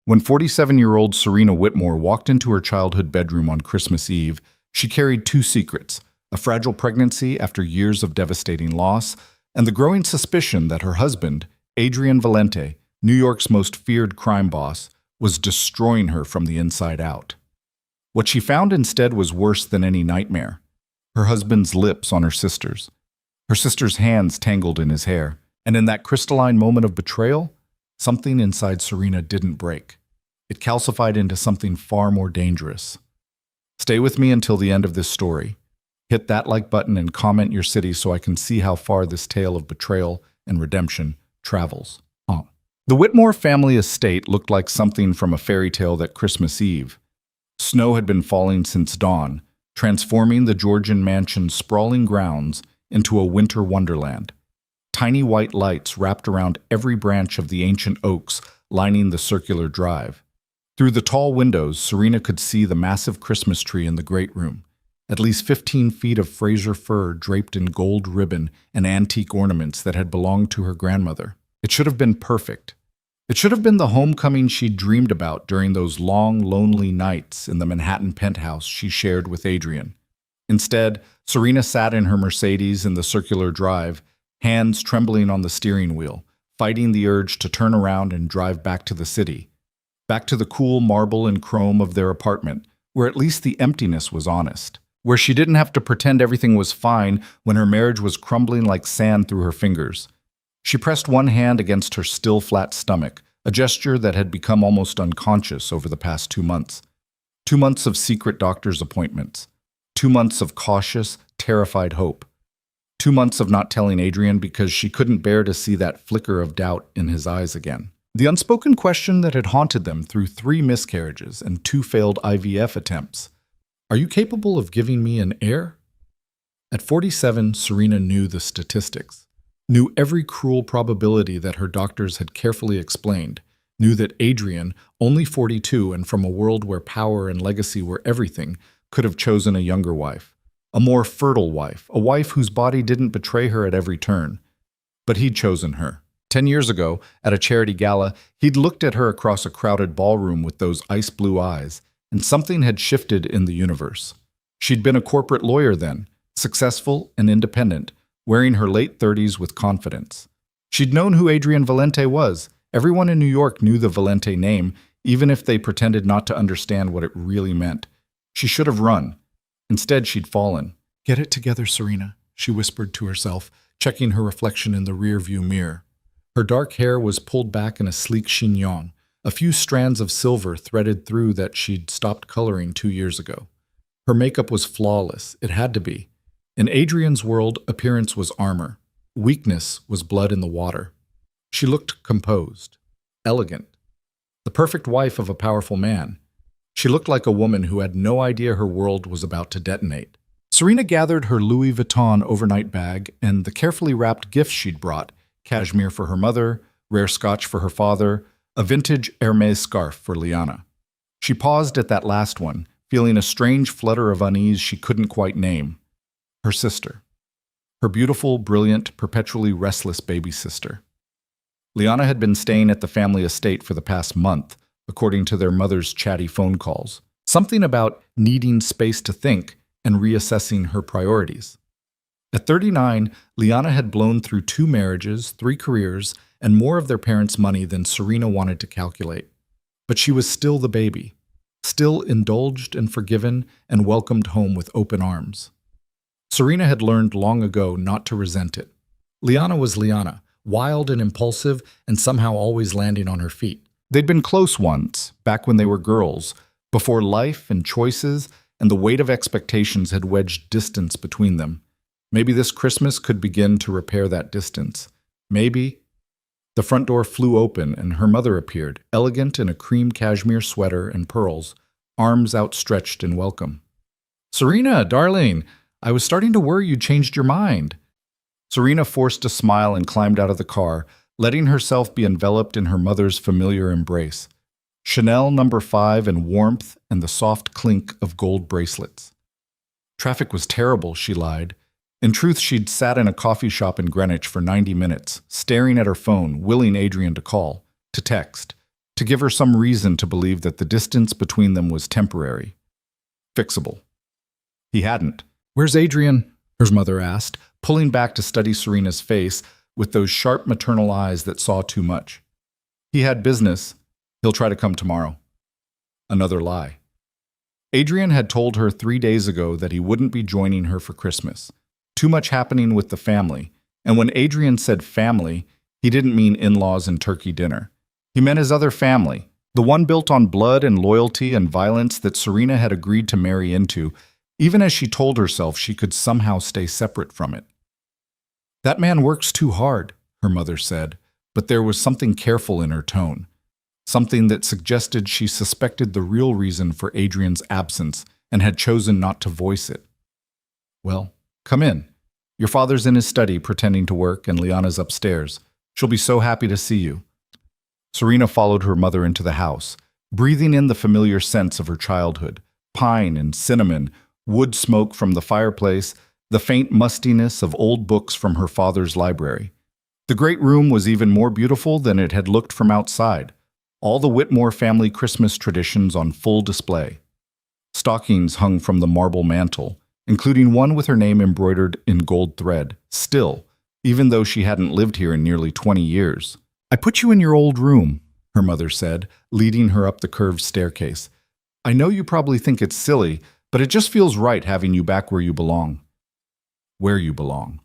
When 47-year-old Serena Whitmore walked into her childhood bedroom on Christmas Eve, she carried two secrets: a fragile pregnancy after years of devastating loss, and the growing suspicion that her husband, Adrian Valente, New York's most feared crime boss, was destroying her from the inside out. What she found instead was worse than any nightmare: her husband's lips on her sister's hands tangled in his hair, and in that crystalline moment of betrayal, something inside Serena didn't break. It calcified into something far more dangerous. Stay with me until the end of this story. Hit that like button and comment your city so I can see how far this tale of betrayal and redemption travels. The Whitmore family estate looked like something from a fairy tale that Christmas Eve. Snow had been falling since dawn, transforming the Georgian mansion's sprawling grounds into a winter wonderland. Tiny white lights wrapped around every branch of the ancient oaks lining the circular drive. Through the tall windows, Serena could see the massive Christmas tree in the great room, at least 15 feet of Fraser fir draped in gold ribbon and antique ornaments that had belonged to her grandmother. It should have been perfect. It should have been the homecoming she'd dreamed about during those long, lonely nights in the Manhattan penthouse she shared with Adrian. Instead, Serena sat in her Mercedes in the circular drive, hands trembling on the steering wheel, fighting the urge to turn around and drive back to the city, back to the cool marble and chrome of their apartment, where at least the emptiness was honest, where she didn't have to pretend everything was fine when her marriage was crumbling like sand through her fingers. She pressed one hand against her still flat stomach, a gesture that had become almost unconscious over the past 2 months. 2 months of secret doctor's appointments. 2 months of cautious, terrified hope. 2 months of not telling Adrian because she couldn't bear to see that flicker of doubt in his eyes again. The unspoken question that had haunted them through 3 miscarriages and 2 failed IVF attempts. Are you capable of giving me an heir? At 47, Serena knew the statistics, knew every cruel probability that her doctors had carefully explained, knew that Adrian, only 42 and from a world where power and legacy were everything, could have chosen a younger wife, a more fertile wife, a wife whose body didn't betray her at every turn. But he'd chosen her. 10 years ago, at a charity gala, he'd looked at her across a crowded ballroom with those ice-blue eyes, and something had shifted in the universe. She'd been a corporate lawyer then, successful and independent, wearing her late 30s with confidence. She'd known who Adrian Valente was. Everyone in New York knew the Valente name, even if they pretended not to understand what it really meant. She should have run. Instead, she'd fallen. "Get it together, Serena," she whispered to herself, checking her reflection in the rearview mirror. Her dark hair was pulled back in a sleek chignon, a few strands of silver threaded through that she'd stopped coloring 2 years ago. Her makeup was flawless. It had to be. In Adrian's world, appearance was armor. Weakness was blood in the water. She looked composed, elegant, the perfect wife of a powerful man. She looked like a woman who had no idea her world was about to detonate. Serena gathered her Louis Vuitton overnight bag and the carefully wrapped gifts she'd brought: cashmere for her mother, rare scotch for her father, a vintage Hermès scarf for Liana. She paused at that last one, feeling a strange flutter of unease she couldn't quite name. Her sister. Her beautiful, brilliant, perpetually restless baby sister. Liana had been staying at the family estate for the past month, according to their mother's chatty phone calls. Something about needing space to think and reassessing her priorities. At 39, Liana had blown through 2 marriages, 3 careers, and more of their parents' money than Serena wanted to calculate. But she was still the baby, still indulged and forgiven and welcomed home with open arms. Serena had learned long ago not to resent it. Liana was Liana, wild and impulsive and somehow always landing on her feet. They'd been close once, back when they were girls, before life and choices and the weight of expectations had wedged distance between them. Maybe this Christmas could begin to repair that distance. Maybe. The front door flew open and her mother appeared, elegant in a cream cashmere sweater and pearls, arms outstretched in welcome. "Serena, darling, I was starting to worry you'd changed your mind." Serena forced a smile and climbed out of the car, letting herself be enveloped in her mother's familiar embrace. Chanel No. 5 and warmth and the soft clink of gold bracelets. Traffic was terrible, she lied. In truth, she'd sat in a coffee shop in Greenwich for 90 minutes, staring at her phone, willing Adrian to call, to text, to give her some reason to believe that the distance between them was temporary, fixable. He hadn't. "Where's Adrian?" her mother asked, pulling back to study Serena's face with those sharp maternal eyes that saw too much. "He had business. He'll try to come tomorrow." Another lie. Adrian had told her 3 days ago that he wouldn't be joining her for Christmas. Too much happening with the family, and when Adrian said family, he didn't mean in-laws and turkey dinner. He meant his other family, the one built on blood and loyalty and violence that Serena had agreed to marry into, even as she told herself she could somehow stay separate from it. "That man works too hard," her mother said, but there was something careful in her tone, something that suggested she suspected the real reason for Adrian's absence and had chosen not to voice it. "Well, come in. Your father's in his study pretending to work, and Liana's upstairs. She'll be so happy to see you." Serena followed her mother into the house, breathing in the familiar scents of her childhood, pine and cinnamon, wood smoke from the fireplace, the faint mustiness of old books from her father's library. The great room was even more beautiful than it had looked from outside, all the Whitmore family Christmas traditions on full display. Stockings hung from the marble mantel, including one with her name embroidered in gold thread, still, even though she hadn't lived here in nearly 20 years. "I put you in your old room," her mother said, leading her up the curved staircase. "I know you probably think it's silly, but it just feels right having you back where you belong." Where you belong.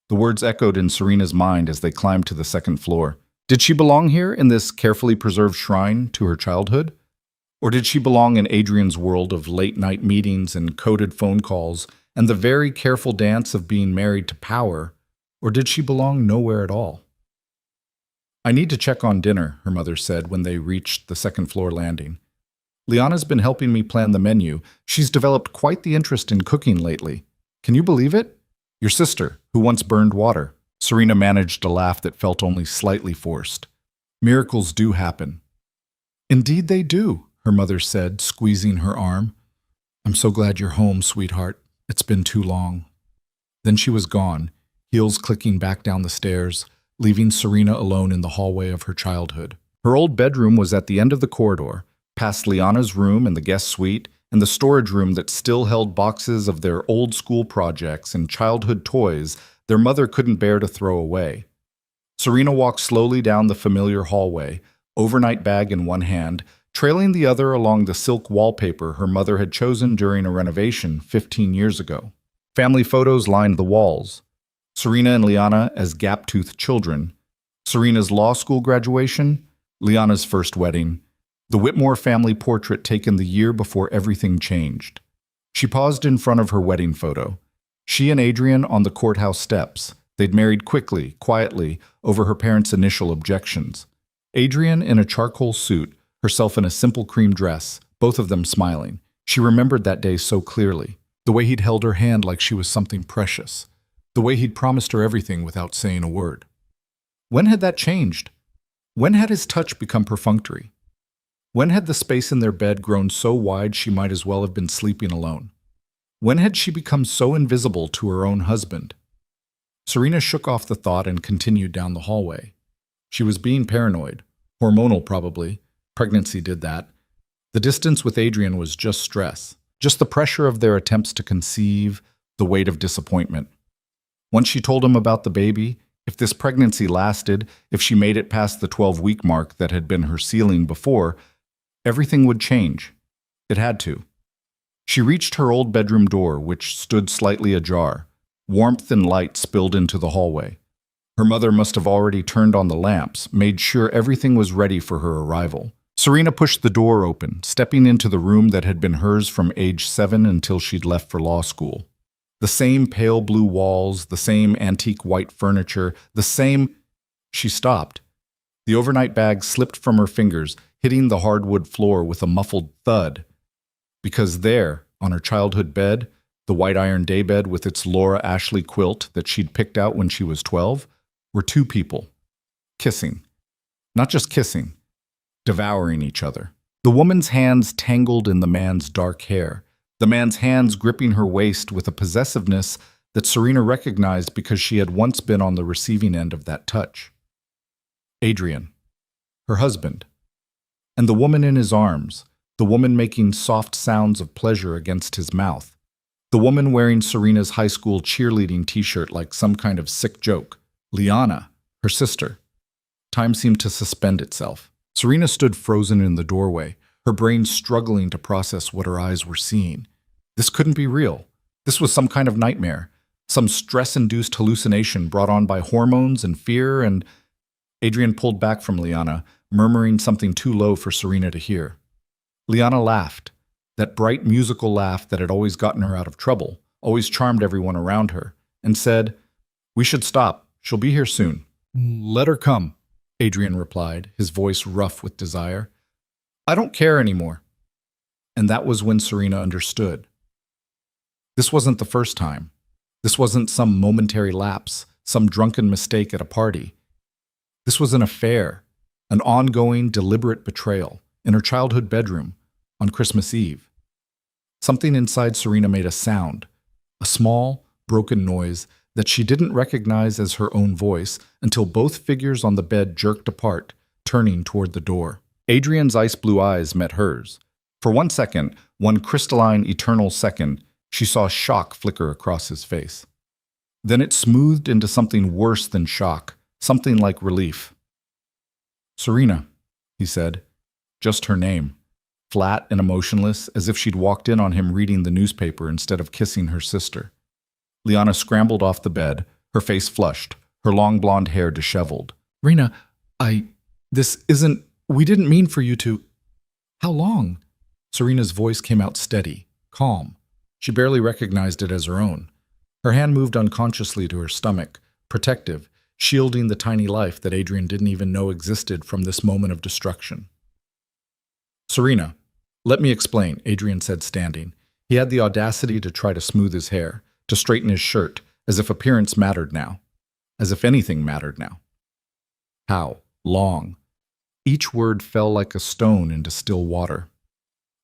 The words echoed in Serena's mind as they climbed to the second floor. Did she belong here in this carefully preserved shrine to her childhood? Or did she belong in Adrian's world of late-night meetings and coded phone calls and the very careful dance of being married to power? Or did she belong nowhere at all? "I need to check on dinner," her mother said when they reached the second-floor landing. "Liana's been helping me plan the menu. She's developed quite the interest in cooking lately. Can you believe it? Your sister, who once burned water." Serena managed a laugh that felt only slightly forced. "Miracles do happen." "Indeed they do," her mother said, squeezing her arm. "I'm so glad you're home, sweetheart. It's been too long." Then she was gone, heels clicking back down the stairs, leaving Serena alone in the hallway of her childhood. Her old bedroom was at the end of the corridor, past Liana's room and the guest suite, and the storage room that still held boxes of their old school projects and childhood toys their mother couldn't bear to throw away. Serena walked slowly down the familiar hallway, overnight bag in one hand, trailing the other along the silk wallpaper her mother had chosen during a renovation 15 years ago. Family photos lined the walls. Serena and Liana as gap-toothed children, Serena's law school graduation, Liana's first wedding, the Whitmore family portrait taken the year before everything changed. She paused in front of her wedding photo. She and Adrian on the courthouse steps. They'd married quickly, quietly, over her parents' initial objections. Adrian in a charcoal suit, herself in a simple cream dress, both of them smiling. She remembered that day so clearly. The way he'd held her hand like she was something precious. The way he'd promised her everything without saying a word. When had that changed? When had his touch become perfunctory? When had the space in their bed grown so wide she might as well have been sleeping alone? When had she become so invisible to her own husband? Serena shook off the thought and continued down the hallway. She was being paranoid. Hormonal, probably. Pregnancy did that. The distance with Adrian was just stress. Just the pressure of their attempts to conceive, the weight of disappointment. Once she told him about the baby, if this pregnancy lasted, if she made it past the 12-week mark that had been her ceiling before, everything would change. It had to. She reached her old bedroom door, which stood slightly ajar. Warmth and light spilled into the hallway. Her mother must have already turned on the lamps, made sure everything was ready for her arrival. Serena pushed the door open, stepping into the room that had been hers from age 7 until she'd left for law school. The same pale blue walls, the same antique white furniture, the same... She stopped. The overnight bag slipped from her fingers, hitting the hardwood floor with a muffled thud. Because there, on her childhood bed, the white iron daybed with its Laura Ashley quilt that she'd picked out when she was 12, were two people. Kissing. Not just kissing. Devouring each other. The woman's hands tangled in the man's dark hair. The man's hands gripping her waist with a possessiveness that Serena recognized because she had once been on the receiving end of that touch. Adrian. Her husband. And the woman in his arms, the woman making soft sounds of pleasure against his mouth. The woman wearing Serena's high school cheerleading t-shirt like some kind of sick joke. Liana, her sister. Time seemed to suspend itself. Serena stood frozen in the doorway, her brain struggling to process what her eyes were seeing. This couldn't be real. This was some kind of nightmare, some stress-induced hallucination brought on by hormones and fear, and Adrian pulled back from Liana, murmuring something too low for Serena to hear. Liana laughed, that bright musical laugh that had always gotten her out of trouble, always charmed everyone around her, and said, "We should stop. She'll be here soon." "Let her come," Adrian replied, his voice rough with desire. "I don't care anymore." And that was when Serena understood. This wasn't the first time. This wasn't some momentary lapse, some drunken mistake at a party. This was an affair, an ongoing, deliberate betrayal in her childhood bedroom on Christmas Eve. Something inside Serena made a sound, a small, broken noise that she didn't recognize as her own voice until both figures on the bed jerked apart, turning toward the door. Adrian's ice-blue eyes met hers. For 1 second, one crystalline, eternal second, she saw shock flicker across his face. Then it smoothed into something worse than shock, something like relief. "Serena," he said, just her name, flat and emotionless, as if she'd walked in on him reading the newspaper instead of kissing her sister. Liana scrambled off the bed, her face flushed, her long blonde hair disheveled. "Rena, we didn't mean for you to—" "How long?" Serena's voice came out steady, calm. She barely recognized it as her own. Her hand moved unconsciously to her stomach, protective, shielding the tiny life that Adrian didn't even know existed from this moment of destruction. "Serena, let me explain," Adrian said, standing. He had the audacity to try to smooth his hair, to straighten his shirt, as if appearance mattered now, as if anything mattered now. "How long?" Each word fell like a stone into still water.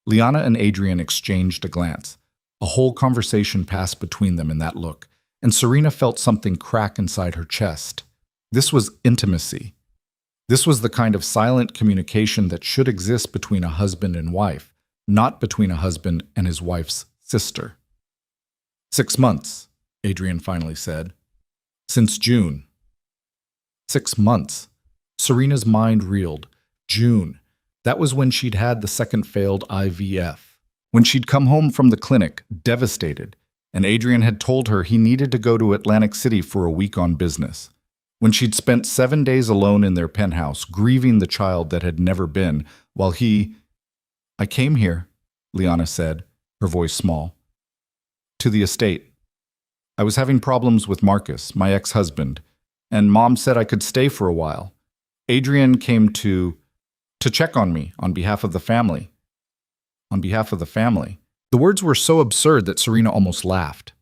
Liana and Adrian exchanged a glance. A whole conversation passed between them in that look, and Serena felt something crack inside her chest. This was intimacy. This was the kind of silent communication that should exist between a husband and wife, not between a husband and his wife's sister. 6 months, Adrian finally said. "Since June." 6 months. Serena's mind reeled. June. That was when she'd had the second failed IVF. When she'd come home from the clinic, devastated, and Adrian had told her he needed to go to Atlantic City for a week on business. When she'd spent 7 days alone in their penthouse, grieving the child that had never been, while he— "I came here," Liana said, her voice small, "to the estate. I was having problems with Marcus, my ex-husband, and Mom said I could stay for a while. Adrian came to check on me on behalf of the family." On behalf of the family. The words were so absurd that Serena almost laughed.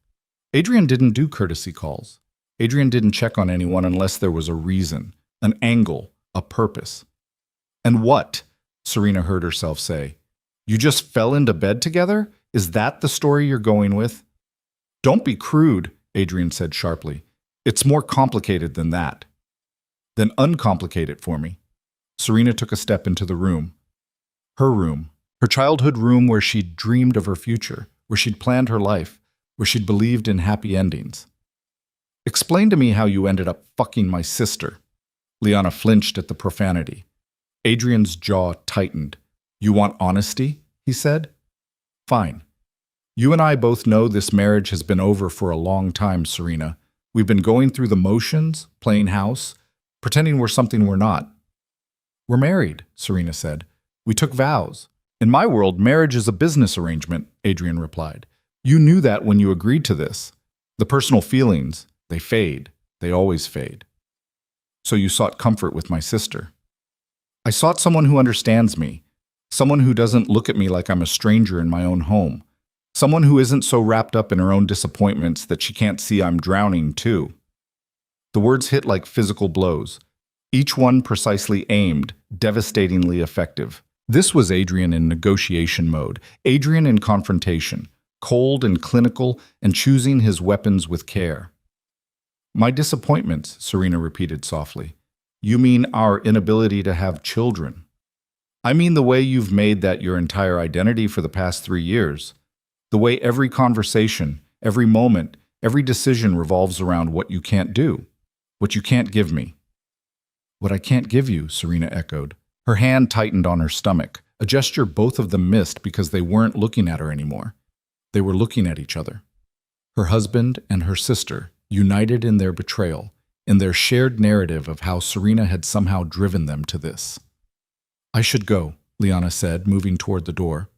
Adrian didn't do courtesy calls. Adrian didn't check on anyone unless there was a reason, an angle, a purpose. "And what?" Serena heard herself say. "You just fell into bed together? Is that the story you're going with?" "Don't be crude," Adrian said sharply. "It's more complicated than that." "Then uncomplicate it for me." Serena took a step into the room. Her room. Her childhood room where she'd dreamed of her future, where she'd planned her life, where she'd believed in happy endings. "Explain to me how you ended up fucking my sister." Liana flinched at the profanity. Adrian's jaw tightened. "You want honesty?" he said. "Fine. You and I both know this marriage has been over for a long time, Serena. We've been going through the motions, playing house, pretending we're something we're not." "We're married," Serena said. "We took vows." "In my world, marriage is a business arrangement," Adrian replied. "You knew that when you agreed to this. The personal feelings, they fade. They always fade." "So you sought comfort with my sister." "I sought someone who understands me, someone who doesn't look at me like I'm a stranger in my own home, someone who isn't so wrapped up in her own disappointments that she can't see I'm drowning too." The words hit like physical blows, each one precisely aimed, devastatingly effective. This was Adrian in negotiation mode, Adrian in confrontation, cold and clinical and choosing his weapons with care. "My disappointments," Serena repeated softly. "You mean our inability to have children." I mean the way you've made that your entire identity for the past 3 years. The way every conversation, every moment, every decision revolves around what you can't do, what you can't give me. What I can't give you, Serena echoed. Her hand tightened on her stomach, a gesture both of them missed because they weren't looking at her anymore. They were looking at each other. Her husband and her sister, united in their betrayal, in their shared narrative of how Serena had somehow driven them to this. I should go, Liana said, moving toward the door.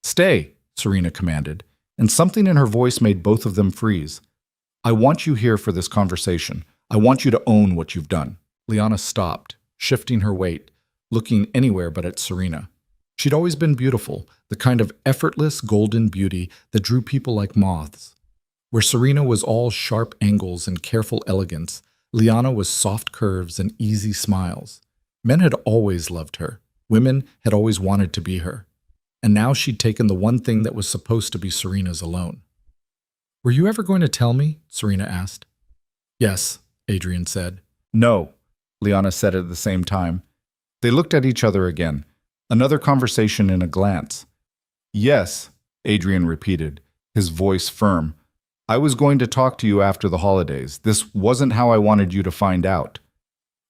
Stay, Serena commanded, and something in her voice made both of them freeze. I want you here for this conversation. I want you to own what you've done. Liana stopped, shifting her weight, looking anywhere but at Serena. She'd always been beautiful, the kind of effortless golden beauty that drew people like moths. Where Serena was all sharp angles and careful elegance, Liana was soft curves and easy smiles. Men had always loved her. Women had always wanted to be her. And now she'd taken the one thing that was supposed to be Serena's alone. Were you ever going to tell me? Serena asked. Yes, Adrian said. No, Liana said at the same time. They looked at each other again. Another conversation in a glance. Yes, Adrian repeated, his voice firm. I was going to talk to you after the holidays. This wasn't how I wanted you to find out.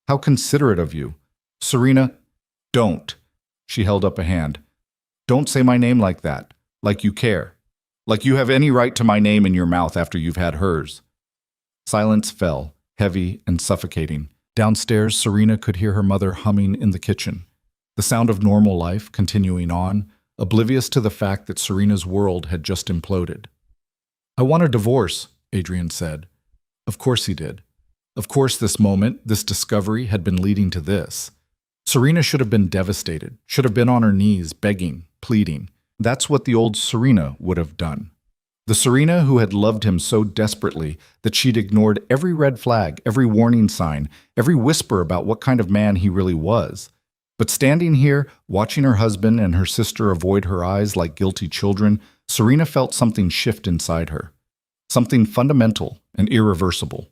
How considerate of you. Serena, don't. She held up a hand. Don't say my name like that. Like you care. Like you have any right to my name in your mouth after you've had hers. Silence fell, heavy and suffocating. Downstairs, Serena could hear her mother humming in the kitchen. The sound of normal life continuing on, oblivious to the fact that Serena's world had just imploded. I want a divorce, Adrian said. Of course he did. Of course this moment, this discovery, had been leading to this. Serena should have been devastated, should have been on her knees, begging, pleading. That's what the old Serena would have done. The Serena who had loved him so desperately that she'd ignored every red flag, every warning sign, every whisper about what kind of man he really was. But standing here, watching her husband and her sister avoid her eyes like guilty children, Serena felt something shift inside her. Something fundamental and irreversible.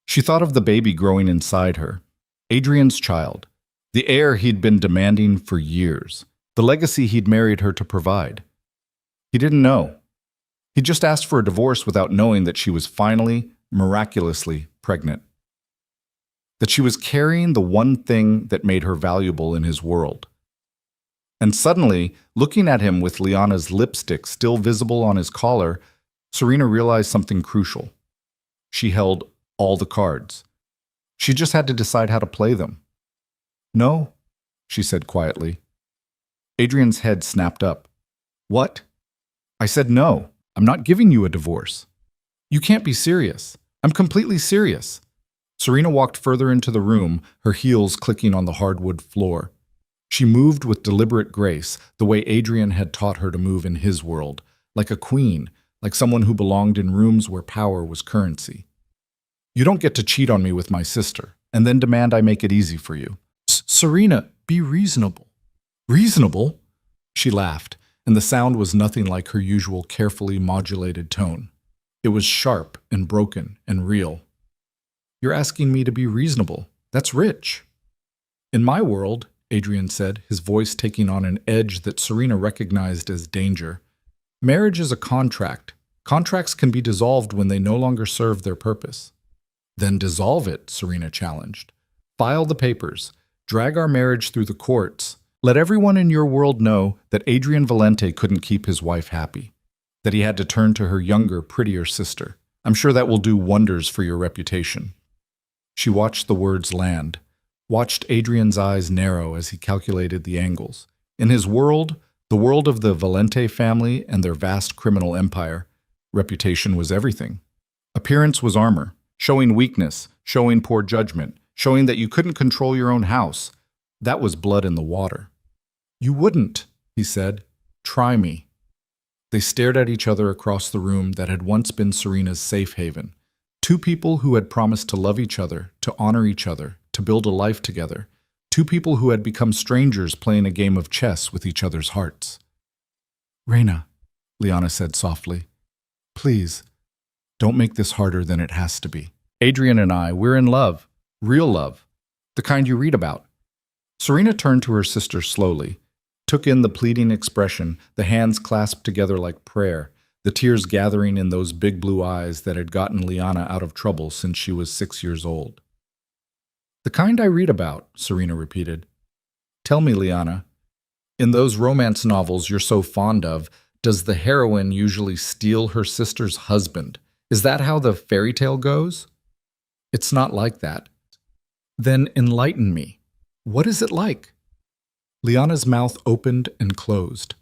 She thought of the baby growing inside her. Adrian's child. The heir he'd been demanding for years. The legacy he'd married her to provide. He didn't know. He just asked for a divorce without knowing that she was finally, miraculously, pregnant. That she was carrying the one thing that made her valuable in his world. And suddenly, looking at him with Liana's lipstick still visible on his collar, Serena realized something crucial. She held all the cards. She just had to decide how to play them. No, she said quietly. Adrian's head snapped up. What? I said no. I'm not giving you a divorce. You can't be serious. I'm completely serious. Serena walked further into the room, her heels clicking on the hardwood floor. She moved with deliberate grace, the way Adrian had taught her to move in his world, like a queen, like someone who belonged in rooms where power was currency. You don't get to cheat on me with my sister, and then demand I make it easy for you. Serena, be reasonable. Reasonable? She laughed, and the sound was nothing like her usual carefully modulated tone. It was sharp and broken and real. You're asking me to be reasonable. That's rich. In my world, Adrian said, his voice taking on an edge that Serena recognized as danger, marriage is a contract. Contracts can be dissolved when they no longer serve their purpose. Then dissolve it, Serena challenged. File the papers. Drag our marriage through the courts. Let everyone in your world know that Adrian Valente couldn't keep his wife happy, that he had to turn to her younger, prettier sister. I'm sure that will do wonders for your reputation. She watched the words land, watched Adrian's eyes narrow as he calculated the angles. In his world, the world of the Valente family and their vast criminal empire, reputation was everything. Appearance was armor, showing weakness, showing poor judgment, showing that you couldn't control your own house. That was blood in the water. You wouldn't, he said. Try me. They stared at each other across the room that had once been Serena's safe haven. Two people who had promised to love each other, to honor each other, to build a life together. Two people who had become strangers playing a game of chess with each other's hearts. Reina, Liana said softly, please, don't make this harder than it has to be. Adrian and I, we're in love. Real love. The kind you read about. Serena turned to her sister slowly, took in the pleading expression, the hands clasped together like prayer, the tears gathering in those big blue eyes that had gotten Liana out of trouble since she was 6 years old. "The kind I read about," Serena repeated. "Tell me, Liana, in those romance novels you're so fond of, does the heroine usually steal her sister's husband? Is that how the fairy tale goes?" "It's not like that." "Then enlighten me. What is it like?" Liana's mouth opened and closed.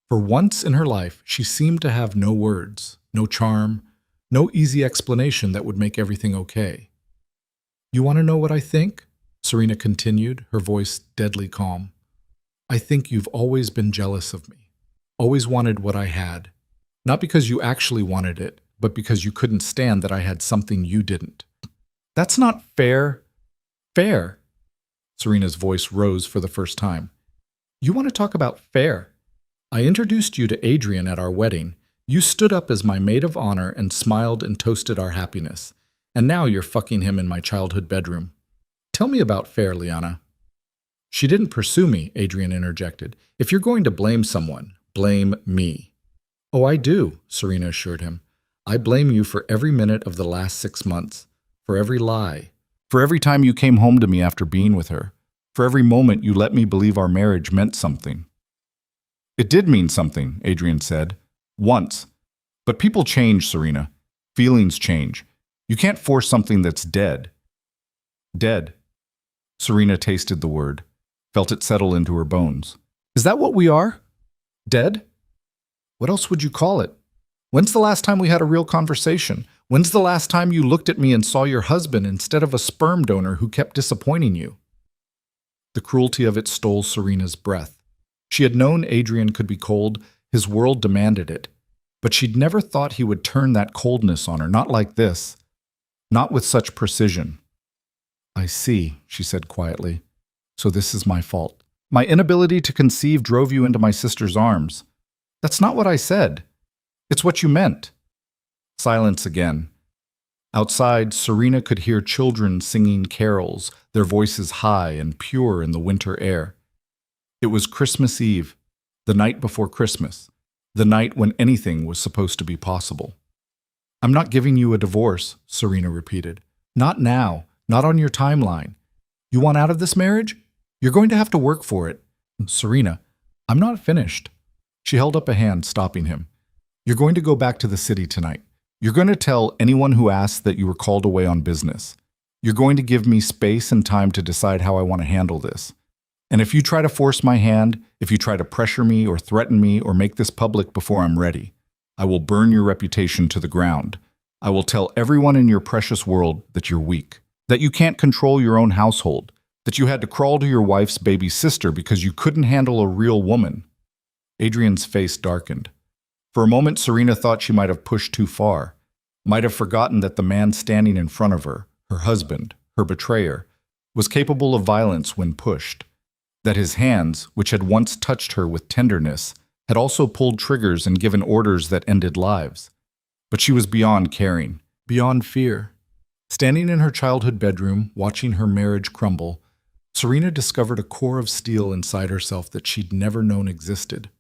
For once in her life, she seemed to have no words, no charm, no easy explanation that would make everything okay. "You want to know what I think?" Serena continued, her voice deadly calm. "I think you've always been jealous of me, always wanted what I had. Not because you actually wanted it, but because you couldn't stand that I had something you didn't." "That's not fair." "Fair?" Serena's voice rose for the first time. "You want to talk about fair? I introduced you to Adrian at our wedding. You stood up as my maid of honor and smiled and toasted our happiness. And now you're fucking him in my childhood bedroom. Tell me about fair, Liana." "She didn't pursue me," Adrian interjected. "If you're going to blame someone, blame me." "Oh, I do," Serena assured him. "I blame you for every minute of the last 6 months, for every lie, for every time you came home to me after being with her, for every moment you let me believe our marriage meant something." "It did mean something," Adrian said. "Once. But people change, Serena. Feelings change. You can't force something that's dead." "Dead." Serena tasted the word, felt it settle into her bones. "Is that what we are? Dead? What else would you call it? When's the last time we had a real conversation? When's the last time you looked at me and saw your husband instead of a sperm donor who kept disappointing you?" The cruelty of it stole Serena's breath. She had known Adrian could be cold, his world demanded it, but she'd never thought he would turn that coldness on her, not like this, not with such precision. "I see," she said quietly. "So this is my fault. My inability to conceive drove you into my sister's arms." "That's not what I said. It's what you meant." Silence again. Outside, Serena could hear children singing carols, their voices high and pure in the winter air. It was Christmas Eve, the night before Christmas, the night when anything was supposed to be possible. "I'm not giving you a divorce," Serena repeated. "Not now, not on your timeline. You want out of this marriage? You're going to have to work for it." "Serena, I'm not finished." She held up a hand, stopping him. "You're going to go back to the city tonight. You're going to tell anyone who asks that you were called away on business. You're going to give me space and time to decide how I want to handle this. And if you try to force my hand, if you try to pressure me or threaten me or make this public before I'm ready, I will burn your reputation to the ground. I will tell everyone in your precious world that you're weak, that you can't control your own household, that you had to crawl to your wife's baby sister because you couldn't handle a real woman." Adrian's face darkened. For a moment, Serena thought she might have pushed too far, might have forgotten that the man standing in front of her, her husband, her betrayer, was capable of violence when pushed, that his hands, which had once touched her with tenderness, had also pulled triggers and given orders that ended lives. But she was beyond caring, beyond fear. Standing in her childhood bedroom, watching her marriage crumble, Serena discovered a core of steel inside herself that she'd never known existed.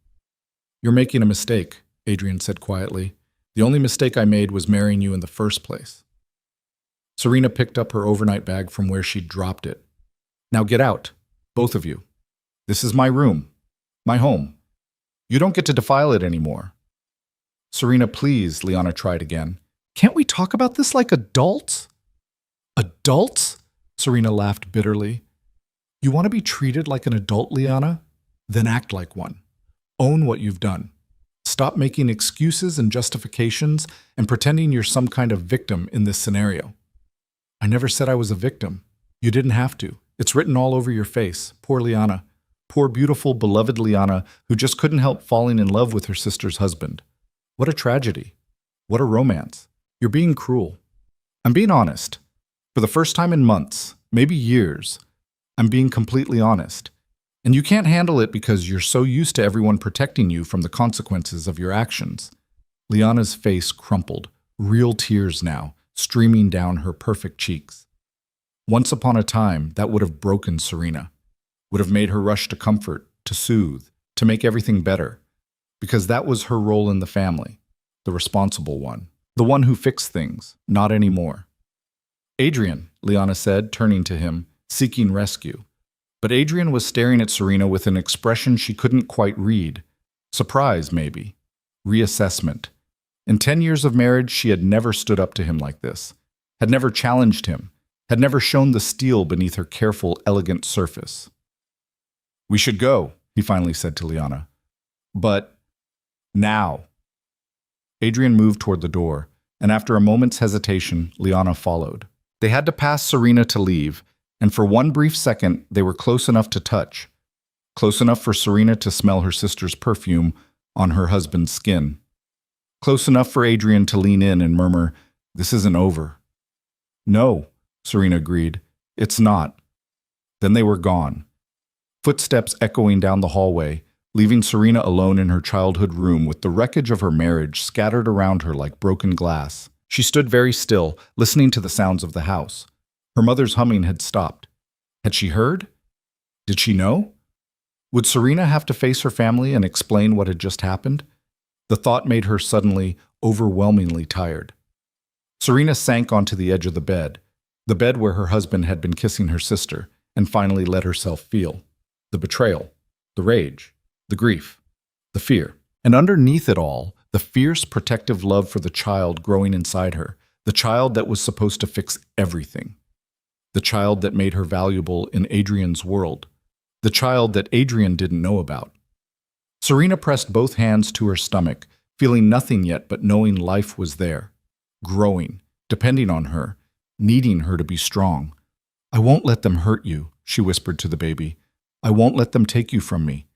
"You're making a mistake," Adrian said quietly. "The only mistake I made was marrying you in the first place." Serena picked up her overnight bag from where she'd dropped it. "Now get out, both of you. This is my room, my home. You don't get to defile it anymore." "Serena, please," Liana tried again. "Can't we talk about this like adults?" "Adults?" Serena laughed bitterly. "You want to be treated like an adult, Liana? Then act like one. Own what you've done. Stop making excuses and justifications and pretending you're some kind of victim in this scenario." "I never said I was a victim. You didn't have to. It's written all over your face. Poor Liana. Poor, beautiful, beloved Liana, who just couldn't help falling in love with her sister's husband. What a tragedy. What a romance. You're being cruel. I'm being honest. For the first time in months, maybe years, I'm being completely honest. And you can't handle it because you're so used to everyone protecting you from the consequences of your actions." Liana's face crumpled, real tears now, streaming down her perfect cheeks. Once upon a time, that would have broken Serena. would have made her rush to comfort, to soothe, to make everything better, because that was her role in the family, the responsible one, the one who fixed things, not anymore. Adrian, Liana said, turning to him, seeking rescue. But Adrian was staring at Serena with an expression she couldn't quite read. Surprise, maybe. Reassessment. In 10 years of marriage, she had never stood up to him like this, had never challenged him, had never shown the steel beneath her careful, elegant surface. "We should go," he finally said to Liana. "But now." Adrian moved toward the door, and after a moment's hesitation, Liana followed. They had to pass Serena to leave, and for one brief second, they were close enough to touch, close enough for Serena to smell her sister's perfume on her husband's skin, close enough for Adrian to lean in and murmur, "This isn't over." "No," Serena agreed, "it's not." Then they were gone, footsteps echoing down the hallway, leaving Serena alone in her childhood room with the wreckage of her marriage scattered around her like broken glass. She stood very still, listening to the sounds of the house. Her mother's humming had stopped. Had she heard? Did she know? Would Serena have to face her family and explain what had just happened? The thought made her suddenly, overwhelmingly tired. Serena sank onto the edge of the bed where her husband had been kissing her sister, and finally let herself feel the betrayal, the rage, the grief, the fear. And underneath it all, the fierce protective love for the child growing inside her, the child that was supposed to fix everything, the child that made her valuable in Adrian's world, the child that Adrian didn't know about. Serena pressed both hands to her stomach, feeling nothing yet but knowing life was there, growing, depending on her, needing her to be strong. "I won't let them hurt you," she whispered to the baby. "I won't let them take you from me.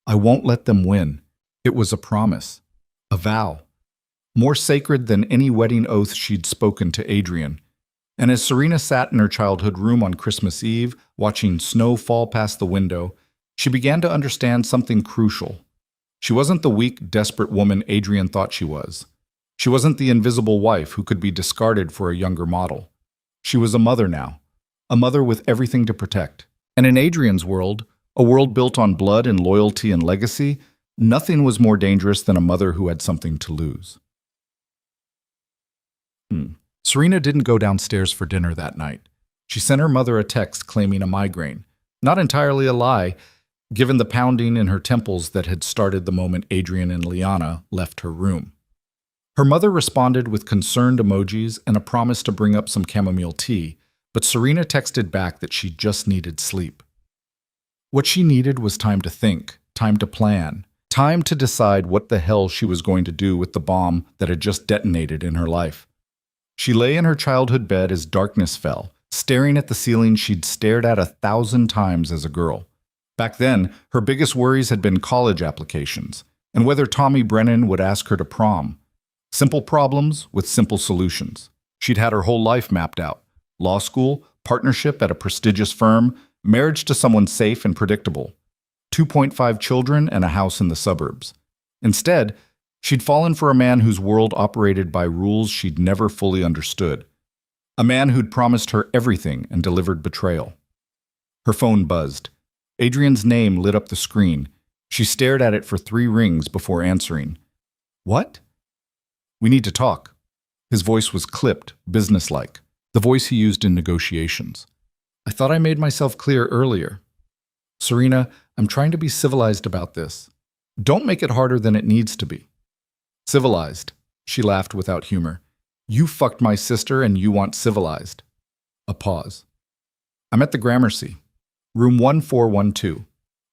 I won't let them win." It was a promise, a vow, more sacred than any wedding oath she'd spoken to Adrian. And as Serena sat in her childhood room on Christmas Eve, watching snow fall past the window, she began to understand something crucial. She wasn't the weak, desperate woman Adrian thought she was. She wasn't the invisible wife who could be discarded for a younger model. She was a mother now, a mother with everything to protect. And in Adrian's world, a world built on blood and loyalty and legacy, nothing was more dangerous than a mother who had something to lose. Serena didn't go downstairs for dinner that night. She sent her mother a text claiming a migraine. Not entirely a lie, given the pounding in her temples that had started the moment Adrian and Liana left her room. Her mother responded with concerned emojis and a promise to bring up some chamomile tea, but Serena texted back that she just needed sleep. What she needed was time to think, time to plan, time to decide what the hell she was going to do with the bomb that had just detonated in her life. She lay in her childhood bed as darkness fell, staring at the ceiling she'd stared at 1,000 times as a girl. Back then, her biggest worries had been college applications, and whether Tommy Brennan would ask her to prom. Simple problems with simple solutions. She'd had her whole life mapped out. Law school, partnership at a prestigious firm, marriage to someone safe and predictable. 2.5 children and a house in the suburbs. Instead, she'd fallen for a man whose world operated by rules she'd never fully understood. A man who'd promised her everything and delivered betrayal. Her phone buzzed. Adrian's name lit up the screen. She stared at it for 3 rings before answering. "What?" "We need to talk." His voice was clipped, businesslike, the voice he used in negotiations. "I thought I made myself clear earlier. Serena, I'm trying to be civilized about this. Don't make it harder than it needs to be." "Civilized," she laughed without humor. "You fucked my sister and you want civilized." A pause. "I'm at the Gramercy. Room 1412.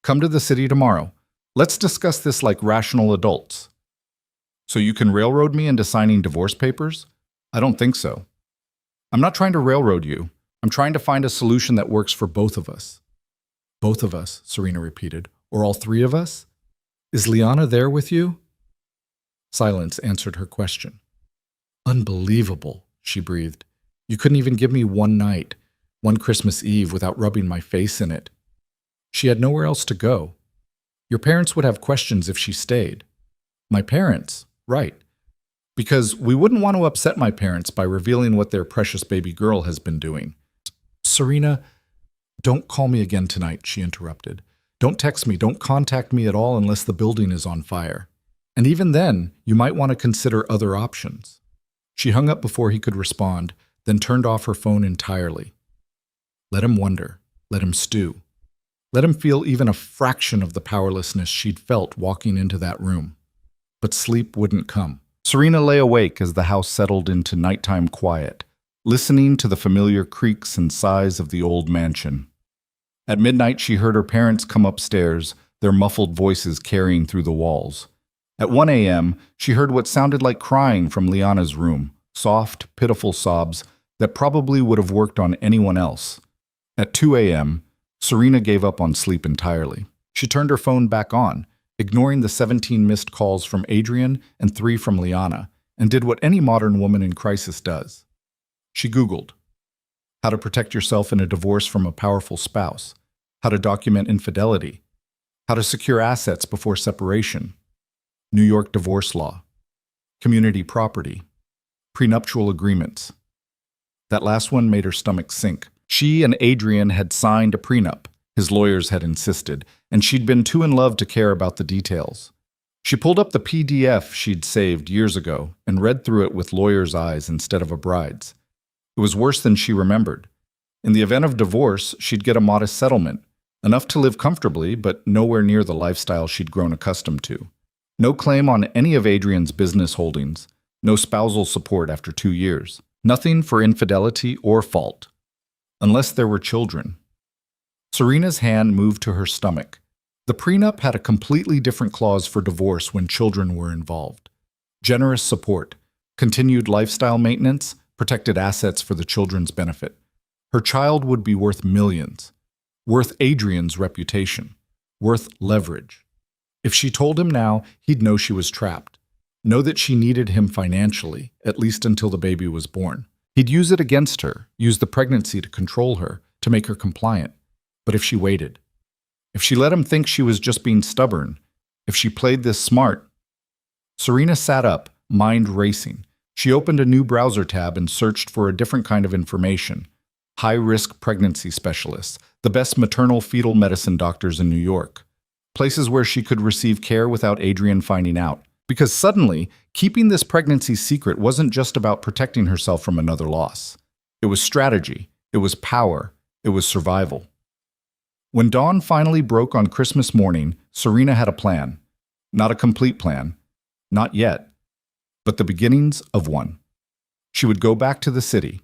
Come to the city tomorrow. Let's discuss this like rational adults." "So you can railroad me into signing divorce papers?" "I don't think so." "I'm not trying to railroad you. I'm trying to find a solution that works for both of us." "Both of us," Serena repeated. "Or all 3 of us? Is Liana there with you?" Silence answered her question. "Unbelievable," she breathed. "You couldn't even give me one night, one Christmas Eve without rubbing my face in it." She had nowhere else to go. "Your parents would have questions if she stayed." "My parents?" "Right. Because we wouldn't want to upset my parents by revealing what their precious baby girl has been doing." "Serena, "Don't call me again tonight," she interrupted. "Don't text me, don't contact me at all unless the building is on fire. And even then, you might want to consider other options." She hung up before he could respond, then turned off her phone entirely. Let him wonder. Let him stew. Let him feel even a fraction of the powerlessness she'd felt walking into that room. But sleep wouldn't come. Serena lay awake as the house settled into nighttime quiet, listening to the familiar creaks and sighs of the old mansion. At midnight, she heard her parents come upstairs, their muffled voices carrying through the walls. At 1 a.m., she heard what sounded like crying from Liana's room, soft, pitiful sobs that probably would have worked on anyone else. At 2 a.m., Serena gave up on sleep entirely. She turned her phone back on, ignoring the 17 missed calls from Adrian and 3 from Liana, and did what any modern woman in crisis does. She Googled how to protect yourself in a divorce from a powerful spouse, how to document infidelity, how to secure assets before separation, New York divorce law, community property, prenuptial agreements. That last one made her stomach sink. She and Adrian had signed a prenup, his lawyers had insisted, and she'd been too in love to care about the details. She pulled up the PDF she'd saved years ago and read through it with lawyer's eyes instead of a bride's. It was worse than she remembered. In the event of divorce, she'd get a modest settlement, enough to live comfortably, but nowhere near the lifestyle she'd grown accustomed to. No claim on any of Adrian's business holdings, no spousal support after 2 years, nothing for infidelity or fault. Unless there were children. Serena's hand moved to her stomach. The prenup had a completely different clause for divorce when children were involved. Generous support, continued lifestyle maintenance, protected assets for the children's benefit. Her child would be worth millions, worth Adrian's reputation, worth leverage. If she told him now, he'd know she was trapped, know that she needed him financially, at least until the baby was born. He'd use it against her, use the pregnancy to control her, to make her compliant. But if she waited, if she let him think she was just being stubborn, if she played this smart. Serena sat up, mind racing. She opened a new browser tab and searched for a different kind of information. High-risk pregnancy specialists, the best maternal fetal medicine doctors in New York. Places where she could receive care without Adrian finding out. Because suddenly, keeping this pregnancy secret wasn't just about protecting herself from another loss. It was strategy, it was power, it was survival. When dawn finally broke on Christmas morning, Serena had a plan. Not a complete plan. Not yet. But the beginnings of one. She would go back to the city.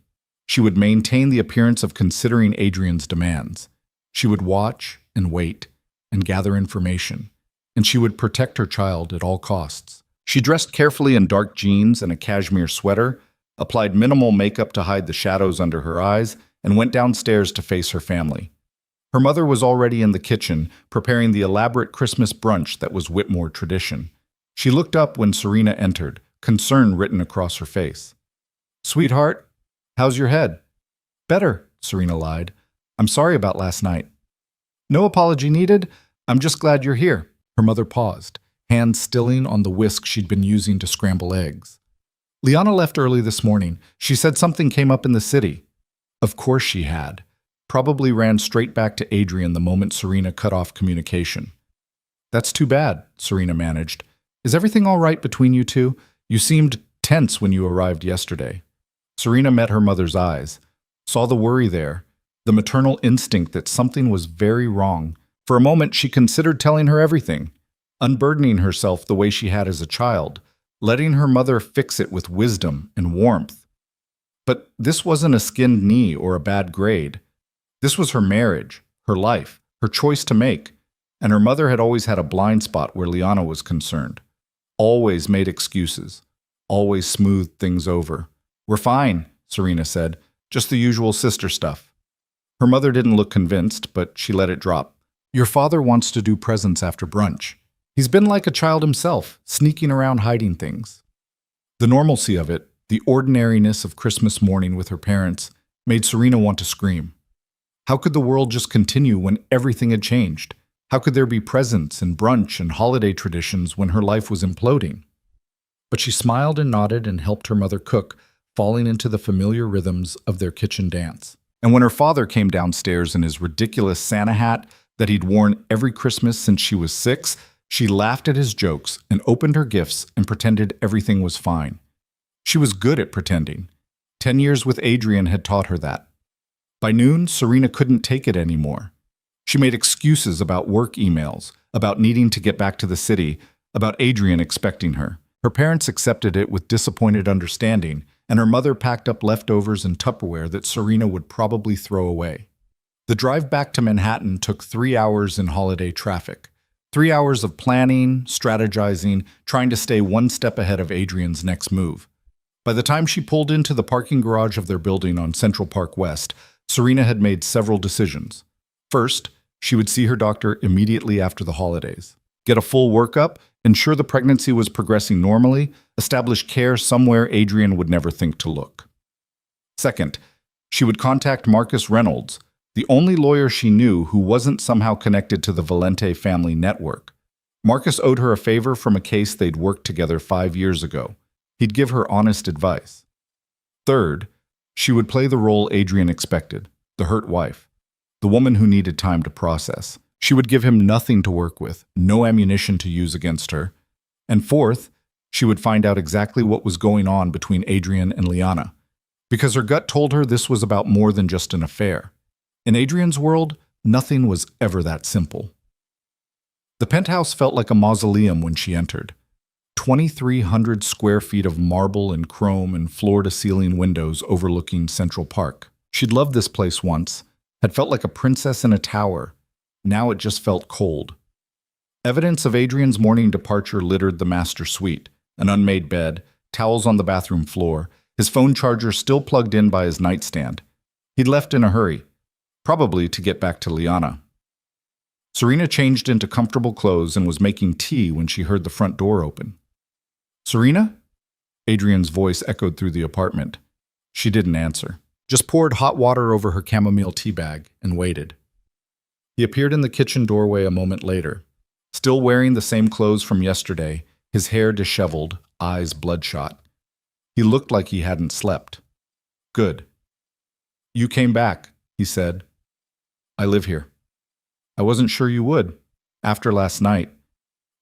She would maintain the appearance of considering Adrian's demands. She would watch and wait and gather information. And she would protect her child at all costs. She dressed carefully in dark jeans and a cashmere sweater, applied minimal makeup to hide the shadows under her eyes, and went downstairs to face her family. Her mother was already in the kitchen, preparing the elaborate Christmas brunch that was Whitmore tradition. She looked up when Serena entered, concern written across her face. "Sweetheart, how's your head?" "Better," Serena lied. "I'm sorry about last night." "No apology needed. I'm just glad you're here." Her mother paused, hands stilling on the whisk she'd been using to scramble eggs. "Liana left early this morning. She said something came up in the city." Of course she had. Probably ran straight back to Adrian the moment Serena cut off communication. "That's too bad," Serena managed. "Is everything all right between you two? You seemed tense when you arrived yesterday." Serena met her mother's eyes, saw the worry there, the maternal instinct that something was very wrong. For a moment, she considered telling her everything, unburdening herself the way she had as a child, letting her mother fix it with wisdom and warmth. But this wasn't a skinned knee or a bad grade. This was her marriage, her life, her choice to make, and her mother had always had a blind spot where Liana was concerned. Always made excuses, always smoothed things over. "We're fine," Serena said, "just the usual sister stuff." Her mother didn't look convinced, but she let it drop. "Your father wants to do presents after brunch. He's been like a child himself, sneaking around hiding things." The normalcy of it, the ordinariness of Christmas morning with her parents, made Serena want to scream. How could the world just continue when everything had changed? How could there be presents and brunch and holiday traditions when her life was imploding? But she smiled and nodded and helped her mother cook, falling into the familiar rhythms of their kitchen dance. And when her father came downstairs in his ridiculous Santa hat that he'd worn every Christmas since she was 6, she laughed at his jokes and opened her gifts and pretended everything was fine. She was good at pretending. 10 years with Adrian had taught her that. By noon, Serena couldn't take it anymore. She made excuses about work emails, about needing to get back to the city, about Adrian expecting her. Her parents accepted it with disappointed understanding, and her mother packed up leftovers and Tupperware that Serena would probably throw away. The drive back to Manhattan took 3 hours in holiday traffic. 3 hours of planning, strategizing, trying to stay one step ahead of Adrian's next move. By the time she pulled into the parking garage of their building on Central Park West, Serena had made several decisions. First, she would see her doctor immediately after the holidays, get a full workup, ensure the pregnancy was progressing normally, establish care somewhere Adrian would never think to look. Second, she would contact Marcus Reynolds, the only lawyer she knew who wasn't somehow connected to the Valente family network. Marcus owed her a favor from a case they'd worked together 5 years ago. He'd give her honest advice. Third, she would play the role Adrian expected, the hurt wife, the woman who needed time to process. She would give him nothing to work with, no ammunition to use against her. And fourth, she would find out exactly what was going on between Adrian and Liana, because her gut told her this was about more than just an affair. In Adrian's world, nothing was ever that simple. The penthouse felt like a mausoleum when she entered. 2,300 square feet of marble and chrome and floor-to-ceiling windows overlooking Central Park. She'd loved this place once, had felt like a princess in a tower. Now it just felt cold. Evidence of Adrian's morning departure littered the master suite, an unmade bed, towels on the bathroom floor, his phone charger still plugged in by his nightstand. He'd left in a hurry, probably to get back to Liana. Serena changed into comfortable clothes and was making tea when she heard the front door open. "Serena?" Adrian's voice echoed through the apartment. She didn't answer, just poured hot water over her chamomile tea bag and waited. He appeared in the kitchen doorway a moment later, still wearing the same clothes from yesterday, his hair disheveled, eyes bloodshot. He looked like he hadn't slept. "Good. You came back," he said. "I live here." "I wasn't sure you would. After last night."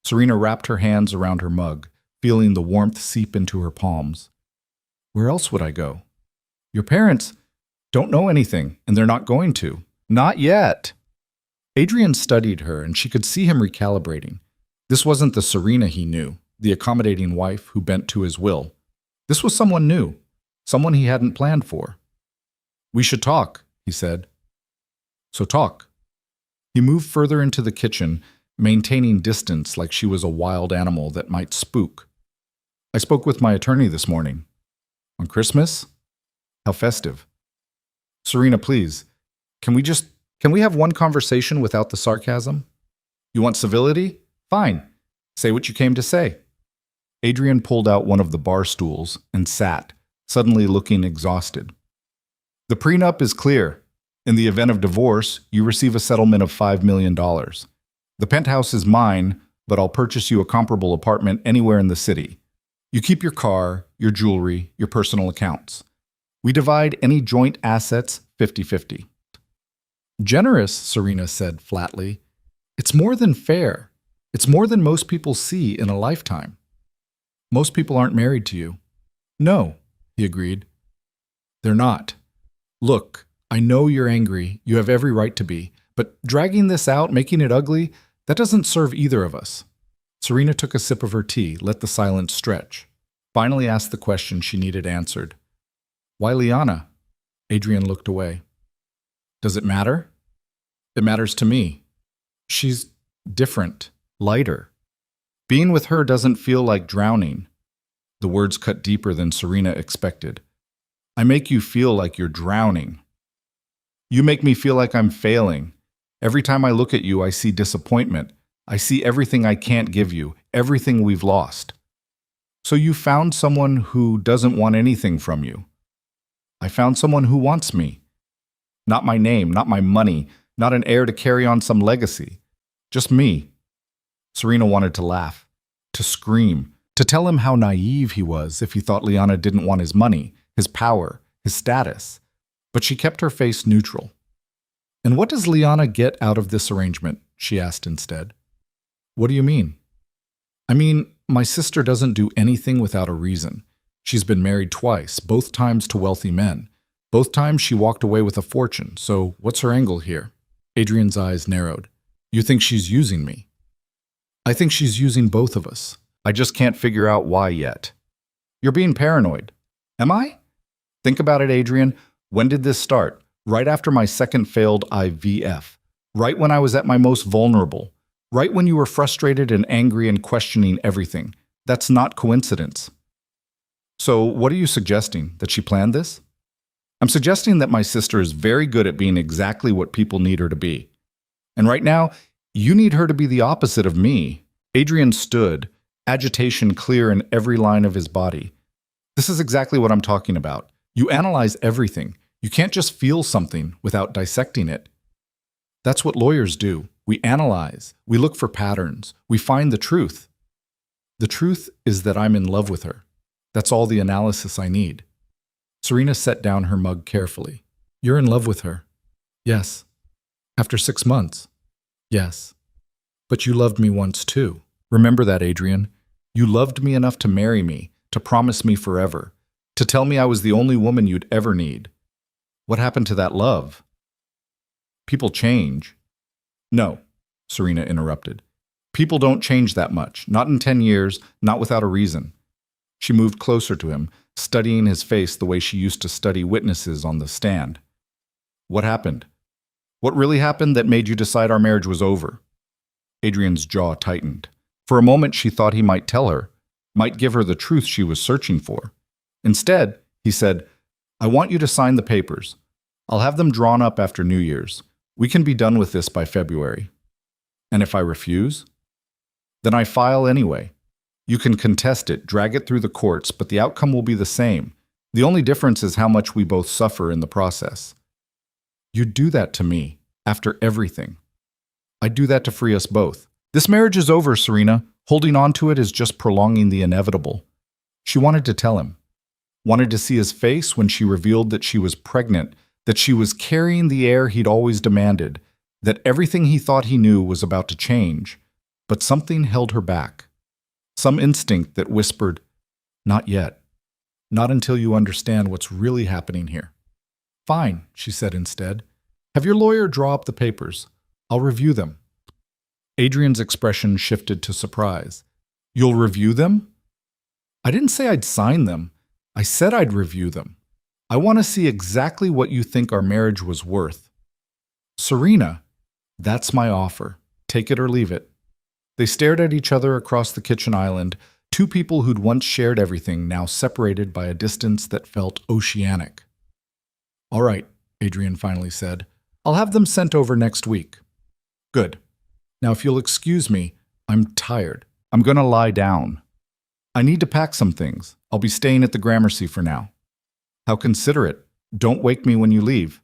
Serena wrapped her hands around her mug, feeling the warmth seep into her palms. "Where else would I go? Your parents don't know anything, and they're not going to. Not yet." Adrian studied her, and she could see him recalibrating. This wasn't the Serena he knew, the accommodating wife who bent to his will. This was someone new, someone he hadn't planned for. "We should talk," he said. "So talk." He moved further into the kitchen, maintaining distance like she was a wild animal that might spook. "I spoke with my attorney this morning." "On Christmas? How festive." "Serena, please, can we have one conversation without the sarcasm? You want civility? Fine. Say what you came to say." Adrian pulled out one of the bar stools and sat, suddenly looking exhausted. "The prenup is clear. In the event of divorce, you receive a settlement of $5 million. The penthouse is mine, but I'll purchase you a comparable apartment anywhere in the city. You keep your car, your jewelry, your personal accounts. We divide any joint assets 50-50. "Generous," Serena said flatly. "It's more than fair. It's more than most people see in a lifetime." "Most people aren't married to you." "No," he agreed. "They're not. Look, I know you're angry. You have every right to be. But dragging this out, making it ugly, that doesn't serve either of us." Serena took a sip of her tea, let the silence stretch, finally asked the question she needed answered. "Why Liana?" Adrian looked away. "Does it matter?" "It matters to me. She's different, lighter. Being with her doesn't feel like drowning." The words cut deeper than Serena expected. "I make you feel like you're drowning. You make me feel like I'm failing. Every time I look at you, I see disappointment. I see everything I can't give you, everything we've lost. So you found someone who doesn't want anything from you." "I found someone who wants me. Not my name, not my money, not an heir to carry on some legacy. Just me." Serena wanted to laugh, to scream, to tell him how naive he was if he thought Liana didn't want his money, his power, his status. But she kept her face neutral. "And what does Liana get out of this arrangement?" she asked instead. "What do you mean?" "I mean, my sister doesn't do anything without a reason. She's been married twice, both times to wealthy men. Both times she walked away with a fortune, so what's her angle here?" Adrian's eyes narrowed. "You think she's using me?" "I think she's using both of us. I just can't figure out why yet." "You're being paranoid." "Am I?" "Think about it, Adrian. When did this start? Right after my second failed IVF. Right when I was at my most vulnerable. Right when you were frustrated and angry and questioning everything. That's not coincidence." "So what are you suggesting? That she planned this?" "I'm suggesting that my sister is very good at being exactly what people need her to be. And right now, you need her to be the opposite of me." Adrian stood, agitation clear in every line of his body. "This is exactly what I'm talking about. You analyze everything. You can't just feel something without dissecting it. That's what lawyers do. We analyze. We look for patterns. We find the truth. The truth is that I'm in love with her. That's all the analysis I need." Serena set down her mug carefully. "You're in love with her?" "Yes." "After 6 months?" "Yes." "But you loved me once too. Remember that, Adrian. You loved me enough to marry me, to promise me forever, to tell me I was the only woman you'd ever need. What happened to that love?" "People change." "No," Serena interrupted. "People don't change that much. Not in 10 years, not without a reason." She moved closer to him, studying his face the way she used to study witnesses on the stand. "What happened? What really happened that made you decide our marriage was over?" Adrian's jaw tightened. For a moment she thought he might tell her, might give her the truth she was searching for. Instead, he said, "I want you to sign the papers. I'll have them drawn up after New Year's. We can be done with this by February." "And if I refuse?" "Then I file anyway. You can contest it, drag it through the courts, but the outcome will be the same. The only difference is how much we both suffer in the process." "You'd do that to me, after everything." "I'd do that to free us both. This marriage is over, Serena. Holding on to it is just prolonging the inevitable." She wanted to tell him. Wanted to see his face when she revealed that she was pregnant, that she was carrying the heir he'd always demanded, that everything he thought he knew was about to change. But something held her back. Some instinct that whispered, "Not yet. Not until you understand what's really happening here." "Fine," she said instead. "Have your lawyer draw up the papers. I'll review them." Adrian's expression shifted to surprise. "You'll review them?" "I didn't say I'd sign them. I said I'd review them. I want to see exactly what you think our marriage was worth." "Serena, that's my offer. Take it or leave it." They stared at each other across the kitchen island, two people who'd once shared everything, now separated by a distance that felt oceanic. "All right," Adrian finally said. "I'll have them sent over next week." "Good. Now if you'll excuse me, I'm tired. I'm going to lie down. I need to pack some things. I'll be staying at the Gramercy for now." "How considerate. Don't wake me when you leave."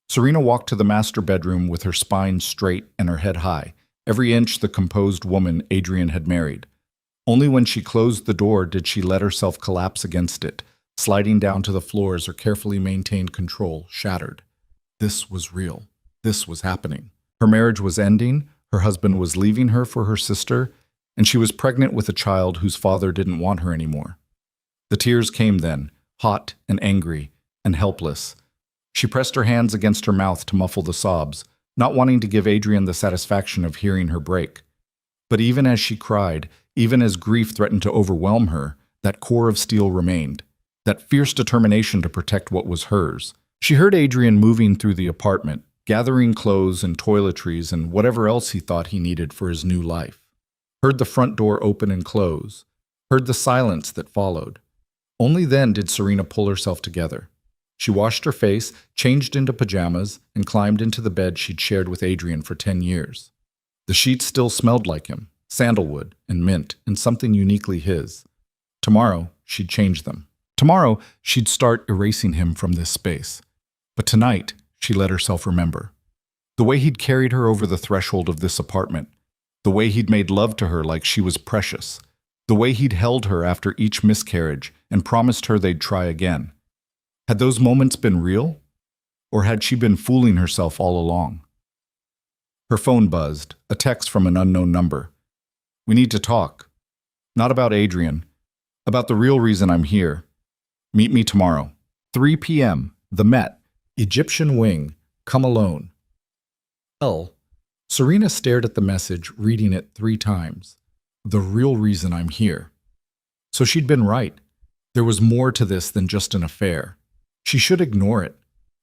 Serena walked to the master bedroom with her spine straight and her head high, every inch the composed woman Adrian had married. Only when she closed the door did she let herself collapse against it, sliding down to the floor as her carefully maintained control shattered. This was real. This was happening. Her marriage was ending, her husband was leaving her for her sister, and she was pregnant with a child whose father didn't want her anymore. The tears came then, hot and angry and helpless. She pressed her hands against her mouth to muffle the sobs, not wanting to give Adrian the satisfaction of hearing her break. But even as she cried, even as grief threatened to overwhelm her, that core of steel remained, that fierce determination to protect what was hers. She heard Adrian moving through the apartment, gathering clothes and toiletries and whatever else he thought he needed for his new life. Heard the front door open and close. Heard the silence that followed. Only then did Serena pull herself together. She washed her face, changed into pajamas, and climbed into the bed she'd shared with Adrian for 10 years. The sheets still smelled like him, sandalwood and mint and something uniquely his. Tomorrow, she'd change them. Tomorrow, she'd start erasing him from this space. But tonight, she let herself remember. The way he'd carried her over the threshold of this apartment. The way he'd made love to her like she was precious. The way he'd held her after each miscarriage and promised her they'd try again. Had those moments been real? Or had she been fooling herself all along? Her phone buzzed, a text from an unknown number. "We need to talk. Not about Adrian. About the real reason I'm here. Meet me tomorrow. 3 p.m. The Met. Egyptian Wing. Come alone." Serena stared at the message, reading it 3 times. The real reason I'm here. So she'd been right. There was more to this than just an affair. She should ignore it.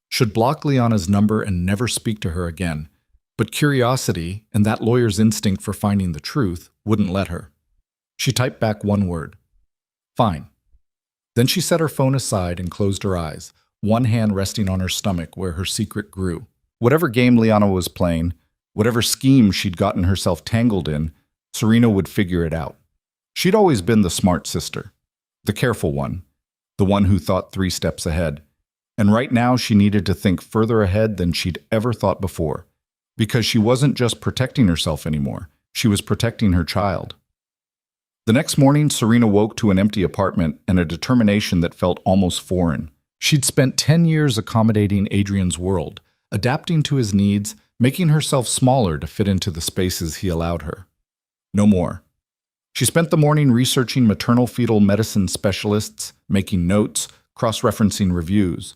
Should block Liana's number and never speak to her again. But curiosity, and that lawyer's instinct for finding the truth, wouldn't let her. She typed back one word. "Fine." Then she set her phone aside and closed her eyes, one hand resting on her stomach where her secret grew. Whatever game Liana was playing, whatever scheme she'd gotten herself tangled in, Serena would figure it out. She'd always been the smart sister, the careful one, the one who thought 3 steps ahead. And right now she needed to think further ahead than she'd ever thought before, because she wasn't just protecting herself anymore, she was protecting her child. The next morning, Serena woke to an empty apartment and a determination that felt almost foreign. She'd spent 10 years accommodating Adrian's world, adapting to his needs, making herself smaller to fit into the spaces he allowed her. No more. She spent the morning researching maternal-fetal medicine specialists, making notes, cross-referencing reviews.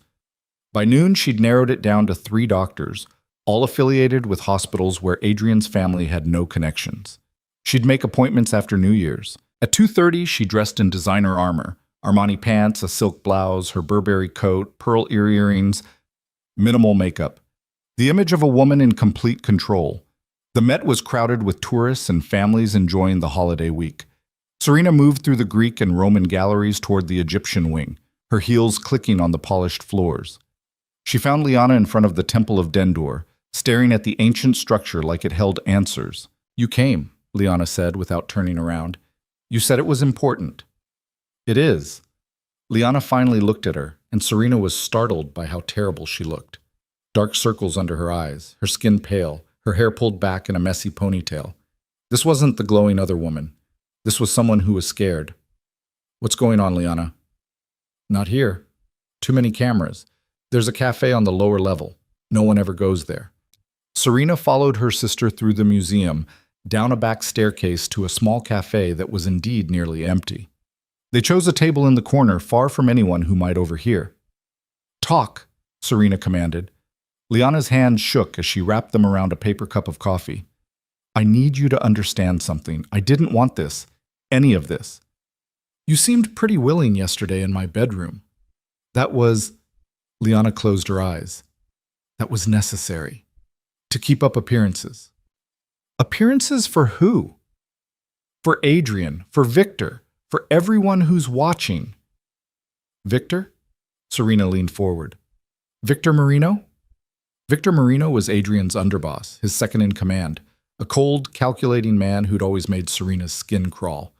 By noon, she'd narrowed it down to 3 doctors, all affiliated with hospitals where Adrian's family had no connections. She'd make appointments after New Year's. At 2:30, she dressed in designer armor, Armani pants, a silk blouse, her Burberry coat, pearl earrings, minimal makeup. The image of a woman in complete control. The Met was crowded with tourists and families enjoying the holiday week. Serena moved through the Greek and Roman galleries toward the Egyptian wing, her heels clicking on the polished floors. She found Liana in front of the Temple of Dendur, staring at the ancient structure like it held answers. "You came," Liana said without turning around. "You said it was important." "It is." Liana finally looked at her, and Serena was startled by how terrible she looked. Dark circles under her eyes, her skin pale, her hair pulled back in a messy ponytail. This wasn't the glowing other woman. This was someone who was scared. "What's going on, Liana?" "Not here. Too many cameras. There's a cafe on the lower level. No one ever goes there." Serena followed her sister through the museum, down a back staircase to a small cafe that was indeed nearly empty. They chose a table in the corner, far from anyone who might overhear. "Talk," Serena commanded. Liana's hands shook as she wrapped them around a paper cup of coffee. "I need you to understand something. I didn't want this. Any of this. You seemed pretty willing yesterday in my bedroom. That was..." Liana closed her eyes. "That was necessary. To keep up appearances." "Appearances for who?" "For Adrian, for Victor, for everyone who's watching." "Victor?" Serena leaned forward. "Victor Marino?" Victor Marino was Adrian's underboss, his second in command, a cold, calculating man who'd always made Serena's skin crawl.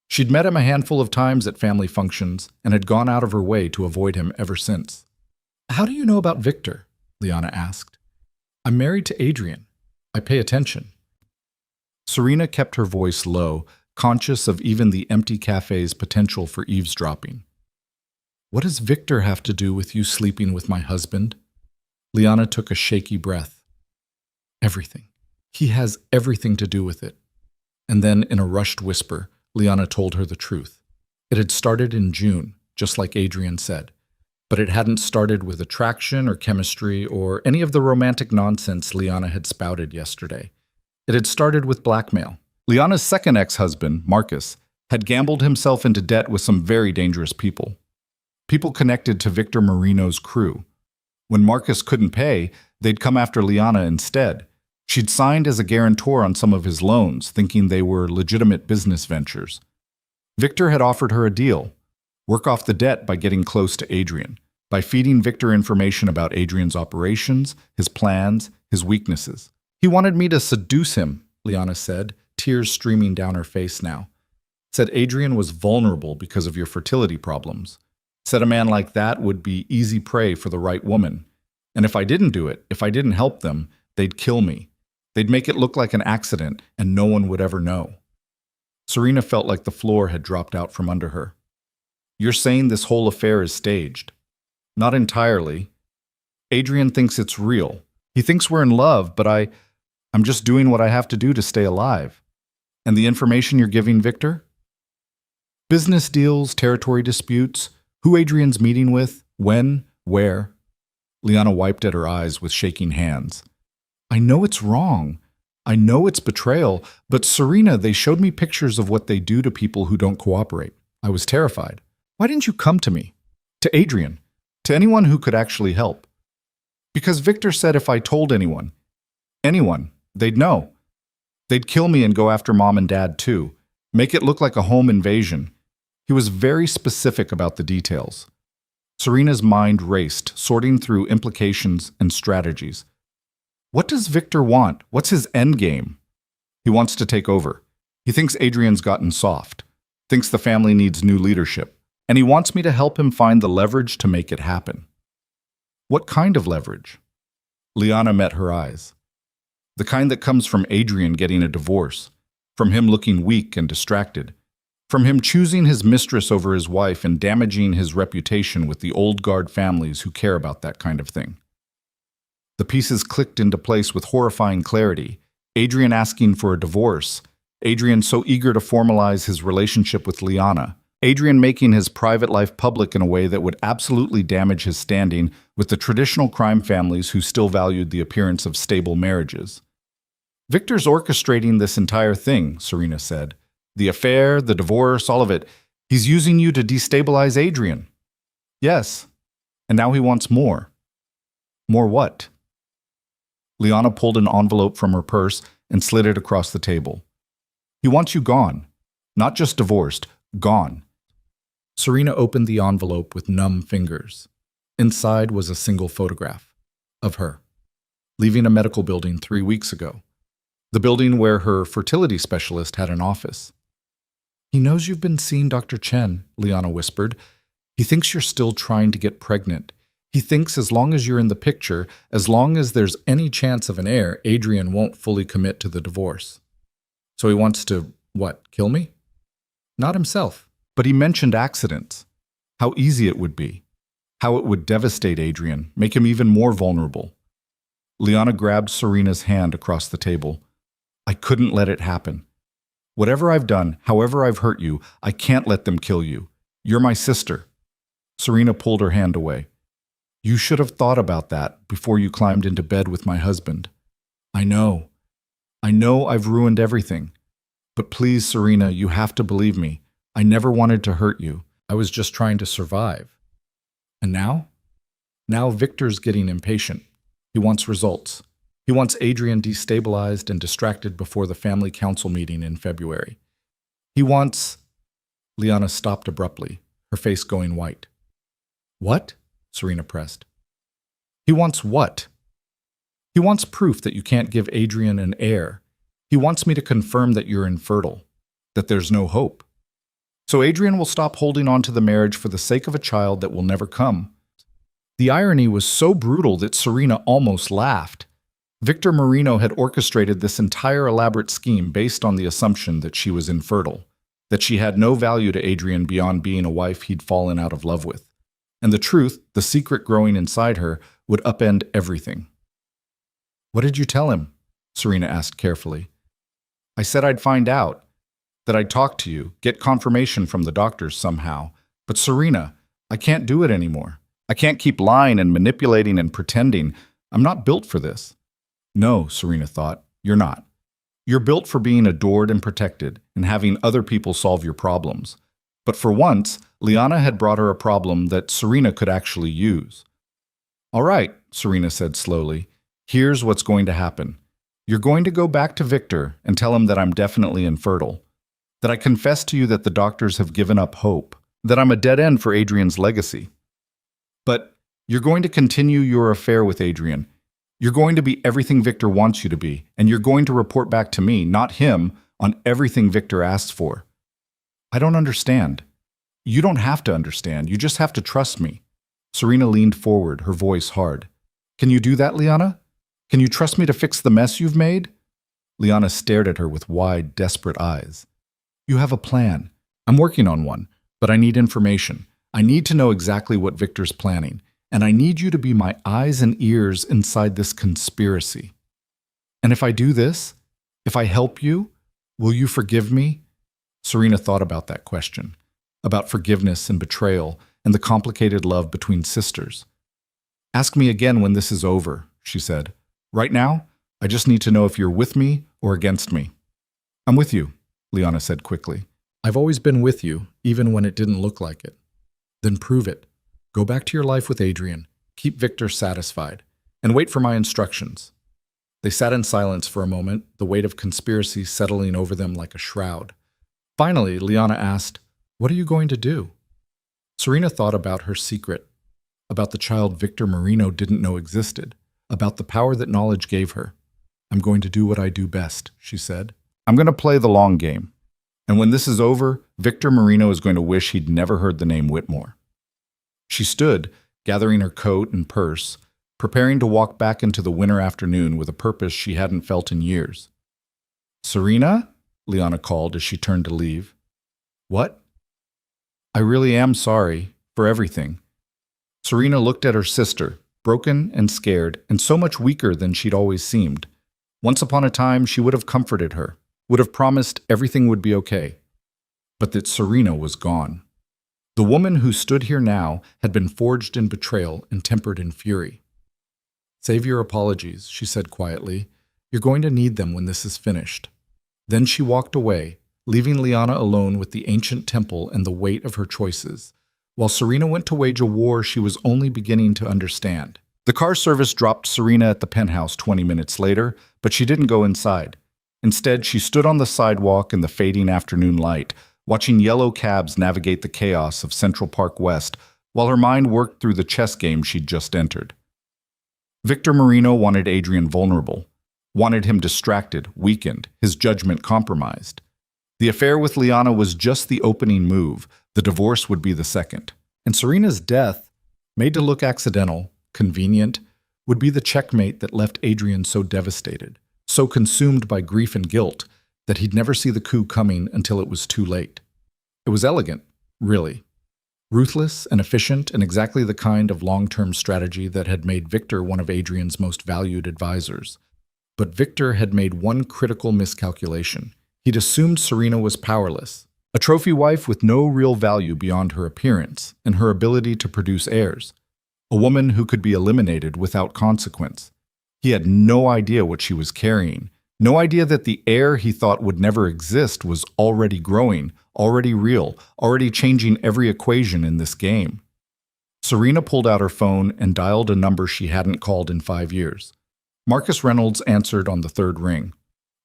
She'd met him a handful of times at family functions and had gone out of her way to avoid him ever since. "How do you know about Victor?" Liana asked. "I'm married to Adrian. I pay attention." Serena kept her voice low, conscious of even the empty cafe's potential for eavesdropping. "What does Victor have to do with you sleeping with my husband?" Liana took a shaky breath. "Everything. He has everything to do with it." And then, in a rushed whisper, Liana told her the truth. It had started in June, just like Adrian said. But it hadn't started with attraction or chemistry or any of the romantic nonsense Liana had spouted yesterday. It had started with blackmail. Liana's second ex-husband, Marcus, had gambled himself into debt with some very dangerous people. People connected to Victor Marino's crew. When Marcus couldn't pay, they'd come after Liana instead. She'd signed as a guarantor on some of his loans, thinking they were legitimate business ventures. Victor had offered her a deal. Work off the debt by getting close to Adrian, by feeding Victor information about Adrian's operations, his plans, his weaknesses. "He wanted me to seduce him," Liana said, tears streaming down her face now. "Said Adrian was vulnerable because of your fertility problems. Said a man like that would be easy prey for the right woman. And if I didn't do it, if I didn't help them, they'd kill me. They'd make it look like an accident, and no one would ever know." Serena felt like the floor had dropped out from under her. "You're saying this whole affair is staged?" "Not entirely. Adrian thinks it's real. He thinks we're in love, but I'm just doing what I have to do to stay alive. And the information you're giving Victor? Business deals, territory disputes, who Adrian's meeting with, when, where. Liana wiped at her eyes with shaking hands. I know it's wrong. I know it's betrayal, but Serena, they showed me pictures of what they do to people who don't cooperate. I was terrified. Why didn't you come to me? To Adrian? To anyone who could actually help? Because Victor said if I told anyone, they'd know. They'd kill me and go after Mom and Dad too. Make it look like a home invasion. He was very specific about the details. Serena's mind raced, sorting through implications and strategies. What does Victor want? What's his endgame? He wants to take over. He thinks Adrian's gotten soft, thinks the family needs new leadership, and he wants me to help him find the leverage to make it happen. What kind of leverage? Liana met her eyes. The kind that comes from Adrian getting a divorce, from him looking weak and distracted, from him choosing his mistress over his wife and damaging his reputation with the old guard families who care about that kind of thing. The pieces clicked into place with horrifying clarity. Adrian asking for a divorce, Adrian so eager to formalize his relationship with Liana, Adrian making his private life public in a way that would absolutely damage his standing with the traditional crime families who still valued the appearance of stable marriages. Victor's orchestrating this entire thing, Serena said. The affair, the divorce, all of it. He's using you to destabilize Adrian. Yes, and now he wants more. More what? Liana pulled an envelope from her purse and slid it across the table. He wants you gone. Not just divorced, gone. Serena opened the envelope with numb fingers. Inside was a single photograph of her, leaving a medical building 3 weeks ago. The building where her fertility specialist had an office. He knows you've been seeing Dr. Chen, Liana whispered. He thinks you're still trying to get pregnant. He thinks as long as you're in the picture, as long as there's any chance of an heir, Adrian won't fully commit to the divorce. So he wants to, what, kill me? Not himself. But he mentioned accidents. How easy it would be. How it would devastate Adrian, make him even more vulnerable. Liana grabbed Serena's hand across the table. I couldn't let it happen. Whatever I've done, however I've hurt you, I can't let them kill you. You're my sister. Serena pulled her hand away. You should have thought about that before you climbed into bed with my husband. I know. I know I've ruined everything. But please, Serena, you have to believe me. I never wanted to hurt you. I was just trying to survive. And now? Now Victor's getting impatient. He wants results. He wants Adrian destabilized and distracted before the family council meeting in February. He wants... Liana stopped abruptly, her face going white. What? Serena pressed. He wants what? He wants proof that you can't give Adrian an heir. He wants me to confirm that you're infertile, that there's no hope. So Adrian will stop holding on to the marriage for the sake of a child that will never come. The irony was so brutal that Serena almost laughed. Victor Marino had orchestrated this entire elaborate scheme based on the assumption that she was infertile, that she had no value to Adrian beyond being a wife he'd fallen out of love with. And the truth, the secret growing inside her, would upend everything. What did you tell him? Serena asked carefully. I said I'd find out, that I'd talk to you, get confirmation from the doctors somehow. But Serena, I can't do it anymore. I can't keep lying and manipulating and pretending. I'm not built for this. No, Serena thought, you're not. You're built for being adored and protected and having other people solve your problems. But for once, Liana had brought her a problem that Serena could actually use. All right, Serena said slowly, here's what's going to happen. You're going to go back to Victor and tell him that I'm definitely infertile, that I confess to you that the doctors have given up hope, that I'm a dead end for Adrian's legacy. But you're going to continue your affair with Adrian. You're going to be everything Victor wants you to be, and you're going to report back to me, not him, on everything Victor asks for. I don't understand. You don't have to understand. You just have to trust me. Serena leaned forward, her voice hard. Can you do that, Liana? Can you trust me to fix the mess you've made? Liana stared at her with wide, desperate eyes. You have a plan. I'm working on one, but I need information. I need to know exactly what Victor's planning. and I need you to be my eyes and ears inside this conspiracy. And if I do this, if I help you, will you forgive me?" Serena thought about that question, about forgiveness and betrayal and the complicated love between sisters. "Ask me again when this is over," she said. "Right now, I just need to know if you're with me or against me." "I'm with you," Liana said quickly. "I've always been with you, even when it didn't look like it." "Then prove it. Go back to your life with Adrian, keep Victor satisfied, and wait for my instructions." They sat in silence for a moment, the weight of conspiracy settling over them like a shroud. Finally, Liana asked, "What are you going to do?" Serena thought about her secret, about the child Victor Marino didn't know existed, about the power that knowledge gave her. "I'm going to do what I do best," she said. "I'm going to play the long game. And when this is over, Victor Marino is going to wish he'd never heard the name Whitmore." She stood, gathering her coat and purse, preparing to walk back into the winter afternoon with a purpose she hadn't felt in years. "Serena?" Liana called as she turned to leave. "What?" "I really am sorry for everything." Serena looked at her sister, broken and scared, and so much weaker than she'd always seemed. Once upon a time, she would have comforted her, would have promised everything would be okay. But that Serena was gone. The woman who stood here now had been forged in betrayal and tempered in fury. "Save your apologies," she said quietly. "You're going to need them when this is finished." Then she walked away, leaving Liana alone with the ancient temple and the weight of her choices, while Serena went to wage a war she was only beginning to understand. The car service dropped Serena at the penthouse 20 minutes later, but she didn't go inside. Instead, she stood on the sidewalk in the fading afternoon light, watching yellow cabs navigate the chaos of Central Park West while her mind worked through the chess game she'd just entered. Victor Marino wanted Adrian vulnerable, wanted him distracted, weakened, his judgment compromised. The affair with Liana was just the opening move. The divorce would be the second. And Serena's death, made to look accidental, convenient, would be the checkmate that left Adrian so devastated, so consumed by grief and guilt, that he'd never see the coup coming until it was too late. It was elegant, really. Ruthless and efficient, and exactly the kind of long-term strategy that had made Victor one of Adrian's most valued advisors. But Victor had made one critical miscalculation. He'd assumed Serena was powerless, a trophy wife with no real value beyond her appearance and her ability to produce heirs, a woman who could be eliminated without consequence. He had no idea what she was carrying, no idea that the heir he thought would never exist was already growing, already real, already changing every equation in this game. Serena pulled out her phone and dialed a number she hadn't called in 5 years. Marcus Reynolds answered on the third ring.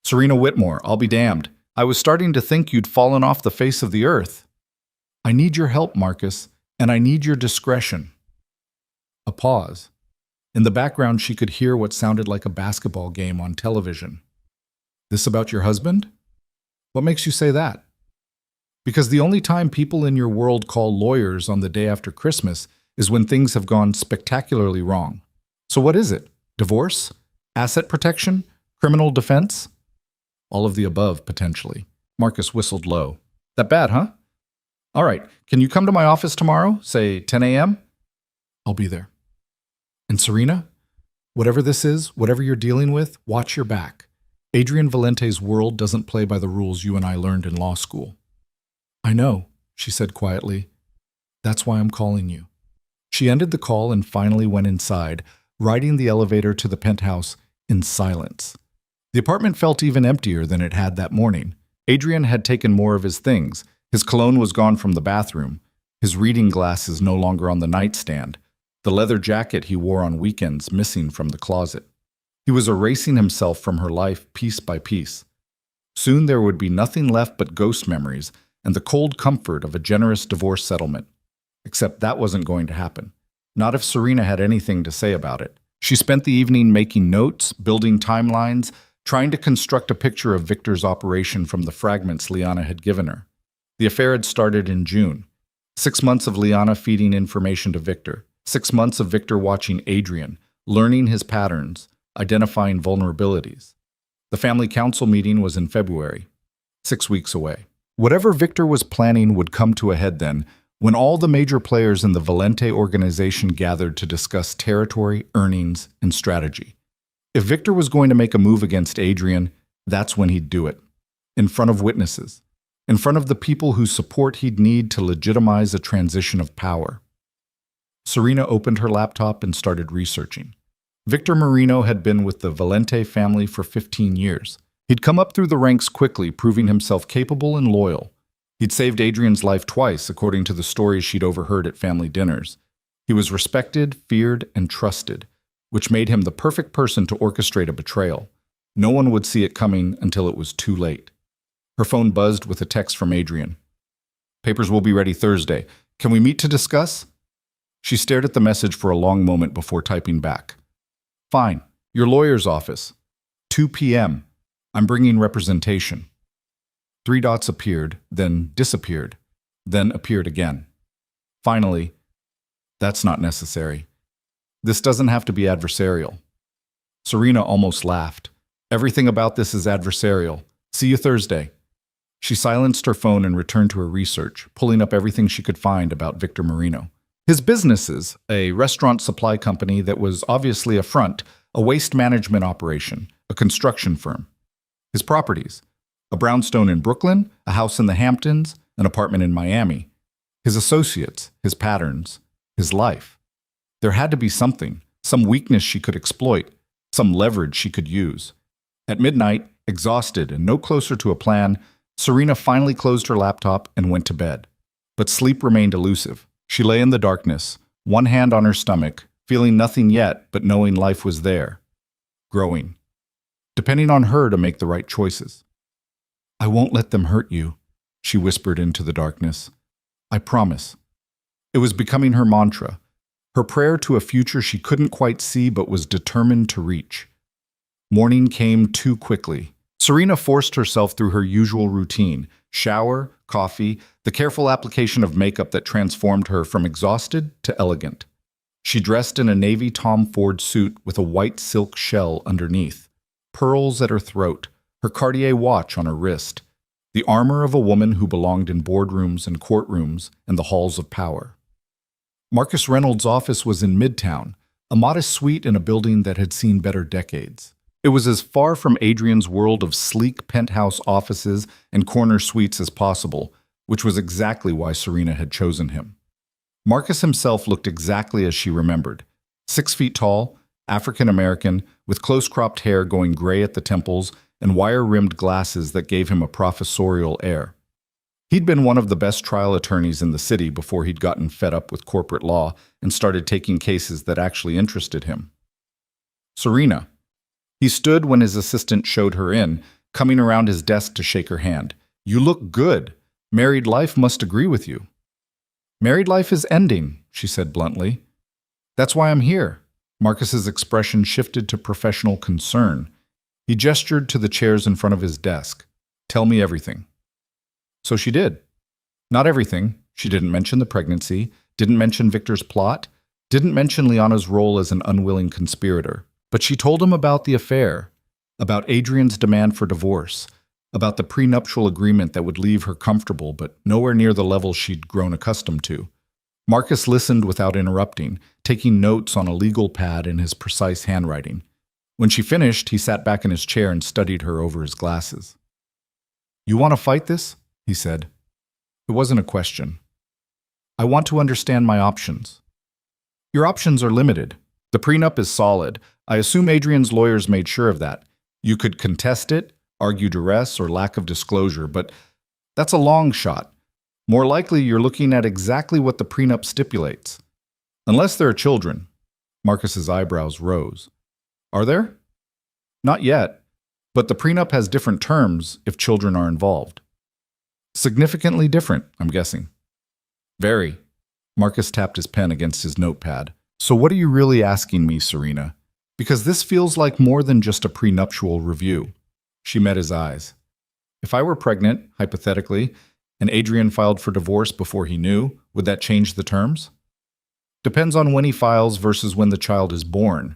"Serena Whitmore, I'll be damned. I was starting to think you'd fallen off the face of the earth." "I need your help, Marcus, and I need your discretion." A pause. In the background, she could hear what sounded like a basketball game on television. "This about your husband? What makes you say that?" "Because the only time people in your world call lawyers on the day after Christmas is when things have gone spectacularly wrong. So what is it? Divorce? Asset protection? Criminal defense?" "All of the above, potentially." Marcus whistled low. "That bad, huh? All right, can you come to my office tomorrow, say 10 a.m.? "I'll be there." "And Serena? Whatever this is, whatever you're dealing with, watch your back. Adrian Valente's world doesn't play by the rules you and I learned in law school." "I know," she said quietly. "That's why I'm calling you." She ended the call and finally went inside, riding the elevator to the penthouse in silence. The apartment felt even emptier than it had that morning. Adrian had taken more of his things. His cologne was gone from the bathroom. His reading glasses no longer on the nightstand. The leather jacket he wore on weekends missing from the closet. He was erasing himself from her life piece by piece. Soon there would be nothing left but ghost memories and the cold comfort of a generous divorce settlement. Except that wasn't going to happen. Not if Serena had anything to say about it. She spent the evening making notes, building timelines, trying to construct a picture of Victor's operation from the fragments Liana had given her. The affair had started in June. 6 months of Liana feeding information to Victor. 6 months of Victor watching Adrian, learning his patterns, identifying vulnerabilities. The family council meeting was in February, 6 weeks away. Whatever Victor was planning would come to a head then, when all the major players in the Valente organization gathered to discuss territory, earnings, and strategy. If Victor was going to make a move against Adrian, that's when he'd do it. In front of witnesses. In front of the people whose support he'd need to legitimize a transition of power. Serena opened her laptop and started researching. Victor Marino had been with the Valente family for 15 years. He'd come up through the ranks quickly, proving himself capable and loyal. He'd saved Adrian's life twice, according to the stories she'd overheard at family dinners. He was respected, feared, and trusted, which made him the perfect person to orchestrate a betrayal. No one would see it coming until it was too late. Her phone buzzed with a text from Adrian. "Papers will be ready Thursday. Can we meet to discuss?" She stared at the message for a long moment before typing back. "Fine. Your lawyer's office. 2 p.m. I'm bringing representation." 3 dots appeared, then disappeared, then appeared again. Finally, "That's not necessary. This doesn't have to be adversarial." Serena almost laughed. "Everything about this is adversarial. See you Thursday." She silenced her phone and returned to her research, pulling up everything she could find about Victor Marino. His businesses, a restaurant supply company that was obviously a front, a waste management operation, a construction firm. His properties, a brownstone in Brooklyn, a house in the Hamptons, an apartment in Miami. His associates, his patterns, his life. There had to be something, some weakness she could exploit, some leverage she could use. At midnight, exhausted and no closer to a plan, Serena finally closed her laptop and went to bed. But sleep remained elusive. She lay in the darkness, one hand on her stomach, feeling nothing yet, but knowing life was there, growing, depending on her to make the right choices. "I won't let them hurt you," she whispered into the darkness. "I promise." It was becoming her mantra, her prayer to a future she couldn't quite see but was determined to reach. Morning came too quickly. Serena forced herself through her usual routine: shower, coffee, the careful application of makeup that transformed her from exhausted to elegant. She dressed in a navy Tom Ford suit with a white silk shell underneath, pearls at her throat, her Cartier watch on her wrist, the armor of a woman who belonged in boardrooms and courtrooms and the halls of power. Marcus Reynolds' office was in Midtown, a modest suite in a building that had seen better decades. It was as far from Adrian's world of sleek penthouse offices and corner suites as possible, which was exactly why Serena had chosen him. Marcus himself looked exactly as she remembered. 6 feet tall, African-American, with close-cropped hair going gray at the temples and wire-rimmed glasses that gave him a professorial air. He'd been one of the best trial attorneys in the city before he'd gotten fed up with corporate law and started taking cases that actually interested him. "Serena." He stood when his assistant showed her in, coming around his desk to shake her hand. "You look good. Married life must agree with you." "Married life is ending," she said bluntly. "That's why I'm here." Marcus's expression shifted to professional concern. He gestured to the chairs in front of his desk. "Tell me everything." So she did. Not everything. She didn't mention the pregnancy, didn't mention Victor's plot, didn't mention Liana's role as an unwilling conspirator. But she told him about the affair, about Adrian's demand for divorce, about the prenuptial agreement that would leave her comfortable but nowhere near the level she'd grown accustomed to. Marcus listened without interrupting, taking notes on a legal pad in his precise handwriting. When she finished, he sat back in his chair and studied her over his glasses. "You want to fight this?" he said. It wasn't a question. "I want to understand my options." "Your options are limited. The prenup is solid. I assume Adrian's lawyers made sure of that. You could contest it, argue duress or lack of disclosure, but that's a long shot. More likely, you're looking at exactly what the prenup stipulates. Unless there are children." Marcus's eyebrows rose. "Are there?" "Not yet, but the prenup has different terms if children are involved." "Significantly different, I'm guessing." "Very." Marcus tapped his pen against his notepad. "So what are you really asking me, Serena? Because this feels like more than just a prenuptial review." She met his eyes. "If I were pregnant, hypothetically, and Adrian filed for divorce before he knew, would that change the terms?" "Depends on when he files versus when the child is born.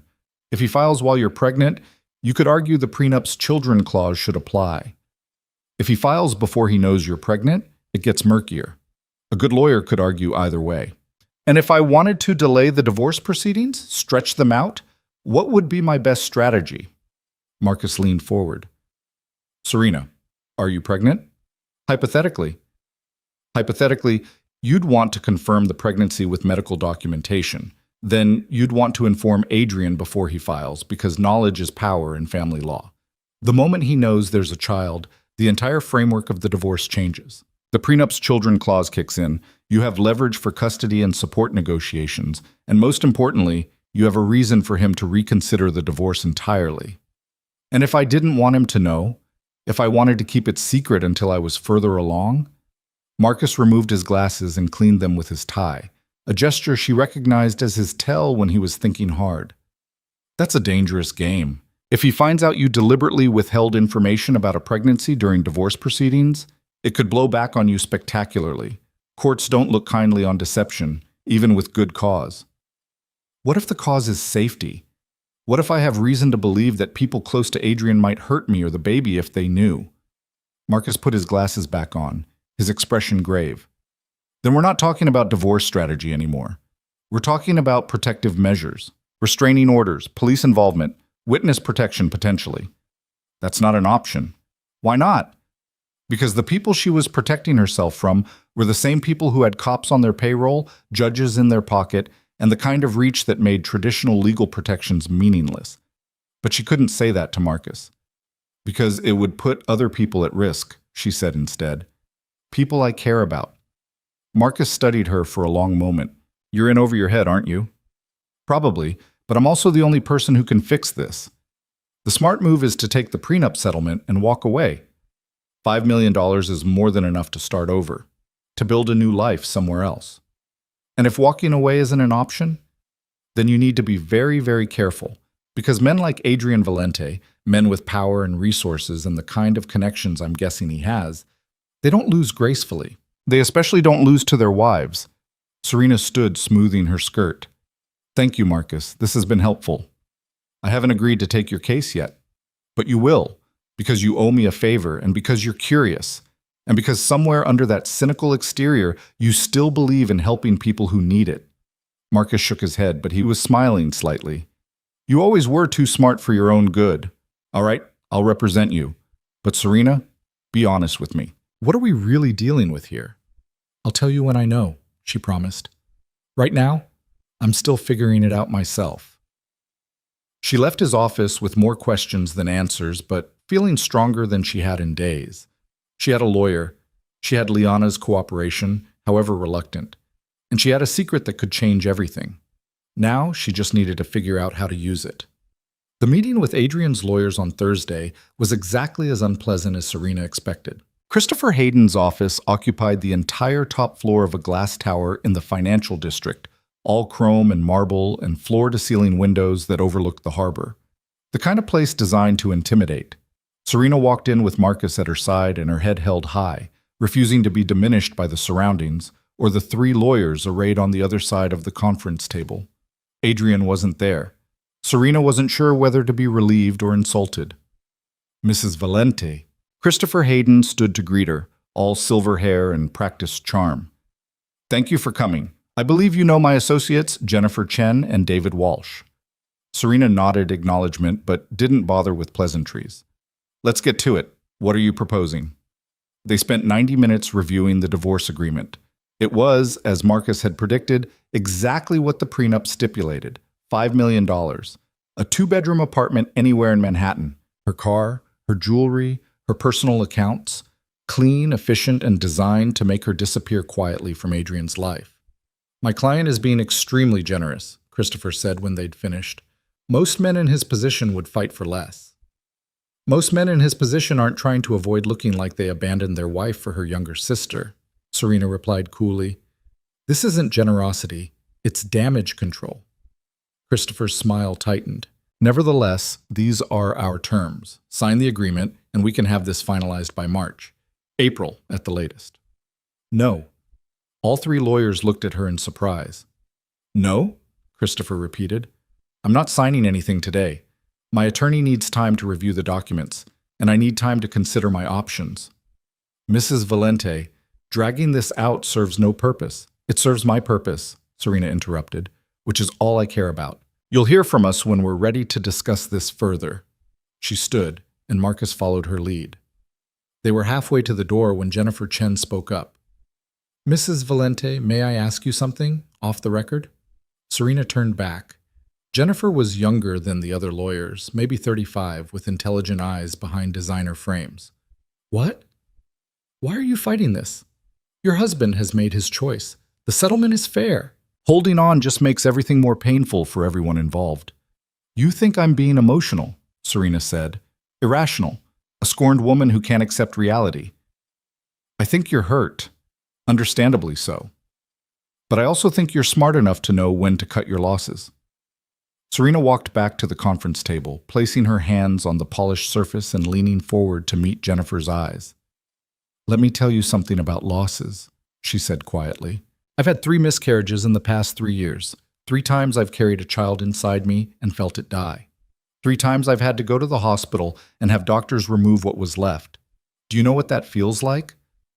If he files while you're pregnant, you could argue the prenup's children clause should apply. If he files before he knows you're pregnant, it gets murkier." A good lawyer could argue either way. And if I wanted to delay the divorce proceedings, stretch them out, what would be my best strategy? Marcus leaned forward. Serena, are you pregnant? Hypothetically. Hypothetically, you'd want to confirm the pregnancy with medical documentation. Then you'd want to inform Adrian before he files, because knowledge is power in family law. The moment he knows there's a child, the entire framework of the divorce changes. The prenup's children clause kicks in, you have leverage for custody and support negotiations, and most importantly, you have a reason for him to reconsider the divorce entirely. And if I didn't want him to know, if I wanted to keep it secret until I was further along? Marcus removed his glasses and cleaned them with his tie, a gesture she recognized as his tell when he was thinking hard. That's a dangerous game. If he finds out you deliberately withheld information about a pregnancy during divorce proceedings, it could blow back on you spectacularly. Courts don't look kindly on deception, even with good cause. What if the cause is safety? What if I have reason to believe that people close to Adrian might hurt me or the baby if they knew? Marcus put his glasses back on, his expression grave. Then we're not talking about divorce strategy anymore. We're talking about protective measures, restraining orders, police involvement, witness protection potentially. That's not an option. Why not? Because the people she was protecting herself from were the same people who had cops on their payroll, judges in their pocket, and the kind of reach that made traditional legal protections meaningless. But she couldn't say that to Marcus. Because it would put other people at risk, she said instead. People I care about. Marcus studied her for a long moment. You're in over your head, aren't you? Probably, but I'm also the only person who can fix this. The smart move is to take the prenup settlement and walk away. $5 million is more than enough to start over, to build a new life somewhere else. And if walking away isn't an option, then you need to be very, very careful, because men like Adrian Valente, men with power and resources and the kind of connections I'm guessing he has, they don't lose gracefully. They especially don't lose to their wives. Serena stood, smoothing her skirt. Thank you, Marcus. This has been helpful. I haven't agreed to take your case yet, but you will, because you owe me a favor and because you're curious, and because somewhere under that cynical exterior, you still believe in helping people who need it. Marcus shook his head, but he was smiling slightly. You always were too smart for your own good. All right, I'll represent you. But Serena, be honest with me. What are we really dealing with here? I'll tell you when I know, she promised. Right now, I'm still figuring it out myself. She left his office with more questions than answers, but feeling stronger than she had in days. She had a lawyer. She had Liana's cooperation, however reluctant. And she had a secret that could change everything. Now she just needed to figure out how to use it. The meeting with Adrian's lawyers on Thursday was exactly as unpleasant as Serena expected. Christopher Hayden's office occupied the entire top floor of a glass tower in the financial district, all chrome and marble and floor-to-ceiling windows that overlooked the harbor. The kind of place designed to intimidate. Serena walked in with Marcus at her side and her head held high, refusing to be diminished by the surroundings or the three lawyers arrayed on the other side of the conference table. Adrian wasn't there. Serena wasn't sure whether to be relieved or insulted. Mrs. Valente. Christopher Hayden stood to greet her, all silver hair and practiced charm. Thank you for coming. I believe you know my associates, Jennifer Chen and David Walsh. Serena nodded acknowledgement, but didn't bother with pleasantries. Let's get to it. What are you proposing? They spent 90 minutes reviewing the divorce agreement. It was, as Marcus had predicted, exactly what the prenup stipulated. $5 million. A two-bedroom apartment anywhere in Manhattan. Her car, her jewelry, her personal accounts. Clean, efficient, and designed to make her disappear quietly from Adrian's life. My client is being extremely generous, Christopher said when they'd finished. Most men in his position would fight for less. Most men in his position aren't trying to avoid looking like they abandoned their wife for her younger sister, Serena replied coolly. This isn't generosity, it's damage control. Christopher's smile tightened. Nevertheless, these are our terms. Sign the agreement, and we can have this finalized by March. April, at the latest. No. All three lawyers looked at her in surprise. No? Christopher repeated. I'm not signing anything today. My attorney needs time to review the documents, and I need time to consider my options. Mrs. Valente, Dragging this out serves no purpose. It serves my purpose, Serena interrupted, which is all I care about. You'll hear from us when we're ready to discuss this further. She stood, and Marcus followed her lead. They were halfway to the door when Jennifer Chen spoke up. Mrs. Valente, may I ask you something, off the record? Serena turned back. Jennifer was younger than the other lawyers, maybe 35, with intelligent eyes behind designer frames. What? Why are you fighting this? Your husband has made his choice. The settlement is fair. Holding on just makes everything more painful for everyone involved. You think I'm being emotional, Serena said. Irrational. A scorned woman who can't accept reality. I think you're hurt. Understandably so. But I also think you're smart enough to know when to cut your losses. Serena walked back to the conference table, placing her hands on the polished surface and leaning forward to meet Jennifer's eyes. Let me tell you something about losses, she said quietly. I've had 3 miscarriages in the past 3 years. 3 times I've carried a child inside me and felt it die. 3 times I've had to go to the hospital and have doctors remove what was left. Do you know what that feels like?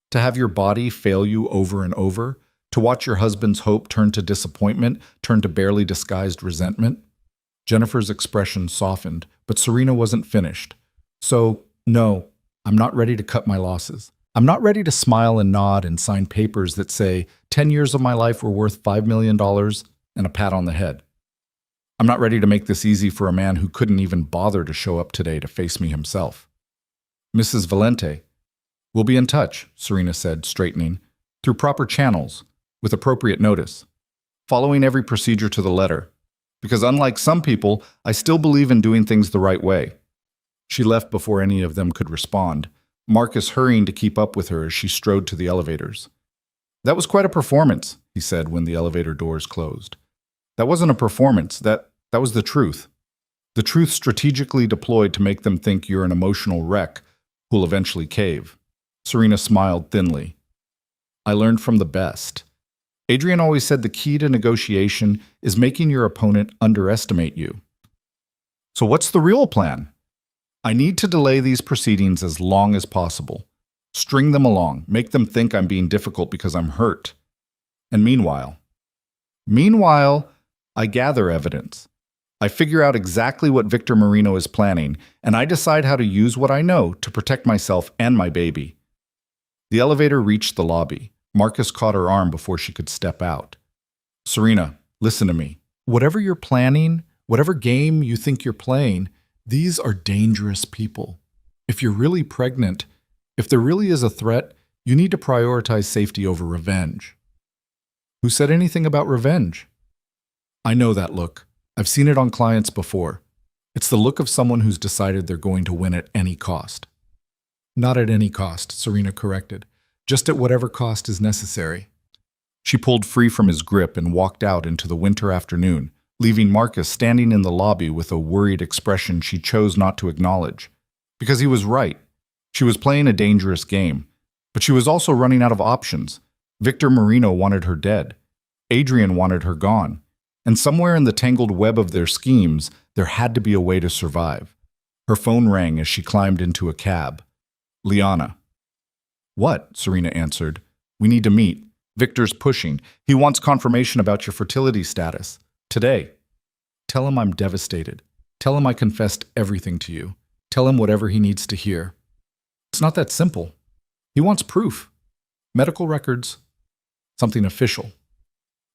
To have your body fail you over and over? To watch your husband's hope turn to disappointment, turn to barely disguised resentment? Jennifer's expression softened, but Serena wasn't finished. So, no, I'm not ready to cut my losses. I'm not ready to smile and nod and sign papers that say 10 years of my life were worth $5 million and a pat on the head. I'm not ready to make this easy for a man who couldn't even bother to show up today to face me himself. Mrs. Valente, we'll be in touch, Serena said, straightening, through proper channels, with appropriate notice, following every procedure to the letter. Because unlike some people, I still believe in doing things the right way. She left before any of them could respond, Marcus hurrying to keep up with her as she strode to the elevators. That was quite a performance, he said when the elevator doors closed. That wasn't a performance, that was the truth. The truth strategically deployed to make them think you're an emotional wreck who'll eventually cave. Serena smiled thinly. I learned from the best. Adrian always said the key to negotiation is making your opponent underestimate you. So what's the real plan? I need to delay these proceedings as long as possible. String them along, make them think I'm being difficult because I'm hurt. And meanwhile, I gather evidence. I figure out exactly what Victor Marino is planning, and I decide how to use what I know to protect myself and my baby. The elevator reached the lobby. Marcus caught her arm before she could step out. Serena, listen to me. Whatever you're planning, whatever game you think you're playing, these are dangerous people. If you're really pregnant, if there really is a threat, you need to prioritize safety over revenge. Who said anything about revenge? I know that look. I've seen it on clients before. It's the look of someone who's decided they're going to win at any cost. Not at any cost, Serena corrected. Just at whatever cost is necessary. She pulled free from his grip and walked out into the winter afternoon, leaving Marcus standing in the lobby with a worried expression she chose not to acknowledge. Because he was right. She was playing a dangerous game, but she was also running out of options. Victor Marino wanted her dead. Adrian wanted her gone. And somewhere in the tangled web of their schemes, there had to be a way to survive. Her phone rang as she climbed into a cab. Liana. What? Serena answered. We need to meet. Victor's pushing. He wants confirmation about your fertility status. Today. Tell him I'm devastated. Tell him I confessed everything to you. Tell him whatever he needs to hear. It's not that simple. He wants proof. Medical records. Something official.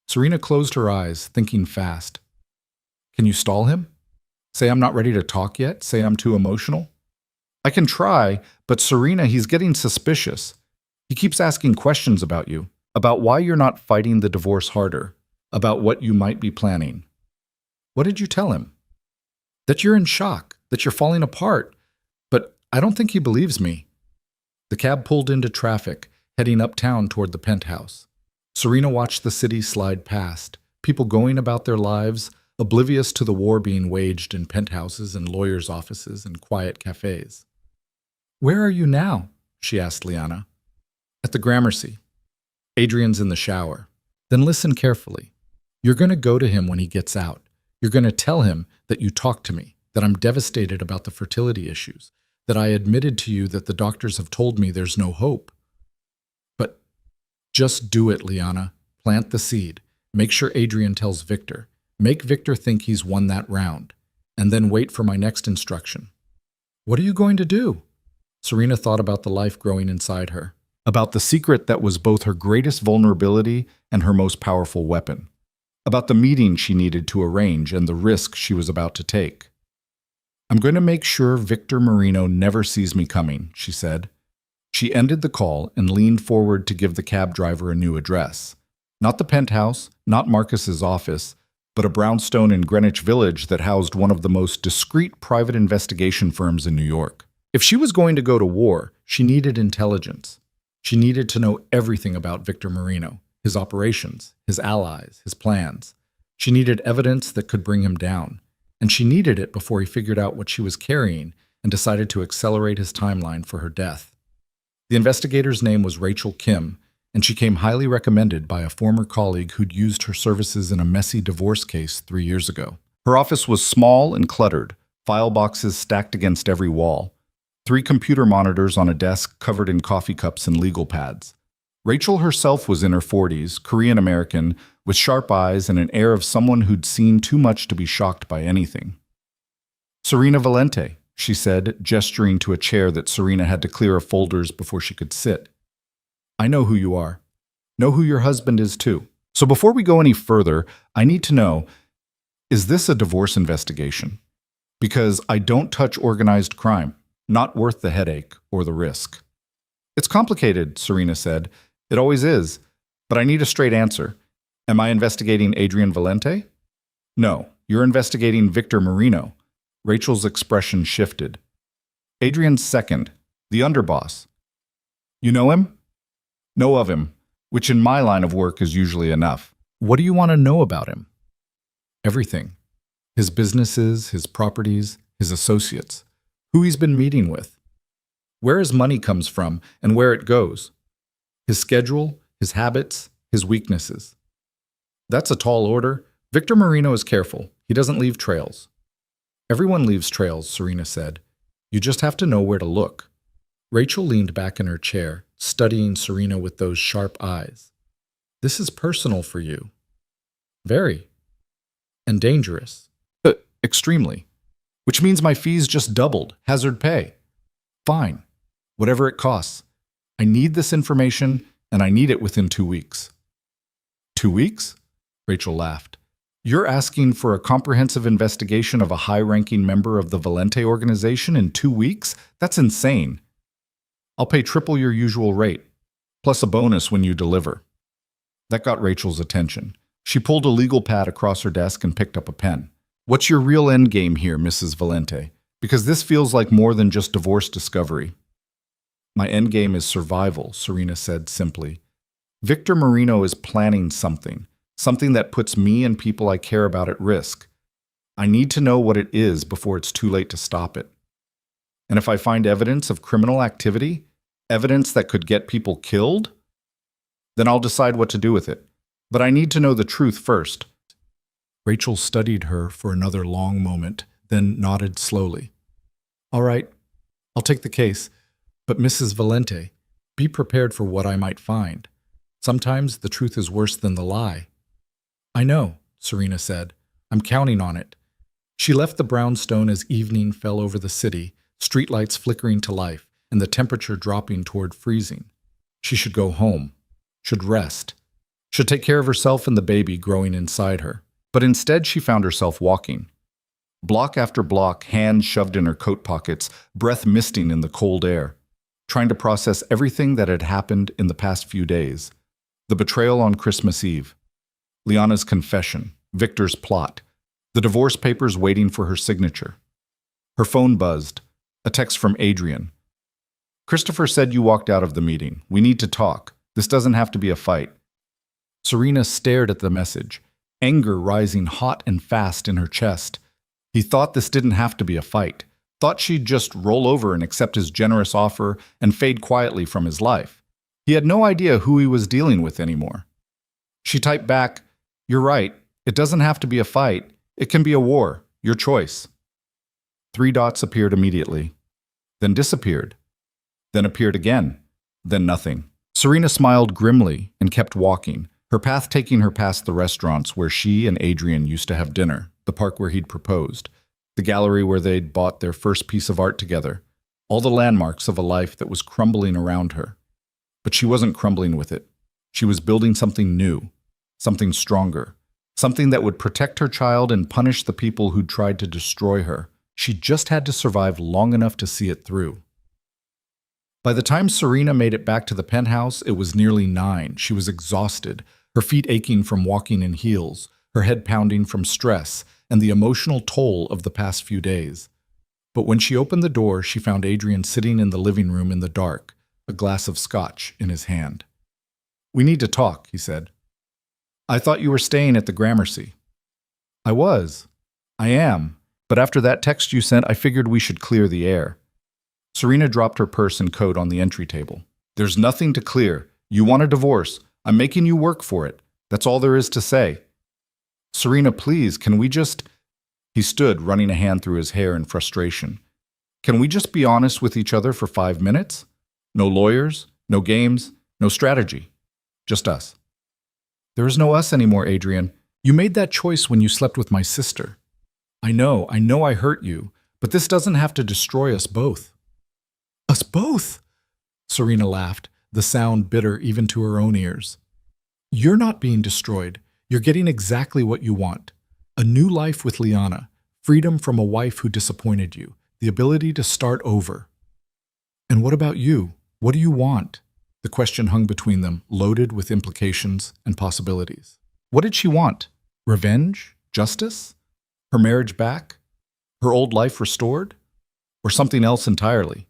Serena closed her eyes, thinking fast. Can you stall him? Say I'm not ready to talk yet? Say I'm too emotional? I can try, but Serena, he's getting suspicious. He keeps asking questions about you, about why you're not fighting the divorce harder, about what you might be planning. What did you tell him? That you're in shock, that you're falling apart. But I don't think he believes me. The cab pulled into traffic, heading uptown toward the penthouse. Serena watched the city slide past, people going about their lives, oblivious to the war being waged in penthouses and lawyers' offices and quiet cafes. Where are you now? She asked Liana. At the Gramercy. Adrian's in the shower. Then listen carefully. You're going to go to him when he gets out. You're going to tell him that you talked to me, that I'm devastated about the fertility issues, that I admitted to you that the doctors have told me there's no hope. But Just do it, Liana. Plant the seed. Make sure Adrian tells Victor. Make Victor think he's won that round. And then wait for my next instruction. What are you going to do? Serena thought about the life growing inside her. About the secret that was both her greatest vulnerability and her most powerful weapon. About the meeting she needed to arrange and the risk she was about to take. I'm going to make sure Victor Marino never sees me coming, she said. She ended the call and leaned forward to give the cab driver a new address. Not the penthouse, not Marcus's office, but a brownstone in Greenwich Village that housed one of the most discreet private investigation firms in New York. If she was going to go to war, she needed intelligence. She needed to know everything about Victor Marino, his operations, his allies, his plans. She needed evidence that could bring him down. And she needed it before he figured out what she was carrying and decided to accelerate his timeline for her death. The investigator's name was Rachel Kim, and she came highly recommended by a former colleague who'd used her services in a messy divorce case 3 years ago. Her office was small and cluttered, file boxes stacked against every wall, 3 computer monitors on a desk covered in coffee cups and legal pads. Rachel herself was in her 40s, Korean-American, with sharp eyes and an air of someone who'd seen too much to be shocked by anything. Serena Valente, she said, gesturing to a chair that Serena had to clear of folders before she could sit. I know who you are. Know who your husband is too. So before we go any further, I need to know, is this a divorce investigation? Because I don't touch organized crime. Not worth the headache or the risk. It's complicated, Serena said. It always is. But I need a straight answer. Am I investigating Adrian Valente? No, you're investigating Victor Marino. Rachel's expression shifted. Adrian's second, the underboss. You know him? Know of him, which in my line of work is usually enough. What do you want to know about him? Everything. His businesses, his properties, his associates. Who he's been meeting with. Where his money comes from and where it goes. His schedule, his habits, his weaknesses. That's a tall order. Victor Marino is careful. He doesn't leave trails. Everyone leaves trails, Serena said. You just have to know where to look. Rachel leaned back in her chair, studying Serena with those sharp eyes. This is personal for you. Very. And dangerous. Extremely. Which means my fees just doubled. Hazard pay. Fine. Whatever it costs. I need this information, and I need it within 2 weeks. 2 weeks? Rachel laughed. You're asking for a comprehensive investigation of a high-ranking member of the Valente organization in 2 weeks? That's insane. I'll pay triple your usual rate, plus a bonus when you deliver. That got Rachel's attention. She pulled a legal pad across her desk and picked up a pen. What's your real end game here, Mrs. Valente? Because this feels like more than just divorce discovery. My end game is survival, Serena said simply. Victor Marino is planning something that puts me and people I care about at risk. I need to know what it is before it's too late to stop it. And if I find evidence of criminal activity, evidence that could get people killed, then I'll decide what to do with it. But I need to know the truth first. Rachel studied her for another long moment, then nodded slowly. All right, I'll take the case. But Mrs. Valente, be prepared for what I might find. Sometimes the truth is worse than the lie. I know, Serena said. I'm counting on it. She left the brownstone as evening fell over the city, streetlights flickering to life, and the temperature dropping toward freezing. She should go home, should rest, should take care of herself and the baby growing inside her. But instead she found herself walking. Block after block, hands shoved in her coat pockets, breath misting in the cold air, trying to process everything that had happened in the past few days. The betrayal on Christmas Eve, Liana's confession, Victor's plot, the divorce papers waiting for her signature. Her phone buzzed, a text from Adrian. Christopher said you walked out of the meeting. We need to talk. This doesn't have to be a fight. Serena stared at the message, anger rising hot and fast in her chest. He thought this didn't have to be a fight. Thought she'd just roll over and accept his generous offer and fade quietly from his life. He had no idea who he was dealing with anymore. She typed back, You're right. It doesn't have to be a fight. It can be a war. Your choice. 3 dots appeared immediately, then disappeared, then appeared again, then nothing. Serena smiled grimly and kept walking, her path taking her past the restaurants where she and Adrian used to have dinner, the park where he'd proposed, the gallery where they'd bought their first piece of art together, all the landmarks of a life that was crumbling around her. But she wasn't crumbling with it. She was building something new, something stronger, something that would protect her child and punish the people who'd tried to destroy her. She just had to survive long enough to see it through. By the time Serena made it back to the penthouse, it was nearly 9. She was exhausted, her feet aching from walking in heels, her head pounding from stress and the emotional toll of the past few days. But when she opened the door, she found Adrian sitting in the living room in the dark, a glass of scotch in his hand. "We need to talk," he said. "I thought you were staying at the Gramercy." "I was. I am. But after that text you sent, I figured we should clear the air." Serena dropped her purse and coat on the entry table. "There's nothing to clear. You want a divorce. I'm making you work for it. That's all there is to say." "Serena, please, can we just—" He stood, running a hand through his hair in frustration. "Can we just be honest with each other for 5 minutes? No lawyers, no games, no strategy. Just us." "There is no us anymore, Adrian. You made that choice when you slept with my sister. I know I hurt you, but this doesn't have to destroy us both." "Us both?" Serena laughed, the sound bitter even to her own ears. "You're not being destroyed. You're getting exactly what you want. A new life with Liana, freedom from a wife who disappointed you, the ability to start over." "And what about you? What do you want?" The question hung between them, loaded with implications and possibilities. What did she want? Revenge? Justice? Her marriage back? Her old life restored? Or something else entirely?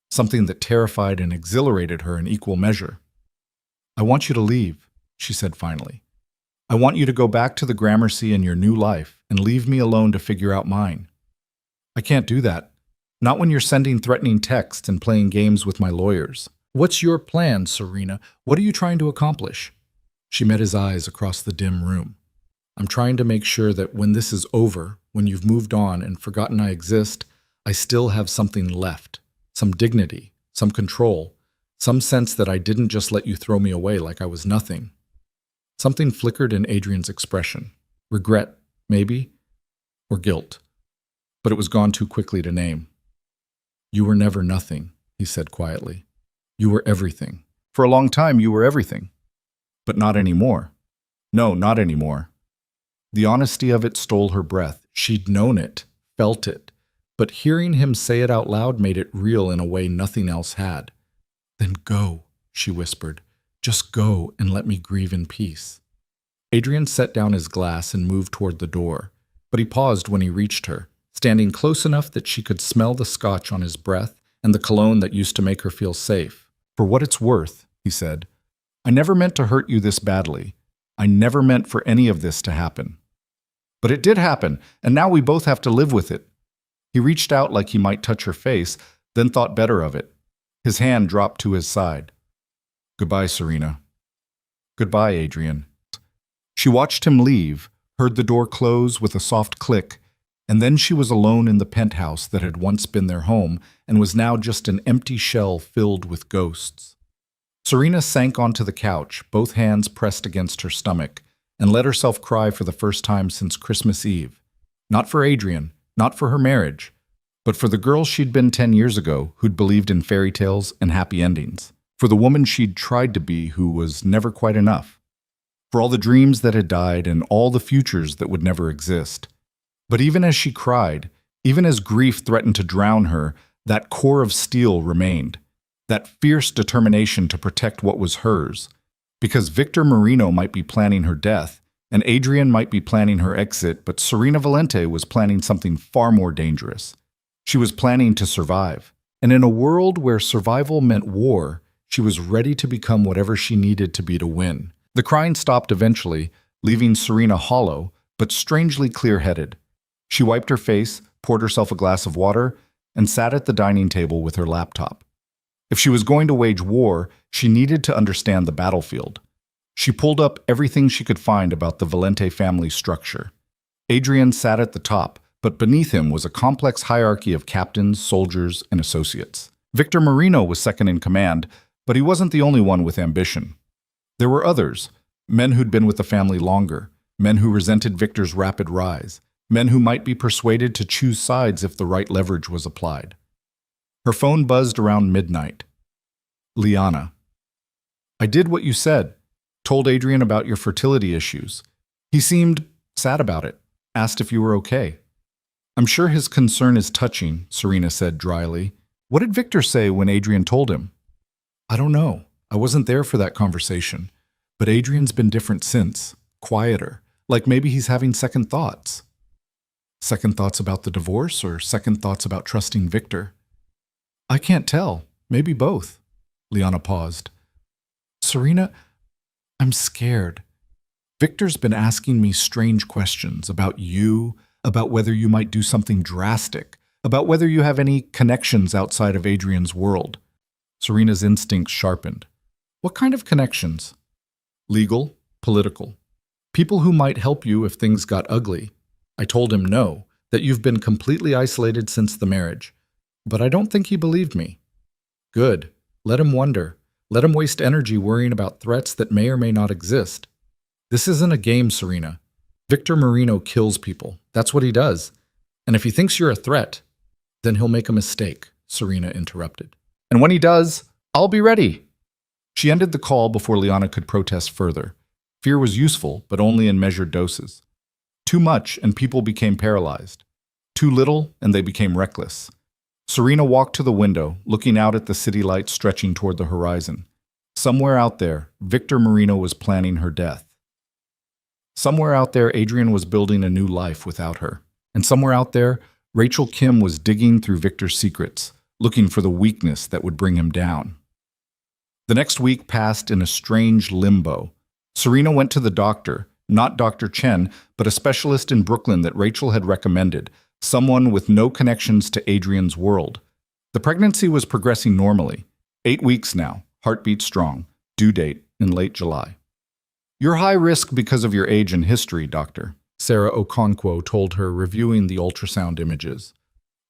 Something that terrified and exhilarated her in equal measure. "I want you to leave," she said finally. "I want you to go back to the Gramercy in your new life and leave me alone to figure out mine." "I can't do that. Not when you're sending threatening texts and playing games with my lawyers." "What's your plan, Serena? What are you trying to accomplish?" She met his eyes across the dim room. "I'm trying to make sure that when this is over, when you've moved on and forgotten I exist, I still have something left. Some dignity, some control, some sense that I didn't just let you throw me away like I was nothing." Something flickered in Adrian's expression. Regret, maybe, or guilt. But it was gone too quickly to name. "You were never nothing," he said quietly. "You were everything. For a long time you were everything. But not anymore. No, not anymore." The honesty of it stole her breath. She'd known it, felt it. But hearing him say it out loud made it real in a way nothing else had. "Then go," she whispered. "Just go and let me grieve in peace." Adrian set down his glass and moved toward the door, but he paused when he reached her, standing close enough that she could smell the scotch on his breath and the cologne that used to make her feel safe. "For what it's worth," he said, "I never meant to hurt you this badly. I never meant for any of this to happen. But it did happen, and now we both have to live with it." He reached out like he might touch her face, then thought better of it. His hand dropped to his side. "Goodbye, Serena." "Goodbye, Adrian." She watched him leave, heard the door close with a soft click, and then she was alone in the penthouse that had once been their home and was now just an empty shell filled with ghosts. Serena sank onto the couch, both hands pressed against her stomach, and let herself cry for the first time since Christmas Eve. Not for Adrian, not for her marriage, but for the girl she'd been 10 years ago who'd believed in fairy tales and happy endings. For the woman she'd tried to be who was never quite enough. For all the dreams that had died and all the futures that would never exist. But even as she cried, even as grief threatened to drown her, that core of steel remained. That fierce determination to protect what was hers. Because Victor Marino might be planning her death, and Adrian might be planning her exit, but Serena Valente was planning something far more dangerous. She was planning to survive. And in a world where survival meant war, she was ready to become whatever she needed to be to win. The crying stopped eventually, leaving Serena hollow, but strangely clear-headed. She wiped her face, poured herself a glass of water, and sat at the dining table with her laptop. If she was going to wage war, she needed to understand the battlefield. She pulled up everything she could find about the Valente family structure. Adrian sat at the top, but beneath him was a complex hierarchy of captains, soldiers, and associates. Victor Marino was second in command, But he wasn't the only one with ambition. There were others, men who'd been with the family longer, men who resented Victor's rapid rise, men who might be persuaded to choose sides if the right leverage was applied. Her phone buzzed around midnight. Liana. I did what you said. Told Adrian about your fertility issues. He seemed sad about it. Asked if you were okay. I'm sure his concern is touching, Serena said dryly. What did Victor say when Adrian told him? I don't know. I wasn't there for that conversation. But Adrian's been different since. Quieter. Like maybe he's having second thoughts. Second thoughts about the divorce or second thoughts about trusting Victor? I can't tell. Maybe both. Liana paused. Serena, I'm scared. Victor's been asking me strange questions about you, about whether you might do something drastic, about whether you have any connections outside of Adrian's world. Serena's instincts sharpened. What kind of connections? Legal, political. People who might help you if things got ugly. I told him no, that you've been completely isolated since the marriage. But I don't think he believed me. Good. Let him wonder. Let him waste energy worrying about threats that may or may not exist. This isn't a game, Serena. Victor Marino kills people. That's what he does. And if he thinks you're a threat, then he'll make a mistake, Serena interrupted. And when he does, I'll be ready. She ended the call before Liana could protest further. Fear was useful, but only in measured doses. Too much, and people became paralyzed. Too little, and they became reckless. Serena walked to the window, looking out at the city lights stretching toward the horizon. Somewhere out there, Victor Marino was planning her death. Somewhere out there, Adrian was building a new life without her. And somewhere out there, Rachel Kim was digging through Victor's secrets, looking for the weakness that would bring him down. The next week passed in a strange limbo. Serena went to the doctor, not Dr. Chen, but a specialist in Brooklyn that Rachel had recommended, someone with no connections to Adrian's world. The pregnancy was progressing normally. 8 weeks now, heartbeat strong, due date in late July. You're high risk because of your age and history, doctor, Sarah Okonkwo told her, reviewing the ultrasound images.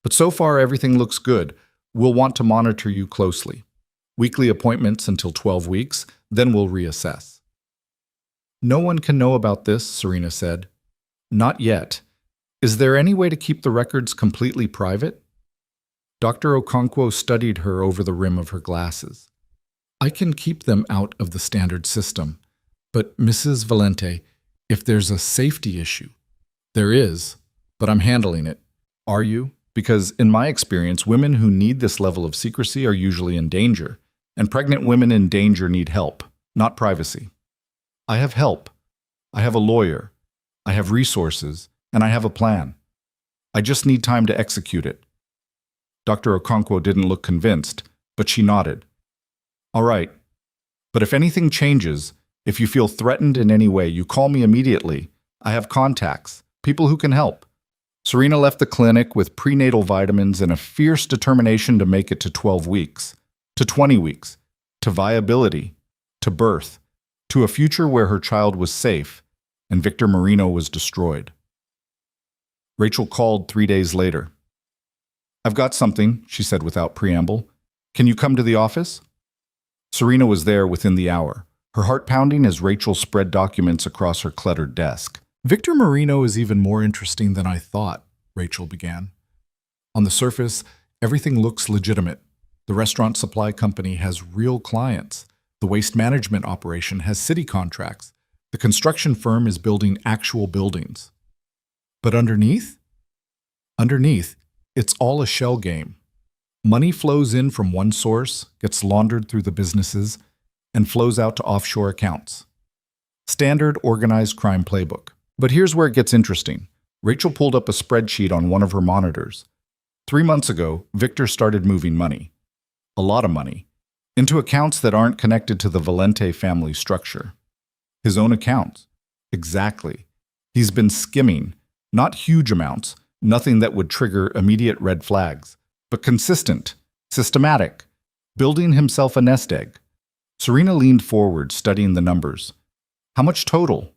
But so far everything looks good. We'll want to monitor you closely. Weekly appointments until 12 weeks, then we'll reassess. No one can know about this, Serena said. Not yet. Is there any way to keep the records completely private? Dr. Okonkwo studied her over the rim of her glasses. I can keep them out of the standard system. But, Mrs. Valente, if there's a safety issue, there is, but I'm handling it. Are you? Because in my experience, women who need this level of secrecy are usually in danger, and pregnant women in danger need help, not privacy. I have help. I have a lawyer. I have resources, and I have a plan. I just need time to execute it. Dr. Okonkwo didn't look convinced, but she nodded. All right, but if anything changes, if you feel threatened in any way, you call me immediately. I have contacts, people who can help. Serena left the clinic with prenatal vitamins and a fierce determination to make it to 12 weeks, to 20 weeks, to viability, to birth, to a future where her child was safe and Victor Marino was destroyed. Rachel called 3 days later. I've got something, she said without preamble. Can you come to the office? Serena was there within the hour, her heart pounding as Rachel spread documents across her cluttered desk. Victor Marino is even more interesting than I thought, Rachel began. On the surface, everything looks legitimate. The restaurant supply company has real clients. The waste management operation has city contracts. The construction firm is building actual buildings. But underneath? Underneath, it's all a shell game. Money flows in from one source, gets laundered through the businesses, and flows out to offshore accounts. Standard organized crime playbook. But here's where it gets interesting. Rachel pulled up a spreadsheet on one of her monitors. 3 months ago, Victor started moving money. A lot of money. Into accounts that aren't connected to the Valente family structure. His own accounts. Exactly. He's been skimming. Not huge amounts, nothing that would trigger immediate red flags, but consistent, systematic, building himself a nest egg. Serena leaned forward, studying the numbers. How much total?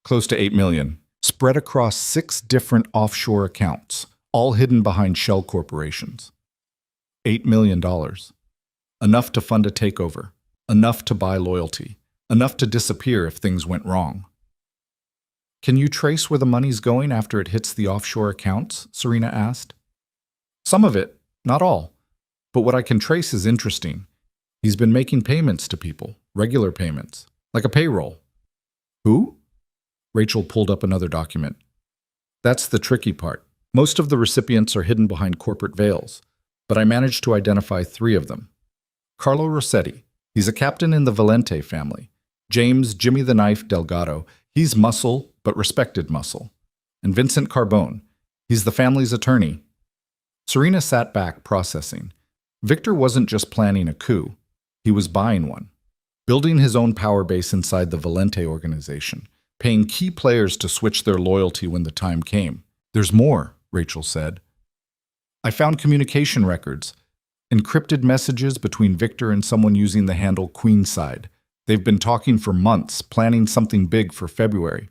Close to 8 million, spread across 6 different offshore accounts, all hidden behind shell corporations. $8 million. Enough to fund a takeover. Enough to buy loyalty. Enough to disappear if things went wrong. Can you trace where the money's going after it hits the offshore accounts? Serena asked. Some of it, not all. But what I can trace is interesting. He's been making payments to people, regular payments, like a payroll. Who? Rachel pulled up another document. That's the tricky part. Most of the recipients are hidden behind corporate veils, but I managed to identify 3 of them. Carlo Rossetti. He's a captain in the Valente family. James Jimmy the Knife Delgado. He's muscle, but respected muscle. And Vincent Carbone. He's the family's attorney. Serena sat back, processing. Victor wasn't just planning a coup. He was buying one. Building his own power base inside the Valente organization. Paying key players to switch their loyalty when the time came. There's more, Rachel said. I found communication records. Encrypted messages between Victor and someone using the handle Queenside. They've been talking for months, planning something big for February.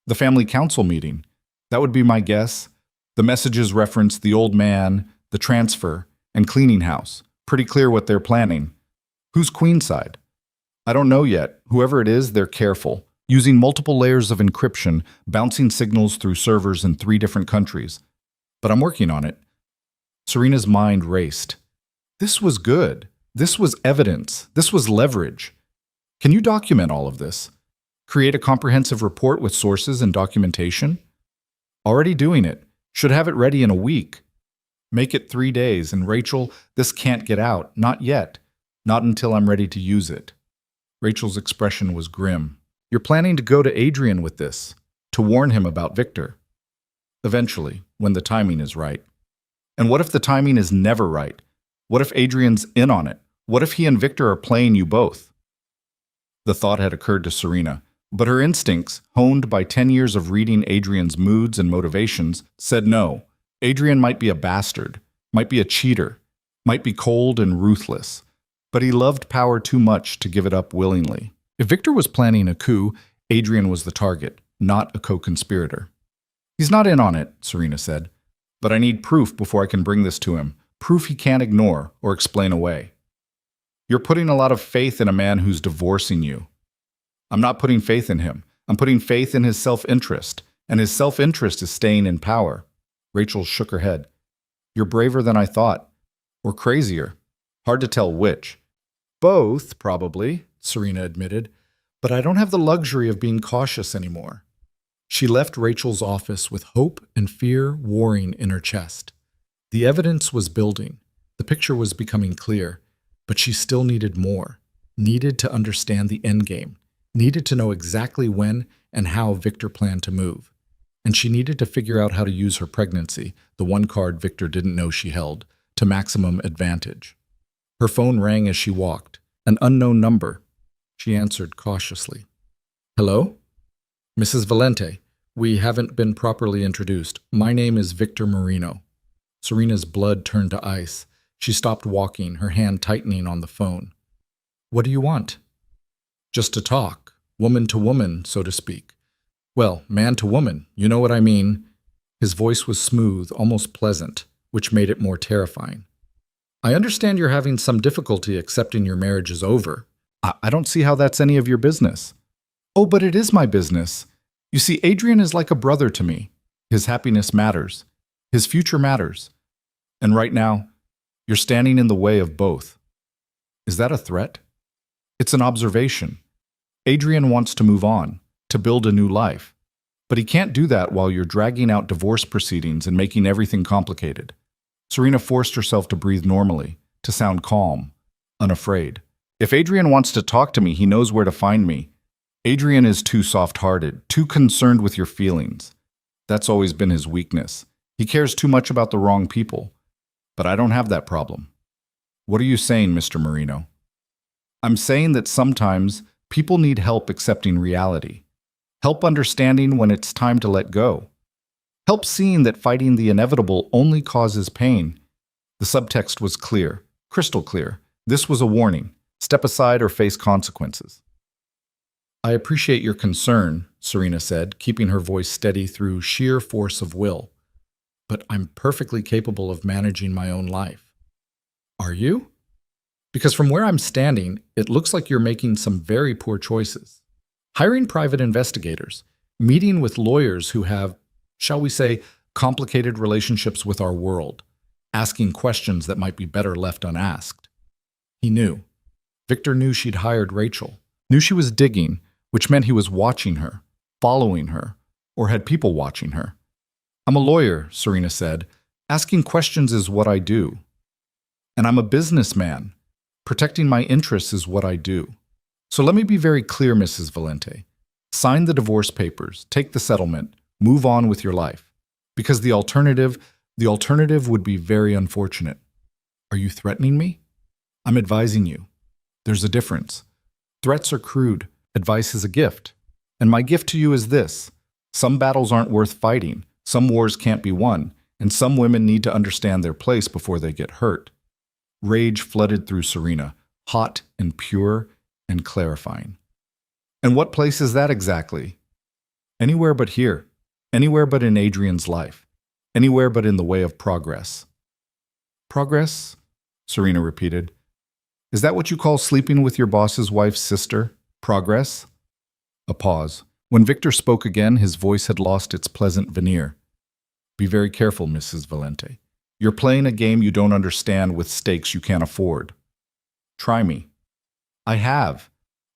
The family council meeting. That would be my guess. The messages reference the old man, the transfer, and cleaning house. Pretty clear what they're planning. Who's Queenside? I don't know yet. Whoever it is, they're careful. Using multiple layers of encryption, bouncing signals through servers in 3 different countries. But I'm working on it. Serena's mind raced. This was good. This was evidence. This was leverage. Can you document all of this? Create a comprehensive report with sources and documentation? Already doing it. Should have it ready in a week. Make it 3 days, and Rachel, this can't get out. Not yet. Not until I'm ready to use it. Rachel's expression was grim. You're planning to go to Adrian with this, to warn him about Victor. Eventually, when the timing is right. And what if the timing is never right? What if Adrian's in on it? What if he and Victor are playing you both? The thought had occurred to Serena, but her instincts, honed by 10 years of reading Adrian's moods and motivations, said no. Adrian might be a bastard, might be a cheater, might be cold and ruthless, but he loved power too much to give it up willingly. If Victor was planning a coup, Adrian was the target, not a co-conspirator. He's not in on it, Serena said, but I need proof before I can bring this to him, proof he can't ignore or explain away. You're putting a lot of faith in a man who's divorcing you. I'm not putting faith in him. I'm putting faith in his self-interest, and his self-interest is staying in power. Rachel shook her head. You're braver than I thought. Or crazier. Hard to tell which. Both, probably, Serena admitted, but I don't have the luxury of being cautious anymore. She left Rachel's office with hope and fear warring in her chest. The evidence was building. The picture was becoming clear, but she still needed more. Needed to understand the endgame. Needed to know exactly when and how Victor planned to move. And she needed to figure out how to use her pregnancy, the one card Victor didn't know she held, to maximum advantage. Her phone rang as she walked. An unknown number. She answered cautiously. Hello? Mrs. Valente, we haven't been properly introduced. My name is Victor Marino. Serena's blood turned to ice. She stopped walking, her hand tightening on the phone. What do you want? Just to talk. Woman to woman, so to speak. Well, man to woman, you know what I mean. His voice was smooth, almost pleasant, which made it more terrifying. I understand you're having some difficulty accepting your marriage is over. I don't see how that's any of your business. Oh, but it is my business. You see, Adrian is like a brother to me. His happiness matters. His future matters. And right now, you're standing in the way of both. Is that a threat? It's an observation. Adrian wants to move on, to build a new life. But he can't do that while you're dragging out divorce proceedings and making everything complicated. Serena forced herself to breathe normally, to sound calm, unafraid. If Adrian wants to talk to me, he knows where to find me. Adrian is too soft-hearted, too concerned with your feelings. That's always been his weakness. He cares too much about the wrong people. But I don't have that problem. What are you saying, Mr. Marino? I'm saying that sometimes people need help accepting reality. Help understanding when it's time to let go. Help seeing that fighting the inevitable only causes pain. The subtext was clear, crystal clear. This was a warning. Step aside or face consequences. I appreciate your concern, Serena said, keeping her voice steady through sheer force of will. But I'm perfectly capable of managing my own life. Are you? Because from where I'm standing, it looks like you're making some very poor choices. Hiring private investigators, meeting with lawyers who have, shall we say, complicated relationships with our world, asking questions that might be better left unasked. He knew. Victor knew she'd hired Rachel, knew she was digging, which meant he was watching her, following her, or had people watching her. I'm a lawyer, Serena said. Asking questions is what I do. And I'm a businessman. Protecting my interests is what I do. So let me be very clear, Mrs. Valente. Sign the divorce papers, take the settlement, move on with your life. Because the alternative would be very unfortunate. Are you threatening me? I'm advising you. There's a difference. Threats are crude. Advice is a gift. And my gift to you is this. Some battles aren't worth fighting. Some wars can't be won. And some women need to understand their place before they get hurt. Rage flooded through Serena, hot and pure and clarifying. And what place is that exactly? Anywhere but here. Anywhere but in Adrian's life. Anywhere but in the way of progress. Progress? Serena repeated. Is that what you call sleeping with your boss's wife's sister? Progress? A pause. When Victor spoke again, his voice had lost its pleasant veneer. Be very careful, Mrs. Valente. You're playing a game you don't understand with stakes you can't afford. Try me. I have.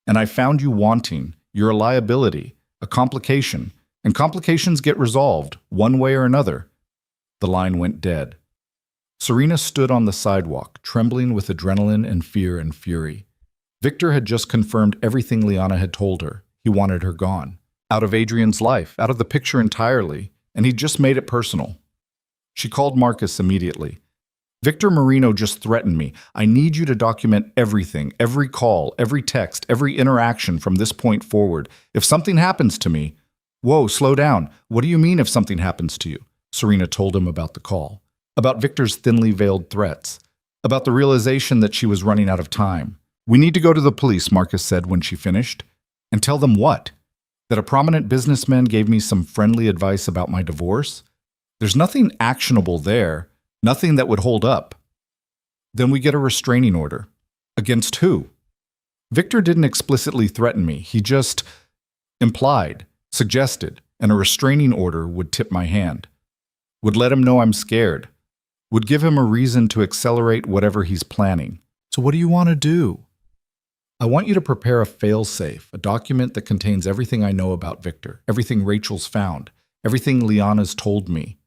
And I found you wanting. You're a liability, a complication, and complications get resolved, one way or another. The line went dead. Serena stood on the sidewalk, trembling with adrenaline and fear and fury. Victor had just confirmed everything Liana had told her. He wanted her gone. Out of Adrian's life, out of the picture entirely, and he'd just made it personal. She called Marcus immediately. Victor Marino just threatened me. I need you to document everything, every call, every text, every interaction from this point forward. If something happens to me... Whoa, slow down. What do you mean if something happens to you? Serena told him about the call, about Victor's thinly veiled threats, about the realization that she was running out of time. We need to go to the police, Marcus said when she finished. And tell them what? That a prominent businessman gave me some friendly advice about my divorce? There's nothing actionable there, nothing that would hold up. Then we get a restraining order. Against who? Victor didn't explicitly threaten me. He just implied, suggested, and a restraining order would tip my hand. Would let him know I'm scared. Would give him a reason to accelerate whatever he's planning. So what do you want to do? I want you to prepare a fail-safe, a document that contains everything I know about Victor, everything Rachel's found, everything Liana's told me.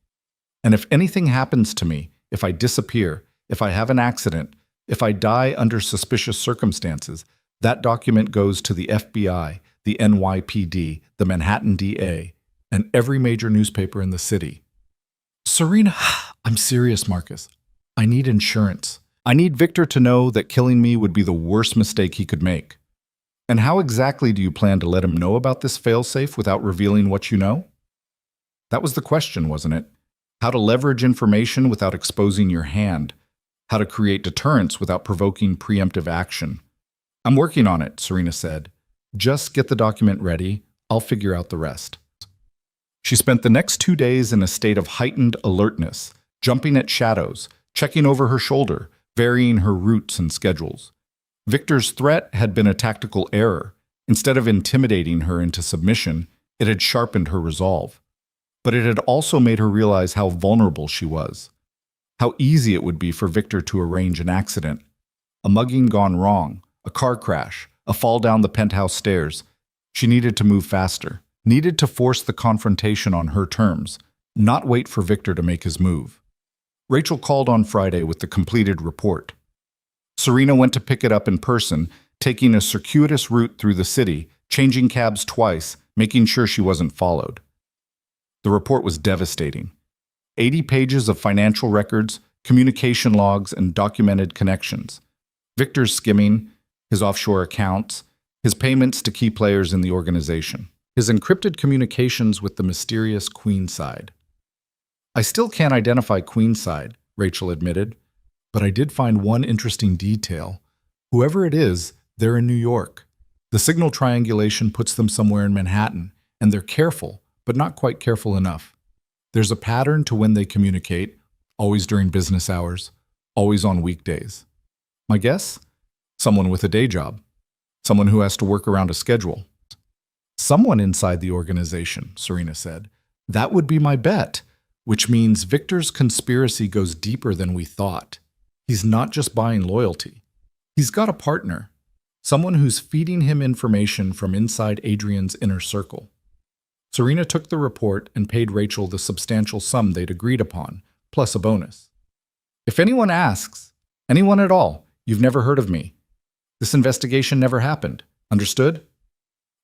And if anything happens to me, if I disappear, if I have an accident, if I die under suspicious circumstances, that document goes to the FBI, the NYPD, the Manhattan DA, and every major newspaper in the city. Serena, I'm serious, Marcus. I need insurance. I need Victor to know that killing me would be the worst mistake he could make. And how exactly do you plan to let him know about this failsafe without revealing what you know? That was the question, wasn't it? How to leverage information without exposing your hand. How to create deterrence without provoking preemptive action. I'm working on it, Serena said. Just get the document ready. I'll figure out the rest. She spent the next 2 days in a state of heightened alertness, jumping at shadows, checking over her shoulder, varying her routes and schedules. Victor's threat had been a tactical error. Instead of intimidating her into submission, it had sharpened her resolve. But it had also made her realize how vulnerable she was. How easy it would be for Victor to arrange an accident. A mugging gone wrong, a car crash, a fall down the penthouse stairs. She needed to move faster, needed to force the confrontation on her terms, not wait for Victor to make his move. Rachel called on Friday with the completed report. Serena went to pick it up in person, taking a circuitous route through the city, changing cabs twice, making sure she wasn't followed. The report was devastating. 80 pages of financial records, communication logs, and documented connections. Victor's skimming, his offshore accounts, his payments to key players in the organization, his encrypted communications with the mysterious Queenside. I still can't identify Queenside, Rachel admitted, but I did find one interesting detail. Whoever it is, they're in New York. The signal triangulation puts them somewhere in Manhattan, and they're careful, but not quite careful enough. There's a pattern to when they communicate, always during business hours, always on weekdays. My guess? Someone with a day job. Someone who has to work around a schedule. Someone inside the organization, Serena said. That would be my bet, which means Victor's conspiracy goes deeper than we thought. He's not just buying loyalty. He's got a partner, someone who's feeding him information from inside Adrian's inner circle. Serena took the report and paid Rachel the substantial sum they'd agreed upon, plus a bonus. If anyone asks, anyone at all, you've never heard of me. This investigation never happened. Understood?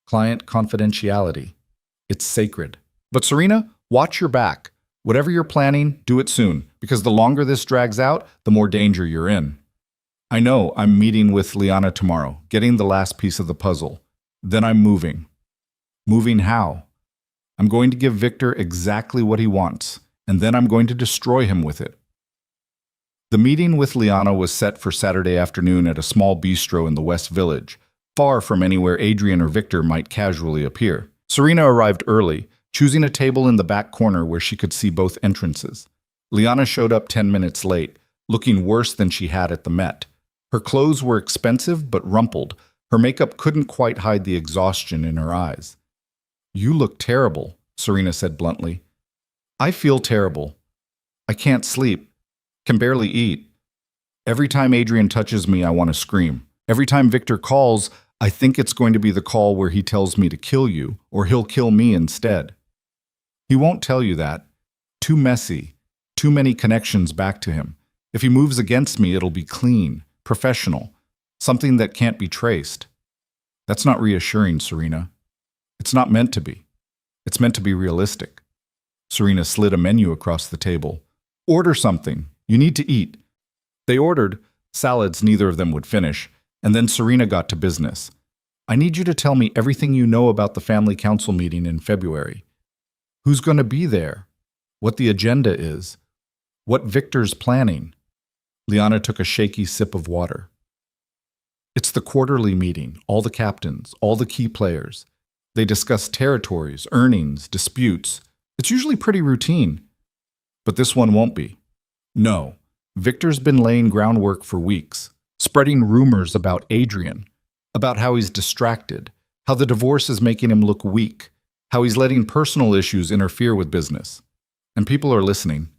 Client confidentiality. It's sacred. But Serena, watch your back. Whatever you're planning, do it soon, because the longer this drags out, the more danger you're in. I know I'm meeting with Liana tomorrow, getting the last piece of the puzzle. Then I'm moving. Moving how? I'm going to give Victor exactly what he wants, and then I'm going to destroy him with it. The meeting with Liana was set for Saturday afternoon at a small bistro in the West Village, far from anywhere Adrian or Victor might casually appear. Serena arrived early, choosing a table in the back corner where she could see both entrances. Liana showed up 10 minutes late, looking worse than she had at the Met. Her clothes were expensive but rumpled. Her makeup couldn't quite hide the exhaustion in her eyes. You look terrible, Serena said bluntly. I feel terrible. I can't sleep. Can barely eat. Every time Adrian touches me, I want to scream. Every time Victor calls, I think it's going to be the call where he tells me to kill you, or he'll kill me instead. He won't tell you that. Too messy. Too many connections back to him. If he moves against me, it'll be clean, professional, something that can't be traced. That's not reassuring, Serena. It's not meant to be. It's meant to be realistic. Serena slid a menu across the table. Order something. You need to eat. They ordered salads neither of them would finish, and then Serena got to business. I need you to tell me everything you know about the family council meeting in February. Who's going to be there? What the agenda is? What Victor's planning? Liana took a shaky sip of water. It's the quarterly meeting, all the captains, all the key players. They discuss territories, earnings, disputes. It's usually pretty routine. But this one won't be. No, Victor's been laying groundwork for weeks, spreading rumors about Adrian, about how he's distracted, how the divorce is making him look weak, how he's letting personal issues interfere with business. And people are listening.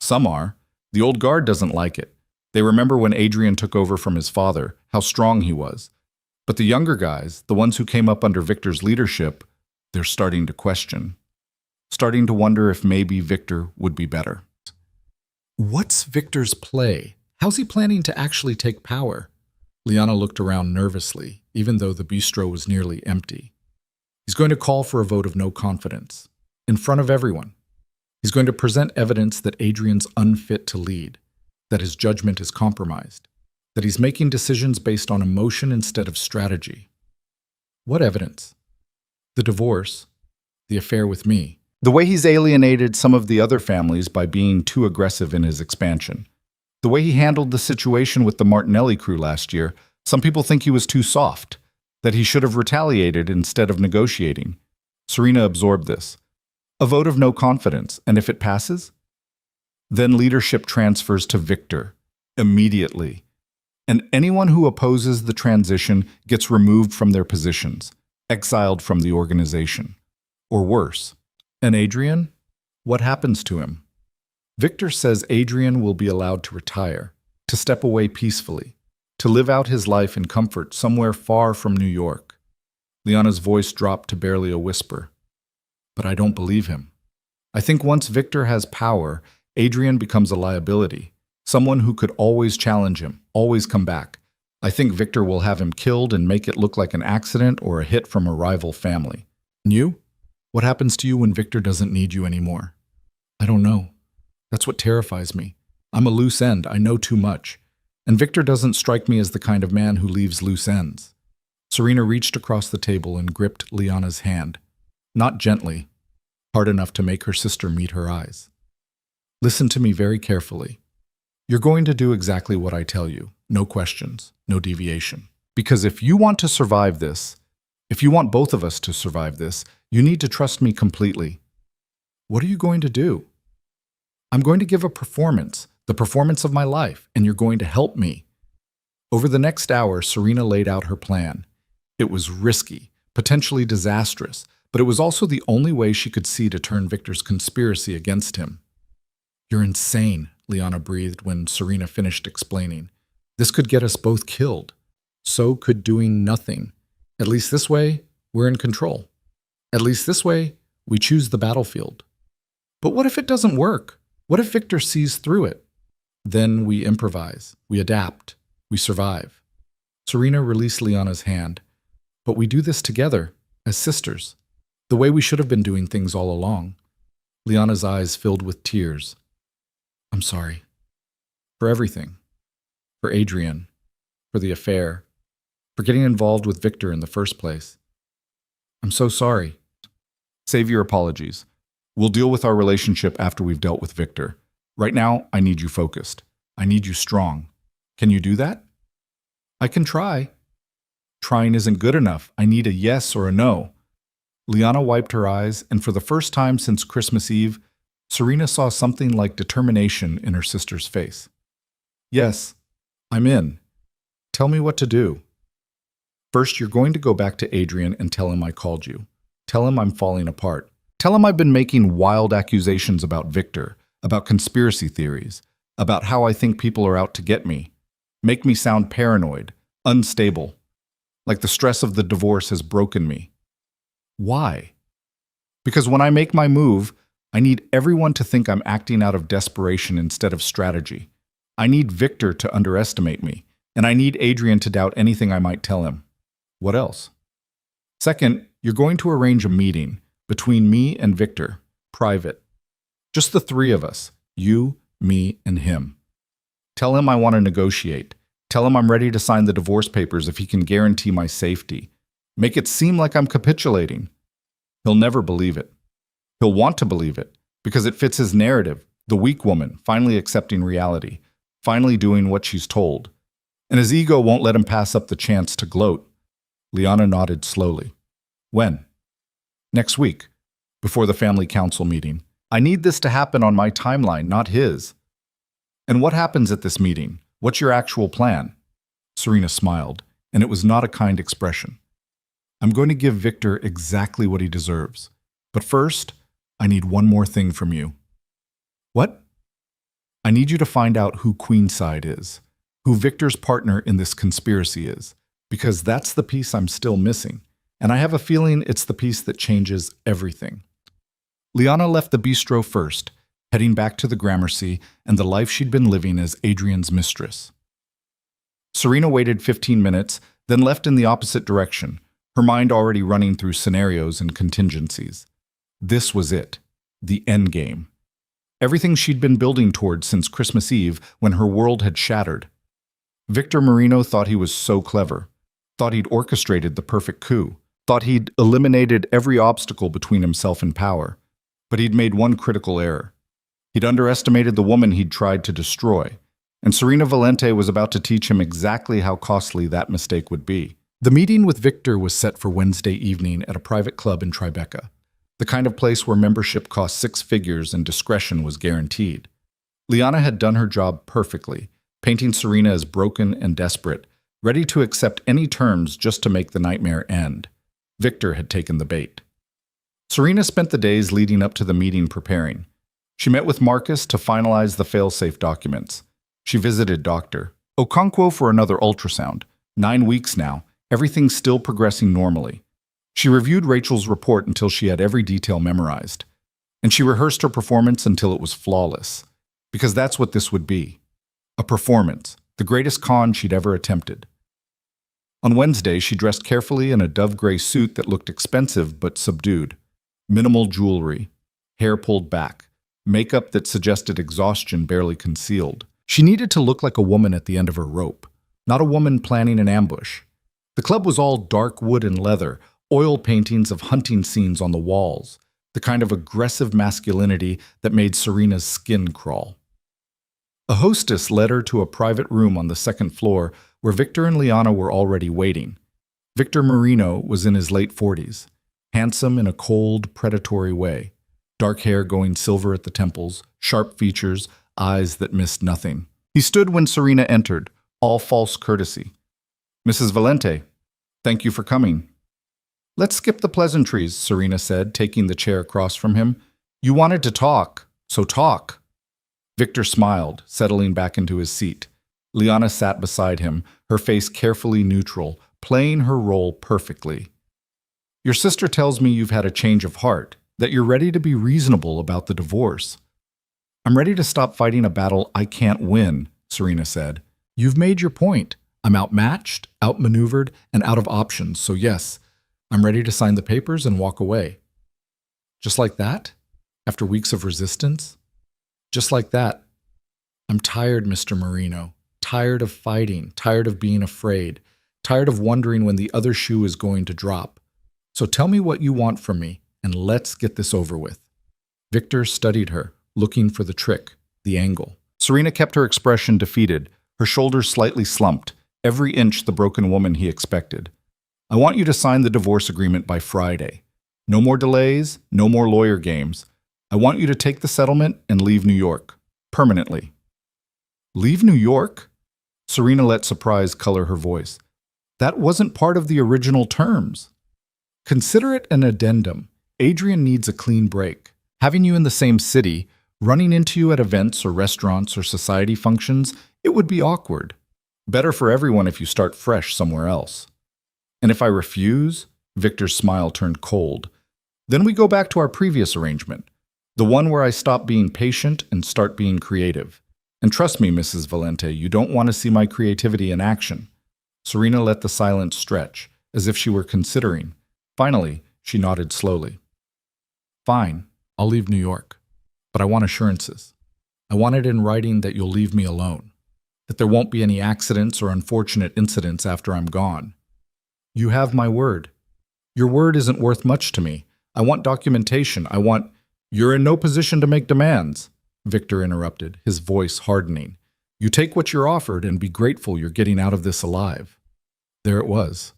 Some are. The old guard doesn't like it. They remember when Adrian took over from his father, how strong he was. But the younger guys, the ones who came up under Victor's leadership, they're starting to question. Starting to wonder if maybe Victor would be better. What's Victor's play? How's he planning to actually take power? Liana looked around nervously, even though the bistro was nearly empty. He's going to call for a vote of no confidence, in front of everyone. He's going to present evidence that Adrian's unfit to lead, that his judgment is compromised, that he's making decisions based on emotion instead of strategy. What evidence? The divorce, the affair with me, the way he's alienated some of the other families by being too aggressive in his expansion, the way he handled the situation with the Martinelli crew last year. Some people think he was too soft, that he should have retaliated instead of negotiating. Serena absorbed this. A vote of no confidence, and if it passes? Then leadership transfers to Victor, immediately. And anyone who opposes the transition gets removed from their positions, exiled from the organization. Or worse. And Adrian? What happens to him? Victor says Adrian will be allowed to retire, to step away peacefully, to live out his life in comfort somewhere far from New York. Liana's voice dropped to barely a whisper. But I don't believe him. I think once Victor has power, Adrian becomes a liability, someone who could always challenge him, always come back. I think Victor will have him killed and make it look like an accident or a hit from a rival family. And you? What happens to you when Victor doesn't need you anymore? I don't know. That's what terrifies me. I'm a loose end. I know too much. And Victor doesn't strike me as the kind of man who leaves loose ends. Serena reached across the table and gripped Liana's hand. Not gently, hard enough to make her sister meet her eyes. Listen to me very carefully. You're going to do exactly what I tell you. No questions, no deviation. Because if you want to survive this, if you want both of us to survive this, you need to trust me completely. What are you going to do? I'm going to give a performance, the performance of my life, and you're going to help me. Over the next hour, Serena laid out her plan. It was risky, potentially disastrous, but it was also the only way she could see to turn Victor's conspiracy against him. "You're insane," Liana breathed when Serena finished explaining. "This could get us both killed. So could doing nothing. At least this way, we're in control. At least this way, we choose the battlefield. But what if it doesn't work? What if Victor sees through it? Then we improvise, we adapt, we survive." Serena released Liana's hand. "But we do this together, as sisters, the way we should have been doing things all along." Liana's eyes filled with tears. "I'm sorry. For everything. For Adrian. For the affair. For getting involved with Victor in the first place. I'm so sorry." "Save your apologies. We'll deal with our relationship after we've dealt with Victor. Right now, I need you focused. I need you strong. Can you do that?" "I can try." "Trying isn't good enough. I need a yes or a no." Liana wiped her eyes, and for the first time since Christmas Eve, Serena saw something like determination in her sister's face. "Yes, I'm in. Tell me what to do." "First, you're going to go back to Adrian and tell him I called you. Tell him I'm falling apart. Tell him I've been making wild accusations about Victor, about conspiracy theories, about how I think people are out to get me. Make me sound paranoid, unstable, like the stress of the divorce has broken me." "Why?" "Because when I make my move, I need everyone to think I'm acting out of desperation instead of strategy. I need Victor to underestimate me, and I need Adrian to doubt anything I might tell him." "What else?" "Second, you're going to arrange a meeting between me and Victor, private. Just the three of us, you, me, and him. Tell him I want to negotiate. Tell him I'm ready to sign the divorce papers if he can guarantee my safety. Make it seem like I'm capitulating. He'll never believe it. He'll want to believe it, because it fits his narrative, the weak woman finally accepting reality, finally doing what she's told. And his ego won't let him pass up the chance to gloat." Liana nodded slowly. "When?" "Next week, before the family council meeting. I need this to happen on my timeline, not his." "And what happens at this meeting? What's your actual plan?" Serena smiled, and it was not a kind expression. "I'm going to give Victor exactly what he deserves. But first, I need one more thing from you." "What?" "I need you to find out who Queenside is, who Victor's partner in this conspiracy is, because that's the piece I'm still missing, and I have a feeling it's the piece that changes everything." Liana left the bistro first, heading back to the Gramercy and the life she'd been living as Adrian's mistress. Serena waited 15 minutes, then left in the opposite direction, her mind already running through scenarios and contingencies. This was it, the endgame. Everything she'd been building towards since Christmas Eve when her world had shattered. Victor Marino thought he was so clever, thought he'd orchestrated the perfect coup, thought he'd eliminated every obstacle between himself and power. But he'd made one critical error. He'd underestimated the woman he'd tried to destroy, and Serena Valente was about to teach him exactly how costly that mistake would be. The meeting with Victor was set for Wednesday evening at a private club in Tribeca, the kind of place where membership cost 6 figures and discretion was guaranteed. Liana had done her job perfectly, painting Serena as broken and desperate, ready to accept any terms just to make the nightmare end. Victor had taken the bait. Serena spent the days leading up to the meeting preparing. She met with Marcus to finalize the failsafe documents. She visited Dr. Okonkwo for another ultrasound. 9 weeks now, everything's still progressing normally. She reviewed Rachel's report until she had every detail memorized. And she rehearsed her performance until it was flawless. Because that's what this would be. A performance, the greatest con she'd ever attempted. On Wednesday, she dressed carefully in a dove-gray suit that looked expensive but subdued. Minimal jewelry, hair pulled back, makeup that suggested exhaustion barely concealed. She needed to look like a woman at the end of her rope, not a woman planning an ambush. The club was all dark wood and leather, oil paintings of hunting scenes on the walls, the kind of aggressive masculinity that made Serena's skin crawl. A hostess led her to a private room on the second floor where Victor and Liana were already waiting. Victor Marino was in his late 40s. Handsome in a cold, predatory way. Dark hair going silver at the temples, sharp features, eyes that missed nothing. He stood when Serena entered, all false courtesy. Mrs. Valente, thank you for coming. Let's skip the pleasantries, Serena said, taking the chair across from him. You wanted to talk, so talk. Victor smiled, settling back into his seat. Liana sat beside him, her face carefully neutral, playing her role perfectly. Your sister tells me you've had a change of heart, that you're ready to be reasonable about the divorce. I'm ready to stop fighting a battle I can't win, Serena said. You've made your point. I'm outmatched, outmaneuvered, and out of options, so yes, I'm ready to sign the papers and walk away. Just like that? After weeks of resistance? Just like that. I'm tired, Mr. Marino. Tired of fighting, tired of being afraid, tired of wondering when the other shoe is going to drop. So tell me what you want from me, and let's get this over with. Victor studied her, looking for the trick, the angle. Serena kept her expression defeated, her shoulders slightly slumped, every inch the broken woman he expected. I want you to sign the divorce agreement by Friday. No more delays, no more lawyer games. I want you to take the settlement and leave New York. Permanently. Leave New York? Serena let surprise color her voice. That wasn't part of the original terms. Consider it an addendum. Adrian needs a clean break. Having you in the same city, running into you at events or restaurants or society functions, it would be awkward. Better for everyone if you start fresh somewhere else. And if I refuse? Victor's smile turned cold. Then we go back to our previous arrangement, the one where I stop being patient and start being creative. And trust me, Mrs. Valente, you don't want to see my creativity in action. Serena let the silence stretch, as if she were considering. Finally, she nodded slowly. Fine, I'll leave New York. But I want assurances. I want it in writing that you'll leave me alone. That there won't be any accidents or unfortunate incidents after I'm gone. You have my word. Your word isn't worth much to me. I want documentation. I want... You're in no position to make demands, Victor interrupted, his voice hardening. You take what you're offered and be grateful you're getting out of this alive. There it was.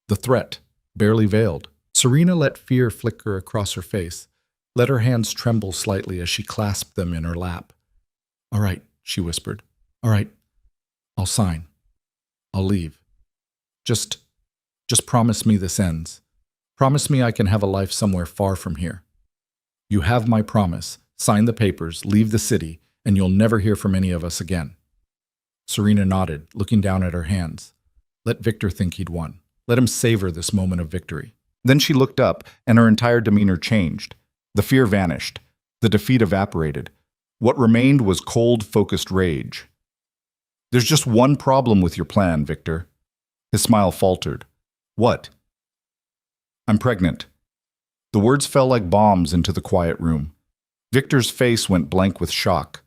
The threat, barely veiled. Serena let fear flicker across her face, let her hands tremble slightly as she clasped them in her lap. All right, she whispered. All right, I'll sign. I'll leave. Just promise me this ends. Promise me I can have a life somewhere far from here. You have my promise. Sign the papers, leave the city, and you'll never hear from any of us again. Serena nodded, looking down at her hands. Let Victor think he'd won. Let him savor this moment of victory. Then she looked up, and her entire demeanor changed. The fear vanished. The defeat evaporated. What remained was cold, focused rage. There's just one problem with your plan, Victor. His smile faltered. What? I'm pregnant. The words fell like bombs into the quiet room. Victor's face went blank with shock.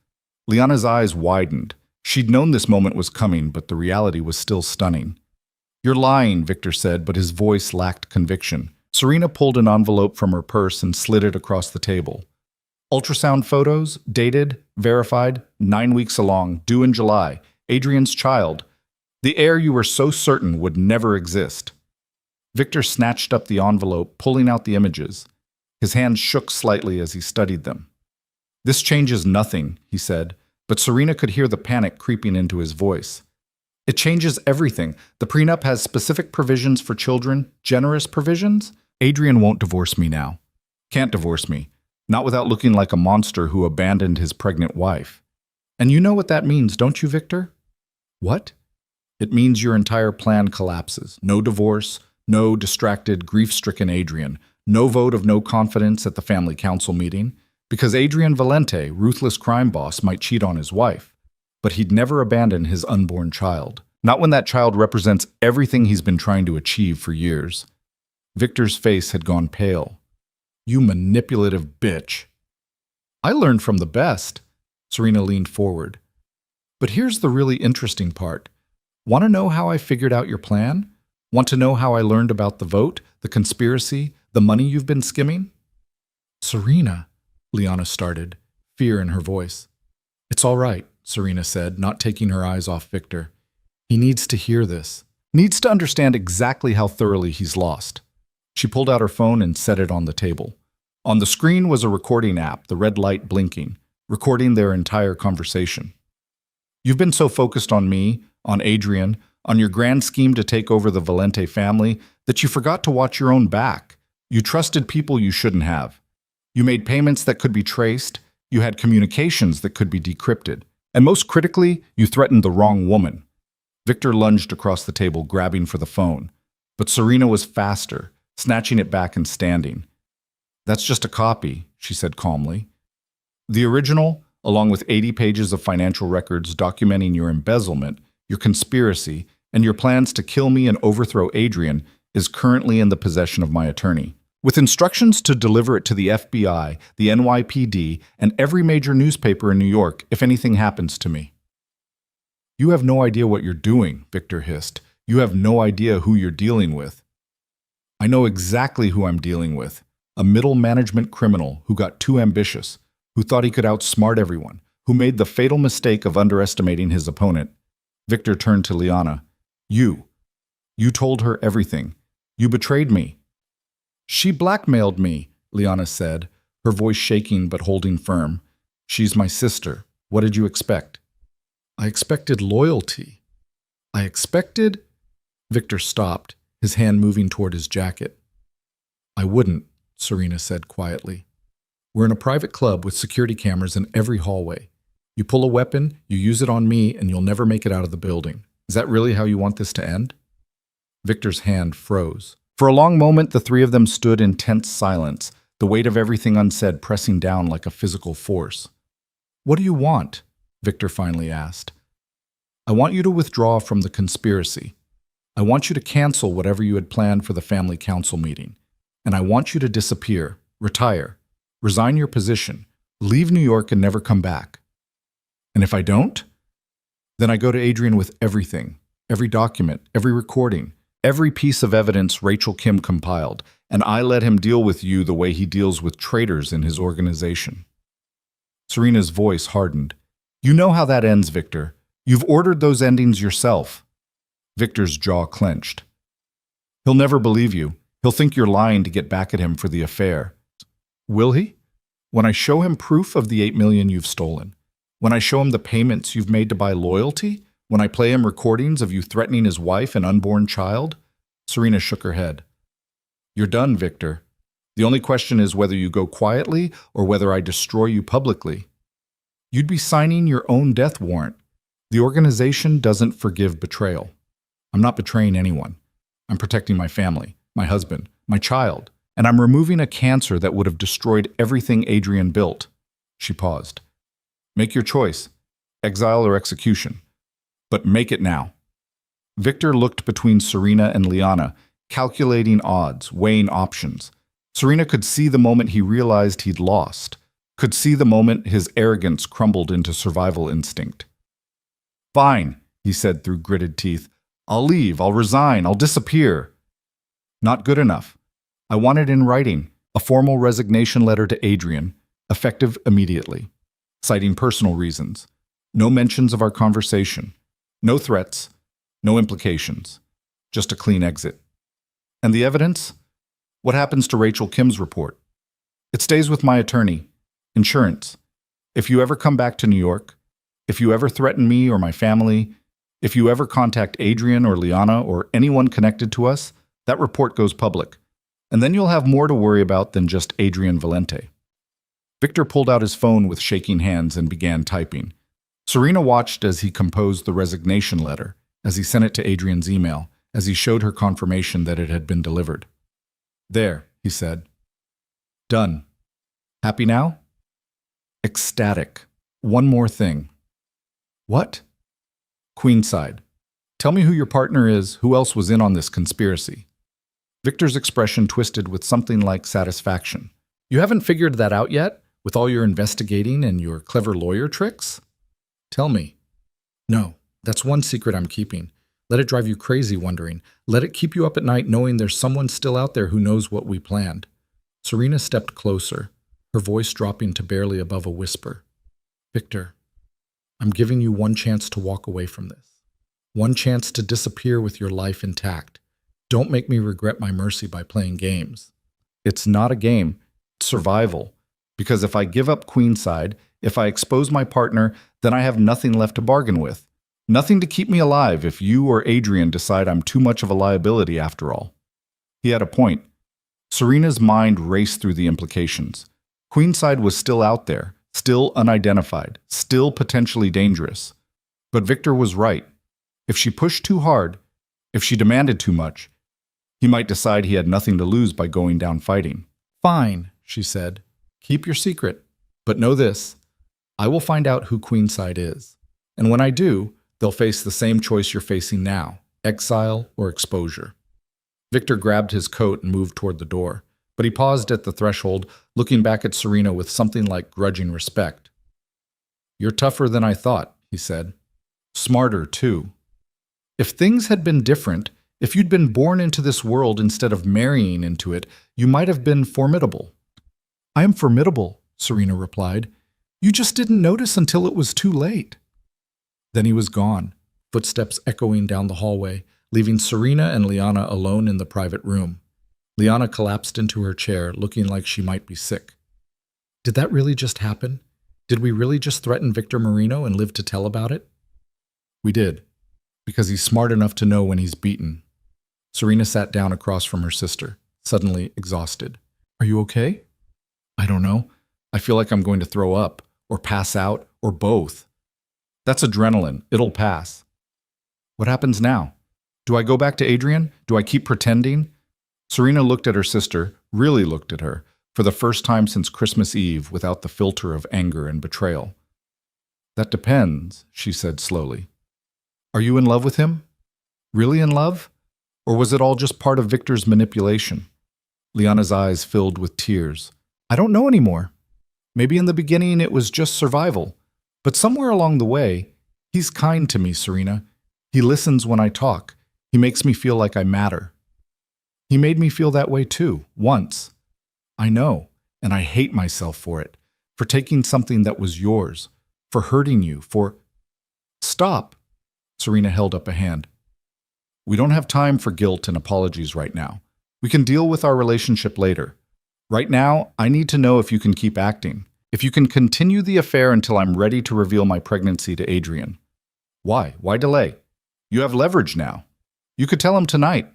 Liana's eyes widened. She'd known this moment was coming, but the reality was still stunning. You're lying, Victor said, but his voice lacked conviction. Serena pulled an envelope from her purse and slid it across the table. Ultrasound photos, dated, verified, 9 weeks along, due in July. Adrian's child. The heir you were so certain would never exist. Victor snatched up the envelope, pulling out the images. His hands shook slightly as he studied them. This changes nothing, he said, but Serena could hear the panic creeping into his voice. It changes everything. The prenup has specific provisions for children, generous provisions. Adrian won't divorce me now. Can't divorce me. Not without looking like a monster who abandoned his pregnant wife. And you know what that means, don't you, Victor? What? It means your entire plan collapses. No divorce, no distracted, grief-stricken Adrian, no vote of no confidence at the family council meeting, because Adrian Valente, ruthless crime boss, might cheat on his wife, but he'd never abandon his unborn child. Not when that child represents everything he's been trying to achieve for years. Victor's face had gone pale. You manipulative bitch. I learned from the best. Serena leaned forward. But here's the really interesting part. Want to know how I figured out your plan? Want to know how I learned about the vote, the conspiracy, the money you've been skimming? Serena, Liana started, fear in her voice. It's all right, Serena said, not taking her eyes off Victor. He needs to hear this. Needs to understand exactly how thoroughly he's lost. She pulled out her phone and set it on the table. On the screen was a recording app, the red light blinking, recording their entire conversation. You've been so focused on me, on Adrian, on your grand scheme to take over the Valente family, that you forgot to watch your own back. You trusted people you shouldn't have. You made payments that could be traced. You had communications that could be decrypted. And most critically, you threatened the wrong woman. Victor lunged across the table, grabbing for the phone. But Serena was faster, snatching it back and standing. "That's just a copy," she said calmly. "The original, along with 80 pages of financial records documenting your embezzlement, your conspiracy, and your plans to kill me and overthrow Adrian, is currently in the possession of my attorney, with instructions to deliver it to the FBI, the NYPD, and every major newspaper in New York if anything happens to me." "You have no idea what you're doing," Victor hissed. "You have no idea who you're dealing with." "I know exactly who I'm dealing with. A middle management criminal who got too ambitious, who thought he could outsmart everyone, who made the fatal mistake of underestimating his opponent." Victor turned to Liana. You told her everything. You betrayed me." "She blackmailed me," Liana said, her voice shaking but holding firm. "She's my sister. What did you expect?" "I expected loyalty. I expected—" Victor stopped, his hand moving toward his jacket. "I wouldn't," Serena said quietly. "We're in a private club with security cameras in every hallway. You pull a weapon, you use it on me, and you'll never make it out of the building. Is that really how you want this to end?" Victor's hand froze. For a long moment, the three of them stood in tense silence, the weight of everything unsaid pressing down like a physical force. "What do you want?" Victor finally asked. "I want you to withdraw from the conspiracy. I want you to cancel whatever you had planned for the family council meeting. And I want you to disappear, retire, resign your position, leave New York and never come back. And if I don't, then I go to Adrian with everything, every document, every recording, every piece of evidence Rachel Kim compiled, and I let him deal with you the way he deals with traitors in his organization." Serena's voice hardened. "You know how that ends, Victor. You've ordered those endings yourself." Victor's jaw clenched. "He'll never believe you. He'll think you're lying to get back at him for the affair." "Will he? When I show him proof of the $8 million you've stolen? When I show him the payments you've made to buy loyalty? When I play him recordings of you threatening his wife and unborn child?" Serena shook her head. "You're done, Victor. The only question is whether you go quietly or whether I destroy you publicly. You'd be signing your own death warrant. The organization doesn't forgive betrayal. I'm not betraying anyone. I'm protecting my family, my husband, my child, and I'm removing a cancer that would have destroyed everything Adrian built." She paused. "Make your choice, exile or execution. But make it now." Victor looked between Serena and Liana, calculating odds, weighing options. Serena could see the moment he realized he'd lost, could see the moment his arrogance crumbled into survival instinct. "Fine," he said through gritted teeth. "I'll leave, I'll resign, I'll disappear." "Not good enough. I want it in writing, a formal resignation letter to Adrian, effective immediately, citing personal reasons. No mentions of our conversation. No threats, no implications. Just a clean exit. And the evidence? What happens to Rachel Kim's report? It stays with my attorney. Insurance. If you ever come back to New York, if you ever threaten me or my family, if you ever contact Adrian or Liana or anyone connected to us, that report goes public. And then you'll have more to worry about than just Adrian Valente." Victor pulled out his phone with shaking hands and began typing. Serena watched as he composed the resignation letter, as he sent it to Adrian's email, as he showed her confirmation that it had been delivered. "There," he said. "Done. Happy now?" "Ecstatic. One more thing." "What?" "Queenside. Tell me who your partner is, who else was in on this conspiracy." Victor's expression twisted with something like satisfaction. "You haven't figured that out yet, with all your investigating and your clever lawyer tricks?" "Tell me." "No, that's one secret I'm keeping. Let it drive you crazy wondering. Let it keep you up at night knowing there's someone still out there who knows what we planned." Serena stepped closer, her voice dropping to barely above a whisper. "Victor, I'm giving you one chance to walk away from this. One chance to disappear with your life intact. Don't make me regret my mercy by playing games." "It's not a game. It's survival. Because if I give up Queenside, if I expose my partner, then I have nothing left to bargain with. Nothing to keep me alive if you or Adrian decide I'm too much of a liability after all. He had a point. Serena's mind raced through the implications. Queenside was still out there, still unidentified, still potentially dangerous. But Victor was right. If she pushed too hard, if she demanded too much, he might decide he had nothing to lose by going down fighting. Fine, she said. Keep your secret. But know this, I will find out who Queenside is. And when I do, they'll face the same choice you're facing now, exile or exposure. Victor grabbed his coat and moved toward the door, but he paused at the threshold, looking back at Serena with something like grudging respect. You're tougher than I thought, he said. Smarter, too. If things had been different, if you'd been born into this world instead of marrying into it, you might have been formidable. I am formidable, Serena replied. You just didn't notice until it was too late. Then he was gone, footsteps echoing down the hallway, leaving Serena and Liana alone in the private room. Liana collapsed into her chair, looking like she might be sick. Did that really just happen? Did we really just threaten Victor Marino and live to tell about it? We did, because he's smart enough to know when he's beaten. Serena sat down across from her sister, suddenly exhausted. Are you okay? I don't know. I feel like I'm going to throw up, or pass out, or both. That's adrenaline. It'll pass. What happens now? Do I go back to Adrian? Do I keep pretending? Serena looked at her sister, really looked at her, for the first time since Christmas Eve without the filter of anger and betrayal. That depends, she said slowly. Are you in love with him? Really in love? Or was it all just part of Victor's manipulation? Liana's eyes filled with tears. I don't know anymore. Maybe in the beginning it was just survival. But somewhere along the way, he's kind to me, Serena. He listens when I talk. He makes me feel like I matter. He made me feel that way too, once. I know, and I hate myself for it, for taking something that was yours, for hurting you, for... Stop! Serena held up a hand. We don't have time for guilt and apologies right now. We can deal with our relationship later. Right now, I need to know if you can keep acting, if you can continue the affair until I'm ready to reveal my pregnancy to Adrian. Why? Why delay? You have leverage now. You could tell him tonight.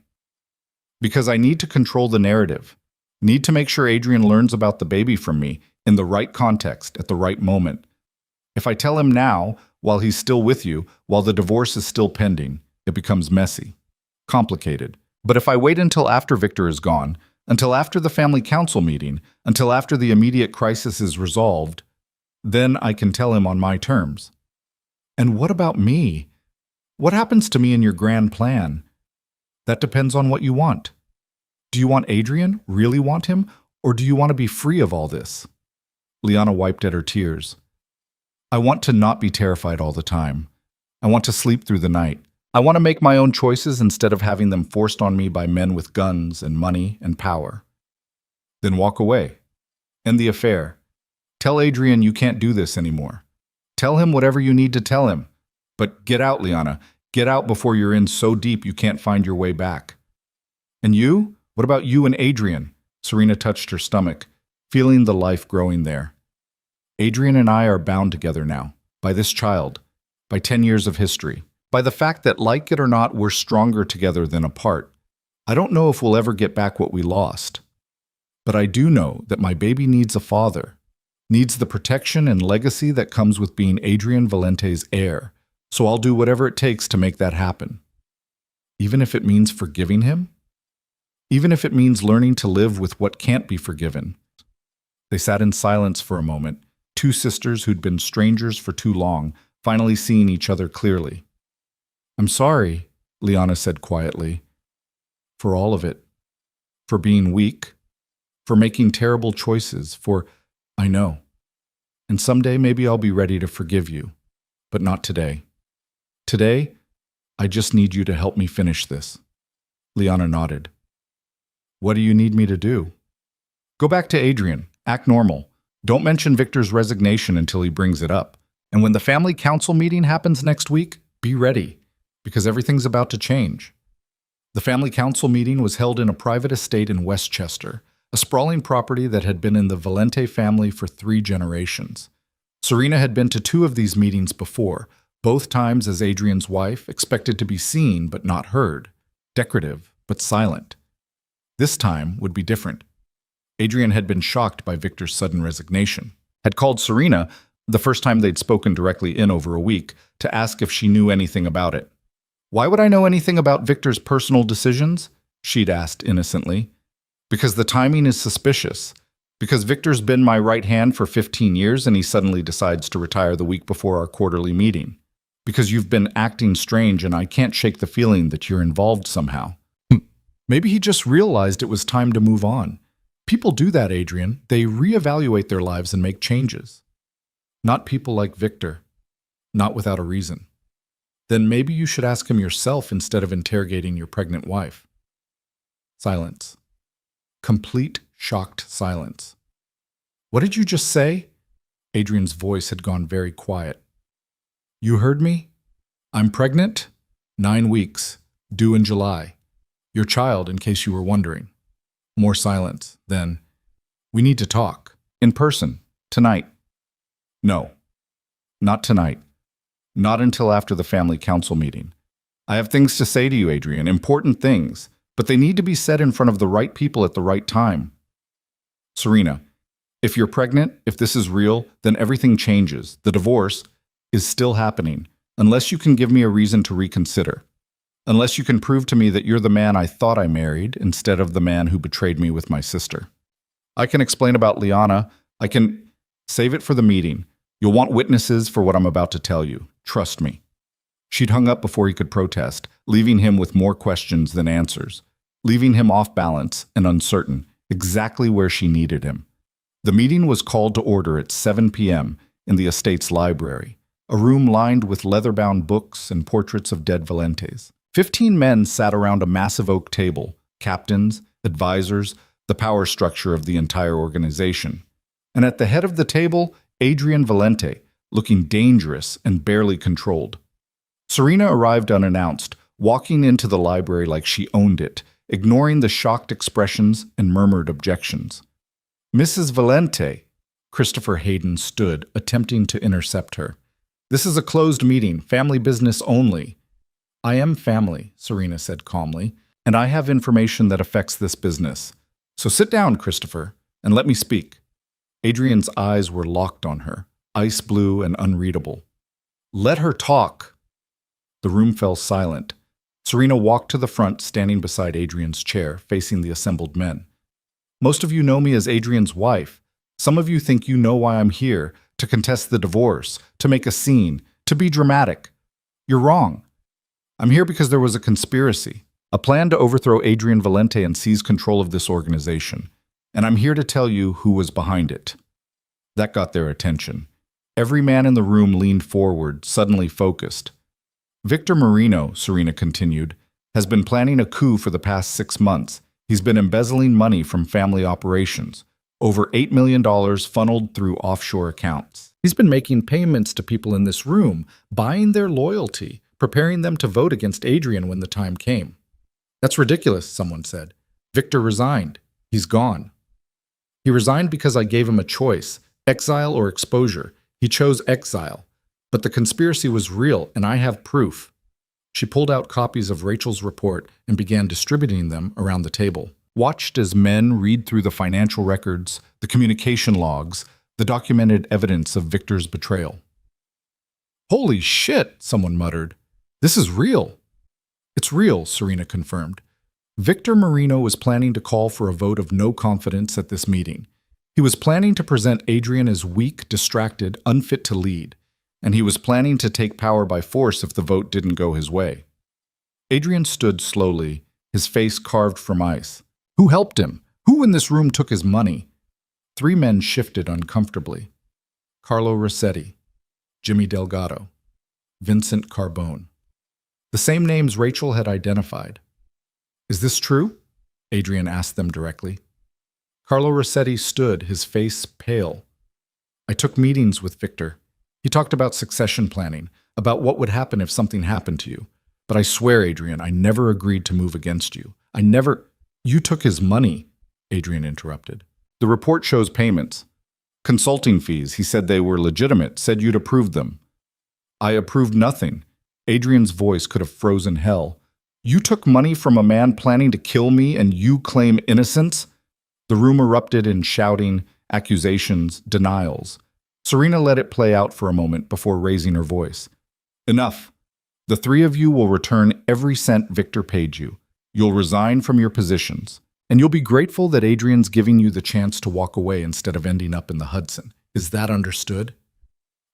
Because I need to control the narrative. Need to make sure Adrian learns about the baby from me in the right context, at the right moment. If I tell him now, while he's still with you, while the divorce is still pending, it becomes messy, complicated. But if I wait until after Victor is gone, until after the family council meeting, until after the immediate crisis is resolved, then I can tell him on my terms. And what about me? What happens to me in your grand plan? That depends on what you want. Do you want Adrian, really want him, or do you want to be free of all this? Liana wiped at her tears. I want to not be terrified all the time. I want to sleep through the night. I want to make my own choices instead of having them forced on me by men with guns and money and power. Then walk away. End the affair. Tell Adrian you can't do this anymore. Tell him whatever you need to tell him. But get out, Liana. Get out before you're in so deep you can't find your way back. And you? What about you and Adrian? Serena touched her stomach, feeling the life growing there. Adrian and I are bound together now, by this child, by 10 years of history, by the fact that, like it or not, we're stronger together than apart. I don't know if we'll ever get back what we lost. But I do know that my baby needs a father, needs the protection and legacy that comes with being Adrian Valente's heir, so I'll do whatever it takes to make that happen. Even if it means forgiving him? Even if it means learning to live with what can't be forgiven. They sat in silence for a moment, two sisters who'd been strangers for too long, finally seeing each other clearly. I'm sorry, Liana said quietly, for all of it, for being weak, for making terrible choices, I know. And someday maybe I'll be ready to forgive you, but not today. Today, I just need you to help me finish this. Liana nodded. What do you need me to do? Go back to Adrian. Act normal. Don't mention Victor's resignation until he brings it up. And when the family council meeting happens next week, be ready, because everything's about to change. The family council meeting was held in a private estate in Westchester, a sprawling property that had been in the Valente family for 3 generations. Serena had been to 2 of these meetings before, Both times as Adrian's wife, expected to be seen but not heard, decorative but silent. This time would be different. Adrian had been shocked by Victor's sudden resignation, had called Serena, the first time they'd spoken directly in over a week, to ask if she knew anything about it. "Why would I know anything about Victor's personal decisions?" she'd asked innocently. "Because the timing is suspicious. Because Victor's been my right hand for 15 years and he suddenly decides to retire the week before our quarterly meeting. Because you've been acting strange and I can't shake the feeling that you're involved somehow." Maybe he just realized it was time to move on. People do that, Adrian. They reevaluate their lives and make changes. Not people like Victor. Not without a reason. Then maybe you should ask him yourself instead of interrogating your pregnant wife. Silence. Complete, shocked silence. "What did you just say?" Adrian's voice had gone very quiet. "You heard me? I'm pregnant? 9 weeks, due in July. Your child, in case you were wondering." More silence. Then, "We need to talk. In person. Tonight." "No. Not tonight. Not until after the family council meeting. I have things to say to you, Adrian, important things, but they need to be said in front of the right people at the right time." "Serena, if you're pregnant, if this is real, then everything changes. The divorce is still happening, unless you can give me a reason to reconsider. Unless you can prove to me that you're the man I thought I married instead of the man who betrayed me with my sister. I can explain about Liana. I can save it for the meeting. You'll want witnesses for what I'm about to tell you. Trust me." She'd hung up before he could protest, leaving him with more questions than answers, leaving him off balance and uncertain, exactly where she needed him. The meeting was called to order at 7 p.m. in the estate's library, a room lined with leather-bound books and portraits of dead Valentes. 15 men sat around a massive oak table, captains, advisors, the power structure of the entire organization. And at the head of the table, Adrian Valente, looking dangerous and barely controlled. Serena arrived unannounced, walking into the library like she owned it, ignoring the shocked expressions and murmured objections. "Mrs. Valente," Christopher Hayden stood, attempting to intercept her. "This is a closed meeting, family business only." "I am family," Serena said calmly, "and I have information that affects this business. So sit down, Christopher, and let me speak." Adrian's eyes were locked on her, ice blue and unreadable. "Let her talk." The room fell silent. Serena walked to the front, standing beside Adrian's chair, facing the assembled men. "Most of you know me as Adrian's wife. Some of you think you know why I'm here, to contest the divorce, to make a scene, to be dramatic. You're wrong. I'm here because there was a conspiracy, a plan to overthrow Adrian Valente and seize control of this organization. And I'm here to tell you who was behind it." That got their attention. Every man in the room leaned forward, suddenly focused. "Victor Marino," Serena continued, "has been planning a coup for the past 6 months. He's been embezzling money from family operations. Over $8 million funneled through offshore accounts. He's been making payments to people in this room, buying their loyalty, preparing them to vote against Adrian when the time came." "That's ridiculous," someone said. "Victor resigned. He's gone." "He resigned because I gave him a choice, exile or exposure. He chose exile. But the conspiracy was real, and I have proof." She pulled out copies of Rachel's report and began distributing them around the table. Watched as men read through the financial records, the communication logs, the documented evidence of Victor's betrayal. "Holy shit," someone muttered. "This is real." "It's real," Serena confirmed. Victor Marino was planning to call for a vote of no confidence at this meeting. He was planning to present Adrian as weak, distracted, unfit to lead, and he was planning to take power by force if the vote didn't go his way. Adrian stood slowly, his face carved from ice. Who helped him? Who in this room took his money? 3 men shifted uncomfortably. Carlo Rossetti, Jimmy Delgado, Vincent Carbone. The same names Rachel had identified. "Is this true?" Adrian asked them directly. Carlo Rossetti stood, his face pale. "I took meetings with Victor. He talked about succession planning, about what would happen if something happened to you. But I swear, Adrian, I never agreed to move against you. I never—" "You took his money," Adrian interrupted. "The report shows payments. Consulting fees, he said they were legitimate, said you'd approved them." I approved nothing. Adrian's voice could have frozen hell. You took money from a man planning to kill me and you claim innocence? The room erupted in shouting, accusations, denials. Serena let it play out for a moment before raising her voice. Enough. The three of you will return every cent Victor paid you. You'll resign from your positions. And you'll be grateful that Adrian's giving you the chance to walk away instead of ending up in the Hudson. Is that understood?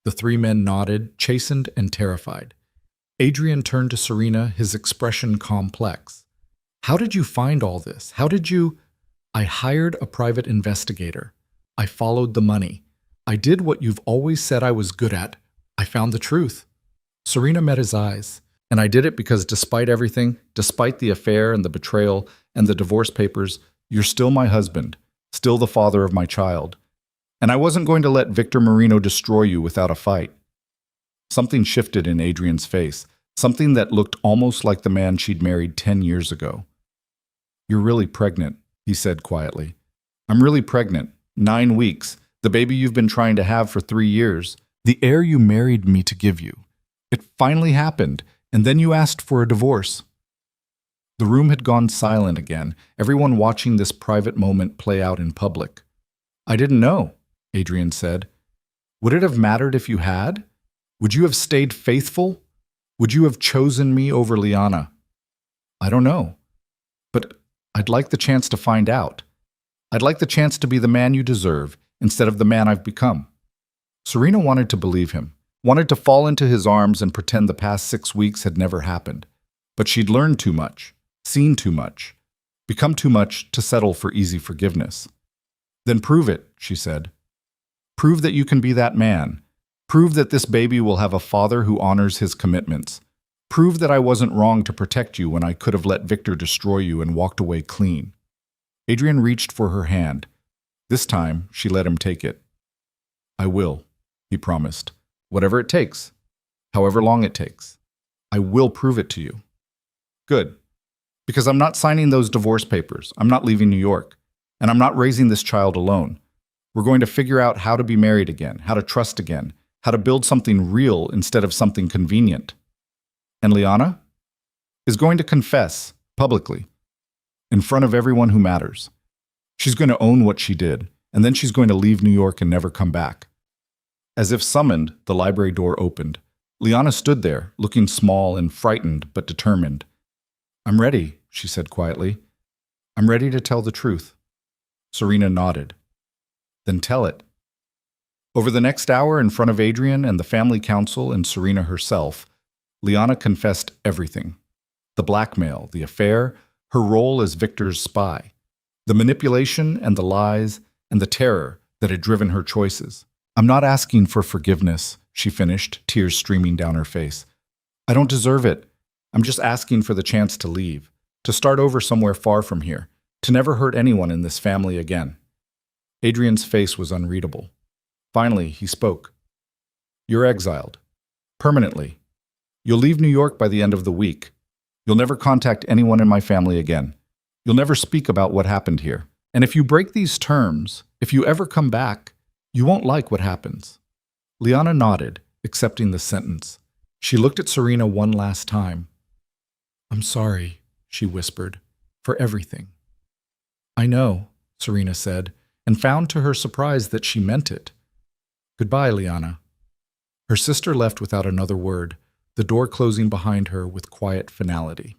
The three men nodded, chastened and terrified. Adrian turned to Serena, his expression complex. How did you find all this? How did you... I hired a private investigator. I followed the money. I did what you've always said I was good at. I found the truth. Serena met his eyes. And I did it because despite everything, despite the affair and the betrayal and the divorce papers, you're still my husband, still the father of my child. And I wasn't going to let Victor Marino destroy you without a fight. Something shifted in Adrian's face, something that looked almost like the man she'd married 10 years ago. You're really pregnant, he said quietly. I'm really pregnant. 9 weeks. The baby you've been trying to have for 3 years. The heir you married me to give you. It finally happened, and then you asked for a divorce. The room had gone silent again, everyone watching this private moment play out in public. I didn't know, Adrian said. Would it have mattered if you had? Would you have stayed faithful? Would you have chosen me over Liana? I don't know. But I'd like the chance to find out. I'd like the chance to be the man you deserve instead of the man I've become. Serena wanted to believe him, wanted to fall into his arms and pretend the past 6 weeks had never happened. But she'd learned too much, seen too much, become too much to settle for easy forgiveness. Then prove it, she said. Prove that you can be that man. Prove that this baby will have a father who honors his commitments. Prove that I wasn't wrong to protect you when I could have let Victor destroy you and walked away clean. Adrian reached for her hand. This time, she let him take it. I will, he promised. Whatever it takes, however long it takes. I will prove it to you. Good. Because I'm not signing those divorce papers. I'm not leaving New York. And I'm not raising this child alone. We're going to figure out how to be married again, how to trust again, how to build something real instead of something convenient. And Liana is going to confess, publicly, in front of everyone who matters. She's going to own what she did, and then she's going to leave New York and never come back. As if summoned, the library door opened. Liana stood there, looking small and frightened but determined. I'm ready, she said quietly. I'm ready to tell the truth. Serena nodded. Then tell it. Over the next hour, in front of Adrian and the family council and Serena herself, Liana confessed everything. The blackmail, the affair, her role as Victor's spy, the manipulation and the lies and the terror that had driven her choices. I'm not asking for forgiveness, she finished, tears streaming down her face. I don't deserve it. I'm just asking for the chance to leave, to start over somewhere far from here, to never hurt anyone in this family again. Adrian's face was unreadable. Finally, he spoke. You're exiled. Permanently. You'll leave New York by the end of the week. You'll never contact anyone in my family again. You'll never speak about what happened here. And if you break these terms, if you ever come back, you won't like what happens. Liana nodded, accepting the sentence. She looked at Serena one last time. I'm sorry, she whispered, for everything. I know, Serena said, and found to her surprise that she meant it. Goodbye, Liana. Her sister left without another word, the door closing behind her with quiet finality.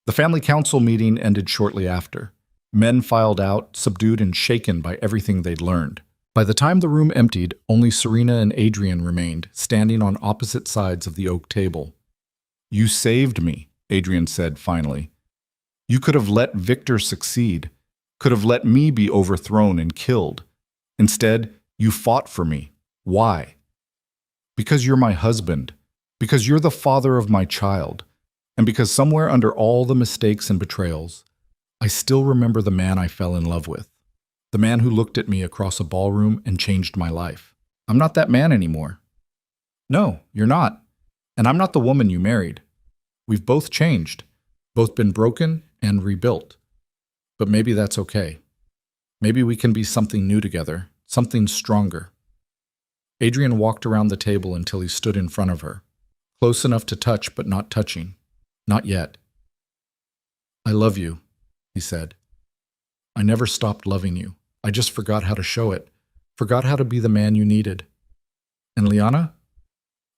The family council meeting ended shortly after. Men filed out, subdued and shaken by everything they'd learned. By the time the room emptied, only Serena and Adrian remained, standing on opposite sides of the oak table. You saved me, Adrian said finally. You could have let Victor succeed, could have let me be overthrown and killed. Instead, you fought for me. Why? Because you're my husband, because you're the father of my child, and because somewhere under all the mistakes and betrayals, I still remember the man I fell in love with. The man who looked at me across a ballroom and changed my life. I'm not that man anymore. No, you're not. And I'm not the woman you married. We've both changed, both been broken and rebuilt. But maybe that's okay. Maybe we can be something new together, something stronger. Adrian walked around the table until he stood in front of her, close enough to touch but not touching. Not yet. I love you, he said. I never stopped loving you. I just forgot how to show it, forgot how to be the man you needed. And Liana?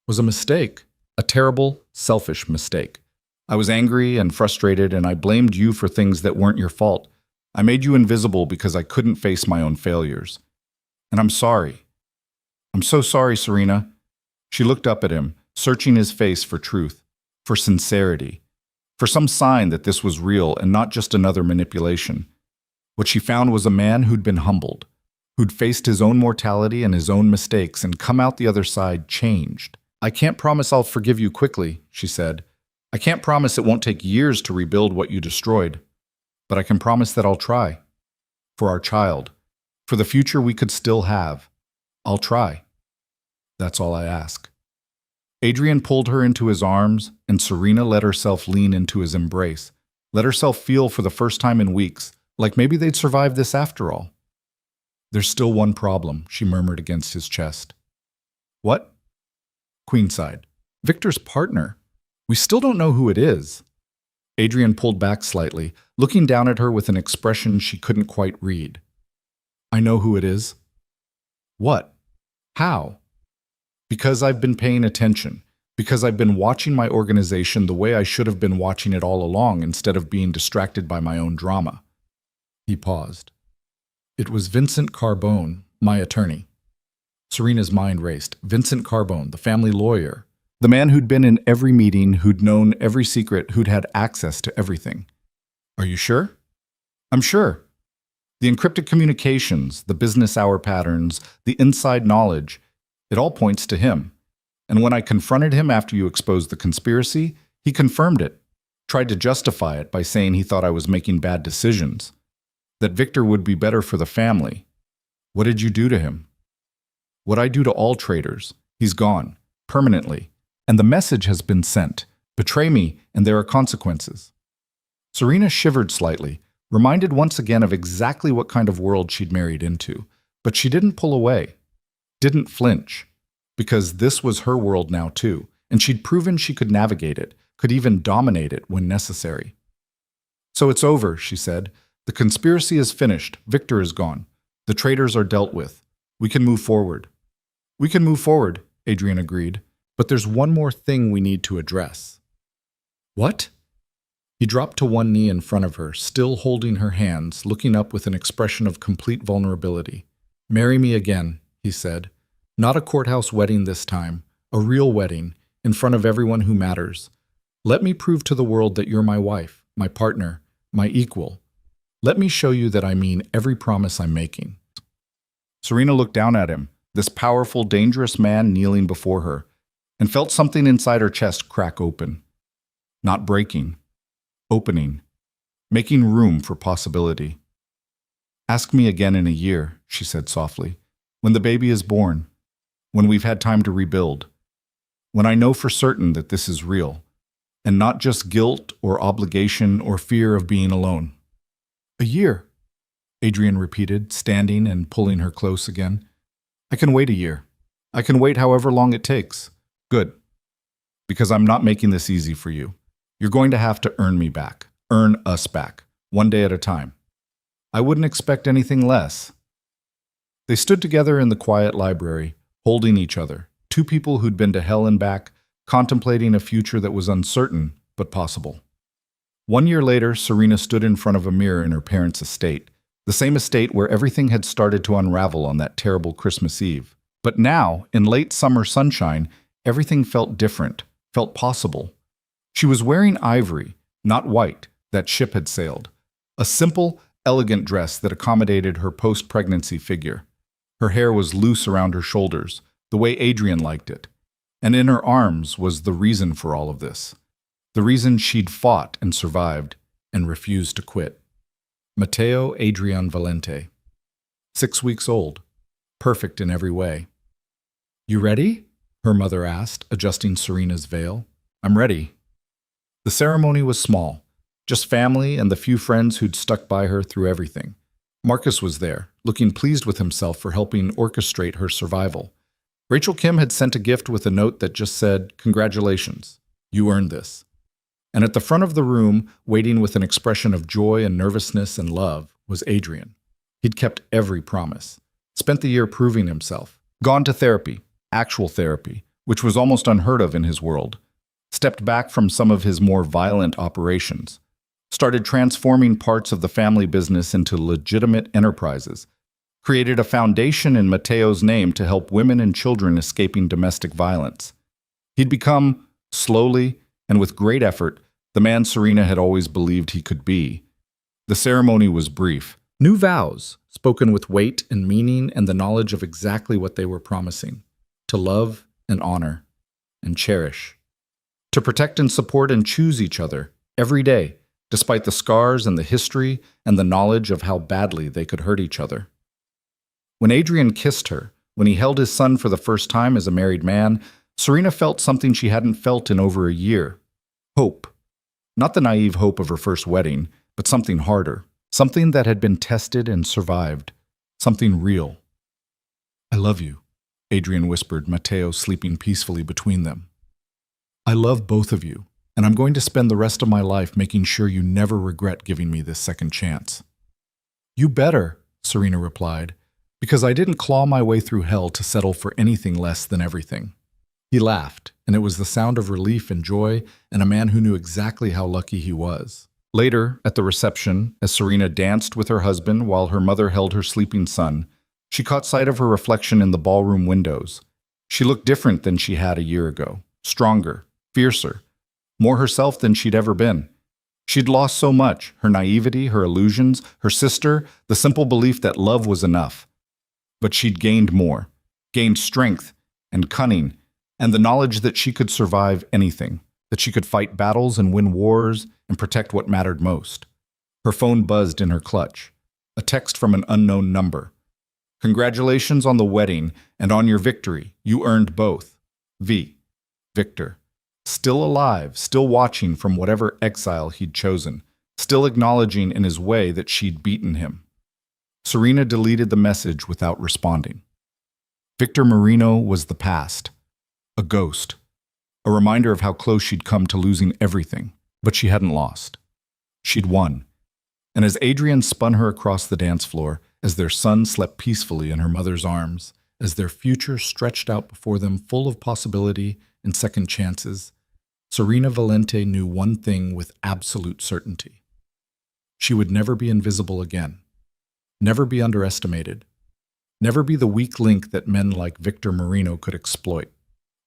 Was a mistake, a terrible, selfish mistake. I was angry and frustrated, and I blamed you for things that weren't your fault. I made you invisible because I couldn't face my own failures. And I'm sorry. I'm so sorry, Serena. She looked up at him, searching his face for truth, for sincerity, for some sign that this was real and not just another manipulation. What she found was a man who'd been humbled, who'd faced his own mortality and his own mistakes and come out the other side changed. I can't promise I'll forgive you quickly, she said. I can't promise it won't take years to rebuild what you destroyed. But I can promise that I'll try. For our child. For the future we could still have. I'll try. That's all I ask. Adrian pulled her into his arms, and Serena let herself lean into his embrace, let herself feel for the first time in weeks, like maybe they'd survive this after all. There's still one problem, she murmured against his chest. What? Queen sighed. Victor's partner. We still don't know who it is. Adrian pulled back slightly, looking down at her with an expression she couldn't quite read. I know who it is. What? How? Because I've been paying attention. Because I've been watching my organization the way I should have been watching it all along instead of being distracted by my own drama. He paused. It was Vincent Carbone, my attorney. Serena's mind raced. Vincent Carbone, the family lawyer. The man who'd been in every meeting, who'd known every secret, who'd had access to everything. Are you sure? I'm sure. The encrypted communications, the business hour patterns, the inside knowledge, it all points to him. And when I confronted him after you exposed the conspiracy, he confirmed it, tried to justify it by saying he thought I was making bad decisions, that Victor would be better for the family. What did you do to him? What I do to all traitors. He's gone, permanently. And the message has been sent. Betray me, and there are consequences. Serena shivered slightly, reminded once again of exactly what kind of world she'd married into. But she didn't pull away, didn't flinch, because this was her world now too, and she'd proven she could navigate it, could even dominate it when necessary. So it's over, she said. The conspiracy is finished. Victor is gone. The traitors are dealt with. We can move forward. We can move forward, Adrian agreed. But there's one more thing we need to address. What? He dropped to one knee in front of her, still holding her hands, looking up with an expression of complete vulnerability. Marry me again, he said. Not a courthouse wedding this time, a real wedding, in front of everyone who matters. Let me prove to the world that you're my wife, my partner, my equal. Let me show you that I mean every promise I'm making. Serena looked down at him, this powerful, dangerous man kneeling before her, and felt something inside her chest crack open. Not breaking, opening, making room for possibility. Ask me again in a year, she said softly, when the baby is born, when we've had time to rebuild, when I know for certain that this is real, and not just guilt or obligation or fear of being alone. A year, Adrian repeated, standing and pulling her close again. I can wait a year. I can wait however long it takes. Good. Because I'm not making this easy for you. You're going to have to earn me back. Earn us back. One day at a time. I wouldn't expect anything less. They stood together in the quiet library, holding each other. Two people who'd been to hell and back, contemplating a future that was uncertain but possible. 1 year later, Serena stood in front of a mirror in her parents' estate. The same estate where everything had started to unravel on that terrible Christmas Eve. But now, in late summer sunshine, everything felt different, felt possible. She was wearing ivory, not white, that ship had sailed. A simple, elegant dress that accommodated her post-pregnancy figure. Her hair was loose around her shoulders, the way Adrian liked it. And in her arms was the reason for all of this. The reason she'd fought and survived and refused to quit. Matteo Adrian Valente. 6 weeks old. Perfect in every way. You ready? Her mother asked, adjusting Serena's veil. I'm ready. The ceremony was small, just family and the few friends who'd stuck by her through everything. Marcus was there, looking pleased with himself for helping orchestrate her survival. Rachel Kim had sent a gift with a note that just said, "Congratulations, you earned this." And at the front of the room, waiting with an expression of joy and nervousness and love, was Adrian. He'd kept every promise, spent the year proving himself, gone to therapy, actual therapy, which was almost unheard of in his world, stepped back from some of his more violent operations, started transforming parts of the family business into legitimate enterprises, created a foundation in Mateo's name to help women and children escaping domestic violence. He'd become, slowly and with great effort, the man Serena had always believed he could be. The ceremony was brief. New vows, spoken with weight and meaning and the knowledge of exactly what they were promising: to love and honor and cherish, to protect and support and choose each other every day, despite the scars and the history and the knowledge of how badly they could hurt each other. When Adrian kissed her, when he held his son for the first time as a married man, Serena felt something she hadn't felt in over a year. Hope. Not the naive hope of her first wedding, but something harder, something that had been tested and survived, something real. "I love you," Adrian whispered, Mateo sleeping peacefully between them. "I love both of you, and I'm going to spend the rest of my life making sure you never regret giving me this second chance." "You better," Serena replied, "because I didn't claw my way through hell to settle for anything less than everything." He laughed, and it was the sound of relief and joy, and a man who knew exactly how lucky he was. Later, at the reception, as Serena danced with her husband while her mother held her sleeping son, she caught sight of her reflection in the ballroom windows. She looked different than she had a year ago, stronger, fiercer, more herself than she'd ever been. She'd lost so much: her naivety, her illusions, her sister, the simple belief that love was enough. But she'd gained more, gained strength and cunning, and the knowledge that she could survive anything, that she could fight battles and win wars and protect what mattered most. Her phone buzzed in her clutch, a text from an unknown number. "Congratulations on the wedding and on your victory. You earned both. V. Victor." Still alive, still watching from whatever exile he'd chosen, still acknowledging in his way that she'd beaten him. Serena deleted the message without responding. Victor Marino was the past. A ghost. A reminder of how close she'd come to losing everything. But she hadn't lost. She'd won. And as Adrian spun her across the dance floor, as their son slept peacefully in her mother's arms, as their future stretched out before them full of possibility and second chances, Serena Valente knew one thing with absolute certainty. She would never be invisible again. Never be underestimated. Never be the weak link that men like Victor Marino could exploit.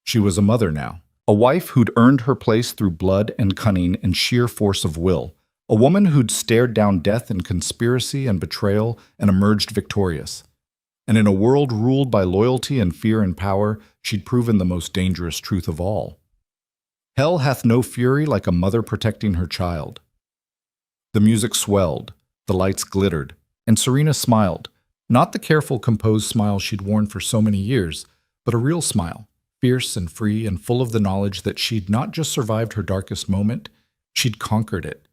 She was a mother now, a wife who'd earned her place through blood and cunning and sheer force of will, a woman who'd stared down death and conspiracy and betrayal and emerged victorious. And in a world ruled by loyalty and fear and power, she'd proven the most dangerous truth of all. Hell hath no fury like a mother protecting her child. The music swelled, the lights glittered, and Serena smiled, not the careful, composed smile she'd worn for so many years, but a real smile, fierce and free and full of the knowledge that she'd not just survived her darkest moment, she'd conquered it.